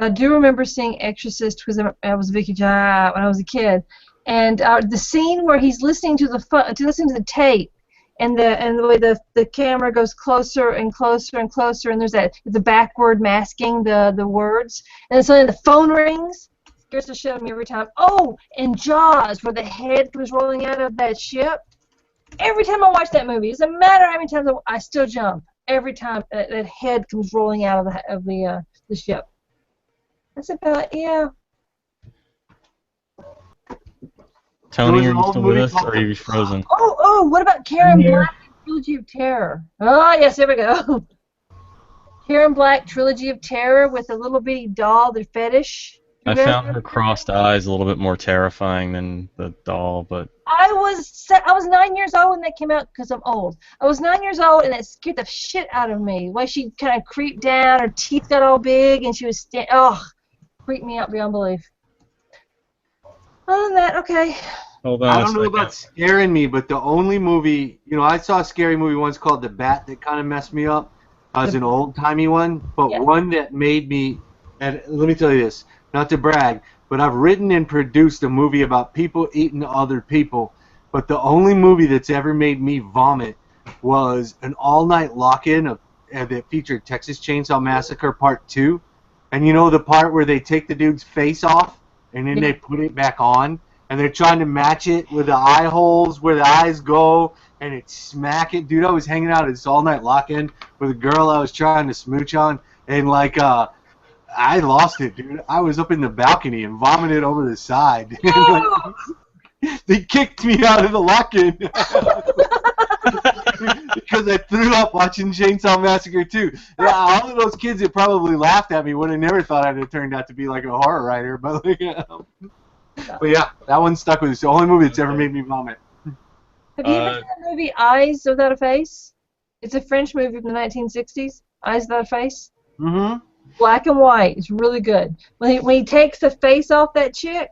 Speaker 5: I do remember seeing Exorcist because I was Vicky Jai when I was a kid, and the scene where he's listening to the tape, and the way the camera goes closer and closer and closer, and there's the backward masking the words, and then suddenly the phone rings. Scares the shit out of me every time. Oh, and Jaws, where the head was rolling out of that ship. Every time I watch that movie, it doesn't matter how many times I still jump. Every time that head comes rolling out of the ship. That's about
Speaker 1: Tony, are you still with us, or are you frozen?
Speaker 5: Oh, what about Karen Black Trilogy of Terror? Oh, yes, there we go. Karen Black Trilogy of Terror with a little bitty doll, their fetish.
Speaker 1: I found her crossed eyes a little bit more terrifying than the doll, but...
Speaker 5: I was 9 years old when that came out because I'm old. I was 9 years old and it scared the shit out of me. The way she kind of creeped down, her teeth got all big, and she was creeped me out beyond belief. Other than that, okay.
Speaker 1: Hold on
Speaker 3: I don't know about scaring me, but the only movie, I saw a scary movie once called The Bat that kind of messed me up. It was an old-timey one, but one that made me, and let me tell you this, not to brag, but I've written and produced a movie about people eating other people, but the only movie that's ever made me vomit was an all-night lock-in that featured Texas Chainsaw Massacre Part 2. And you know the part where they take the dude's face off and then they put it back on? And they're trying to match it with the eye holes where the eyes go, and it smack it. Dude, I was hanging out at this all-night lock-in with a girl I was trying to smooch on, and I lost it, dude. I was up in the balcony and vomited over the side. They kicked me out of the lock-in because I threw up watching Chainsaw Massacre 2. Yeah, all of those kids that probably laughed at me would have never thought I'd have turned out to be like a horror writer. But yeah, that one stuck with me. It's the only movie that's ever made me vomit.
Speaker 5: Have you ever seen the movie Eyes Without a Face? It's a French movie from the 1960s. Eyes Without a Face.
Speaker 3: Mm-hmm.
Speaker 5: Black and white. It's really good. When he takes the face off that chick.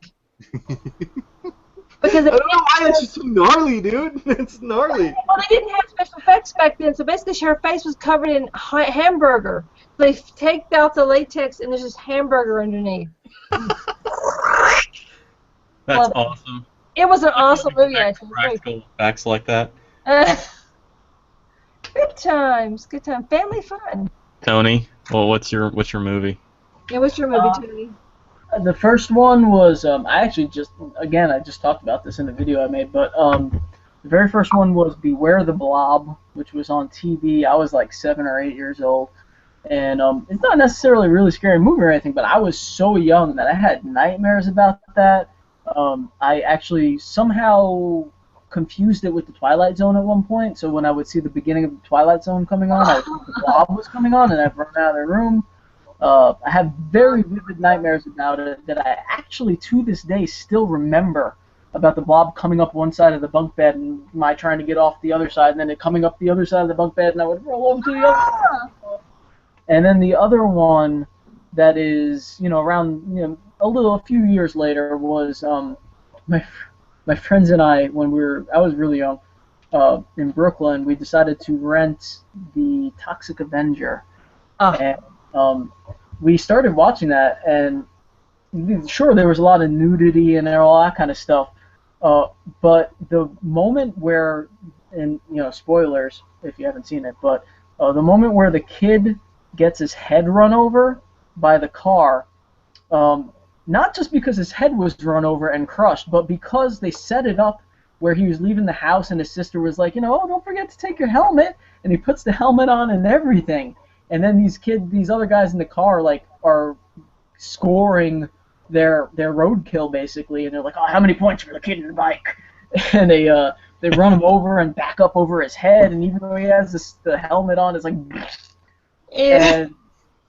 Speaker 5: Because I don't know why
Speaker 3: it's just so gnarly, dude. It's gnarly.
Speaker 5: Well, they didn't have special effects back then, so basically her face was covered in hamburger. They take out the latex and there's just hamburger underneath.
Speaker 1: That's awesome.
Speaker 5: It was an awesome movie, actually.
Speaker 1: Practical effects like that.
Speaker 5: Good times. Family fun.
Speaker 1: Tony, well, what's your movie?
Speaker 5: Yeah, what's your movie, Tony?
Speaker 2: The first one was I actually I just talked about this in the video I made, but the very first one was Beware the Blob, which was on TV. I was like 7 or 8 years old, and it's not necessarily a really scary movie or anything, but I was so young that I had nightmares about that. I actually somehow confused it with the Twilight Zone at one point, so when I would see the beginning of the Twilight Zone coming on, I would think the Blob was coming on, and I'd run out of the room. I have very vivid nightmares about it that I actually, to this day, still remember about the Blob coming up one side of the bunk bed and my trying to get off the other side, and then it coming up the other side of the bunk bed, and I would roll over to the other side. And then the other one that is, around, a few years later was my friends and I, I was really young, in Brooklyn, we decided to rent the Toxic Avenger. And we started watching that, and sure, there was a lot of nudity and all that kind of stuff, but the moment where, and spoilers if you haven't seen it, but the moment where the kid gets his head run over by the car, not just because his head was run over and crushed, but because they set it up where he was leaving the house and his sister was like, oh, don't forget to take your helmet, and he puts the helmet on and everything. And then these other guys in the car, are scoring their roadkill, basically, and they're like, oh, how many points for the kid in the bike? And they run him over and back up over his head, and even though he has the helmet on, it's like, and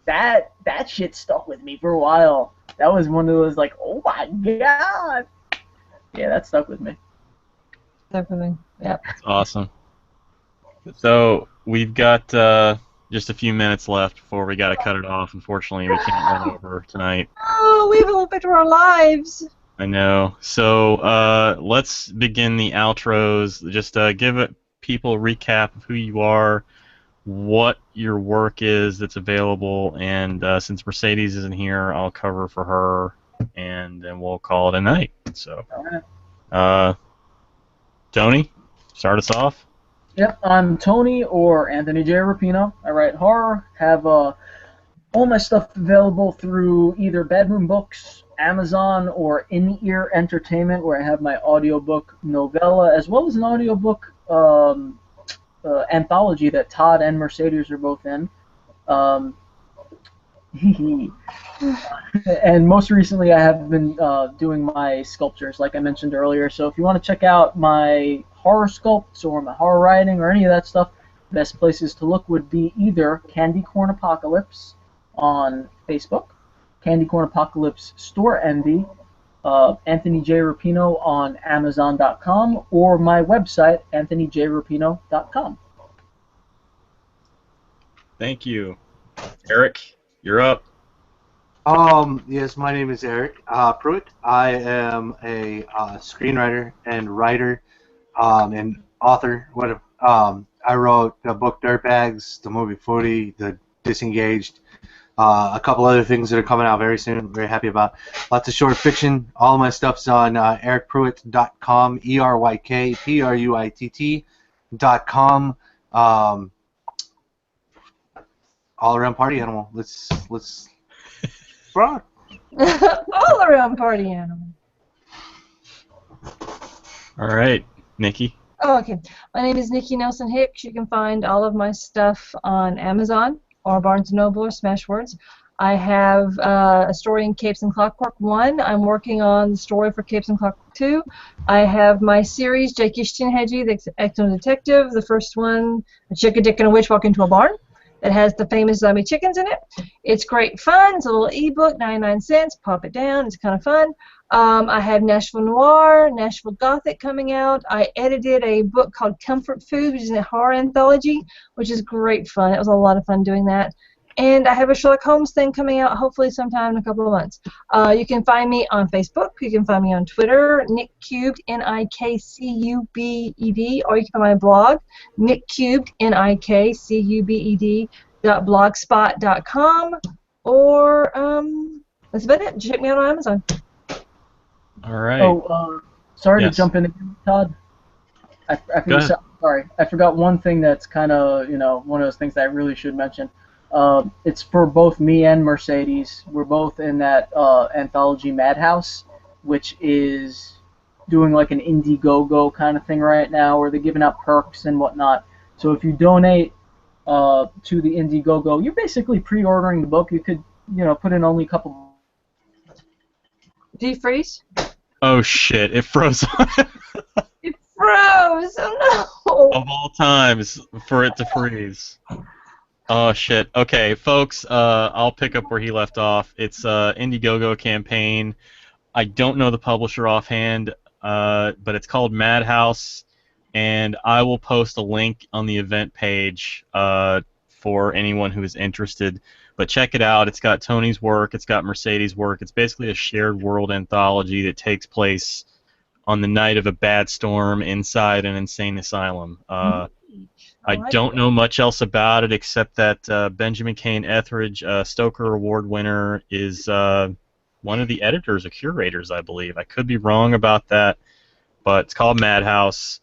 Speaker 2: that shit stuck with me for a while. That was one of those, oh my god! Yeah, that stuck with me.
Speaker 5: Definitely, yeah.
Speaker 1: That's awesome. So, we've got just a few minutes left before we got to cut it off. Unfortunately, we can't run over tonight.
Speaker 5: Oh, we have a little bit of our lives.
Speaker 1: I know. So let's begin the outros. Just give people a recap of who you are, what your work is that's available, and since Mercedes isn't here, I'll cover for her, and then we'll call it a night. So, Tony, start us off.
Speaker 2: Yep, I'm Tony, or Anthony J. Rapino. I write horror, have all my stuff available through either Bedroom Books, Amazon, or In-Ear Entertainment, where I have my audiobook novella, as well as an audiobook anthology that Todd and Mercedes are both in. And most recently I have been doing my sculptures, like I mentioned earlier, so if you want to check out my horror sculpts or my horror writing or any of that stuff, best places to look would be either Candy Corn Apocalypse on Facebook, Candy Corn Apocalypse Store Envy, Anthony J. Rapino on Amazon.com, or my website, AnthonyJRapino.com.
Speaker 1: Thank you. Eric, you're up.
Speaker 3: Yes, my name is Eric Pruitt. I am a screenwriter and writer and author. I wrote the book Dirtbags, the movie Footy, the Disengaged, a couple other things that are coming out very soon. I'm very happy about. Lots of short fiction. All of my stuff's on ericpruitt.com, ERYKPRUITT.com. All around party animal. Let's
Speaker 5: all around party animal.
Speaker 1: All right, Nikki.
Speaker 5: Oh, okay. My name is Nikki Nelson Hicks. You can find all of my stuff on Amazon or Barnes & Noble or Smashwords. I have a story in Capes and Clockwork 1. I'm working on the story for Capes and Clockwork 2. I have my series, Jake Ishtinheji, the Excellent Detective. The first one, a chick, a dick, and a witch walk into a barn. That has the famous zombie chickens in it. It's great fun. It's a little ebook, 99 cents. Pop it down. It's kind of fun. I have Nashville Noir, Nashville Gothic coming out. I edited a book called Comfort Food, which is a horror anthology, which is great fun. It was a lot of fun doing that. And I have a Sherlock Holmes thing coming out hopefully sometime in a couple of months. You can find me on Facebook. You can find me on Twitter, Nick Cubed, NIKCUBED, or you can find my blog, Nick Cubed, NIKCUBED.blogspot.com, or that's about it. Check me out on Amazon.
Speaker 1: All right.
Speaker 2: Oh, sorry to jump in again, Todd. I forgot one thing that's kind of, one of those things that I really should mention. It's for both me and Mercedes. We're both in that anthology Madhouse, which is doing like an Indiegogo kind of thing right now, where they're giving out perks and whatnot. So if you donate to the Indiegogo, you're basically pre-ordering the book. You could, put in only a couple.
Speaker 5: Defreeze?
Speaker 1: Oh shit! It froze.
Speaker 5: It froze! Oh no!
Speaker 1: Of all times for it to freeze. Oh shit. Okay, folks. I'll pick up where he left off. It's Indiegogo campaign. I don't know the publisher offhand, but it's called Madhouse, and I will post a link on the event page for anyone who is interested. But check it out. It's got Tony's work. It's got Mercedes' work. It's basically a shared world anthology that takes place on the night of a bad storm inside an insane asylum. I don't know much else about it except that Benjamin Cain Etheridge, Stoker Award winner, is one of the editors or curators, I believe. I could be wrong about that, but it's called Madhouse.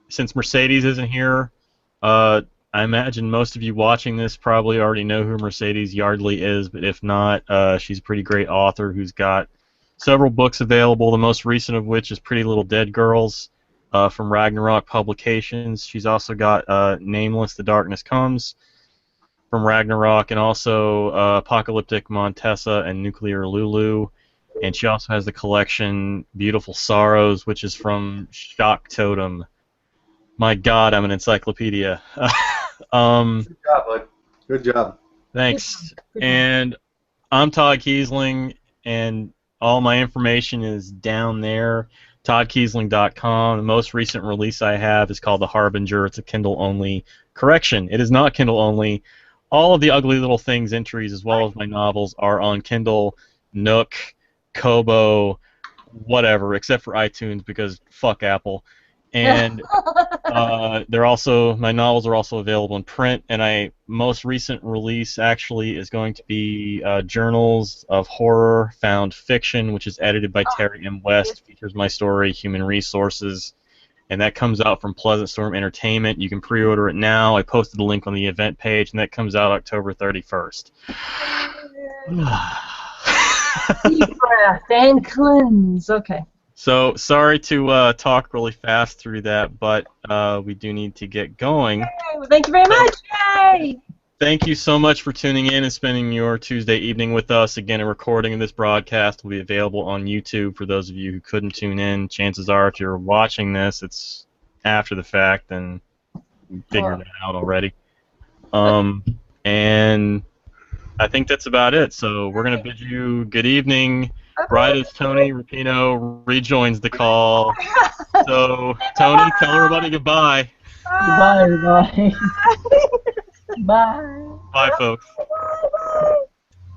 Speaker 1: Since Mercedes isn't here, I imagine most of you watching this probably already know who Mercedes Yardley is, but if not, she's a pretty great author who's got several books available, the most recent of which is Pretty Little Dead Girls from Ragnarok Publications. She's also got Nameless, The Darkness Comes from Ragnarok, and also Apocalyptic Montessa and Nuclear Lulu. And she also has the collection Beautiful Sorrows, which is from Shock Totem. My God, I'm an encyclopedia.
Speaker 3: Good job, bud. Good job.
Speaker 1: Thanks. And I'm Todd Keisling, and all my information is down there, toddkeisling.com. The most recent release I have is called The Harbinger. It's a Kindle-only. Correction, it is not Kindle-only. All of the Ugly Little Things entries, as well as my novels, are on Kindle, Nook, Kobo, whatever, except for iTunes, because fuck Apple. And my novels are also available in print, and my most recent release actually is going to be Journals of Horror Found Fiction, which is edited by Terry M. West, features my story, Human Resources, and that comes out from Pleasant Storm Entertainment. You can pre-order it now. I posted the link on the event page, and that comes out October 31st.
Speaker 5: Deep breath and cleanse. Okay.
Speaker 1: So, sorry to talk really fast through that, but we do need to get going.
Speaker 5: Yay, well, thank you very much. Yay!
Speaker 1: Thank you so much for tuning in and spending your Tuesday evening with us. Again, a recording of this broadcast will be available on YouTube for those of you who couldn't tune in. Chances are, if you're watching this, it's after the fact, and you figured it out already. And I think that's about it. So we're going to bid you good evening. Right as Tony Rapino rejoins the call. So, Tony, tell everybody goodbye.
Speaker 2: Goodbye, everybody. Bye.
Speaker 1: Bye, folks.
Speaker 5: Bye.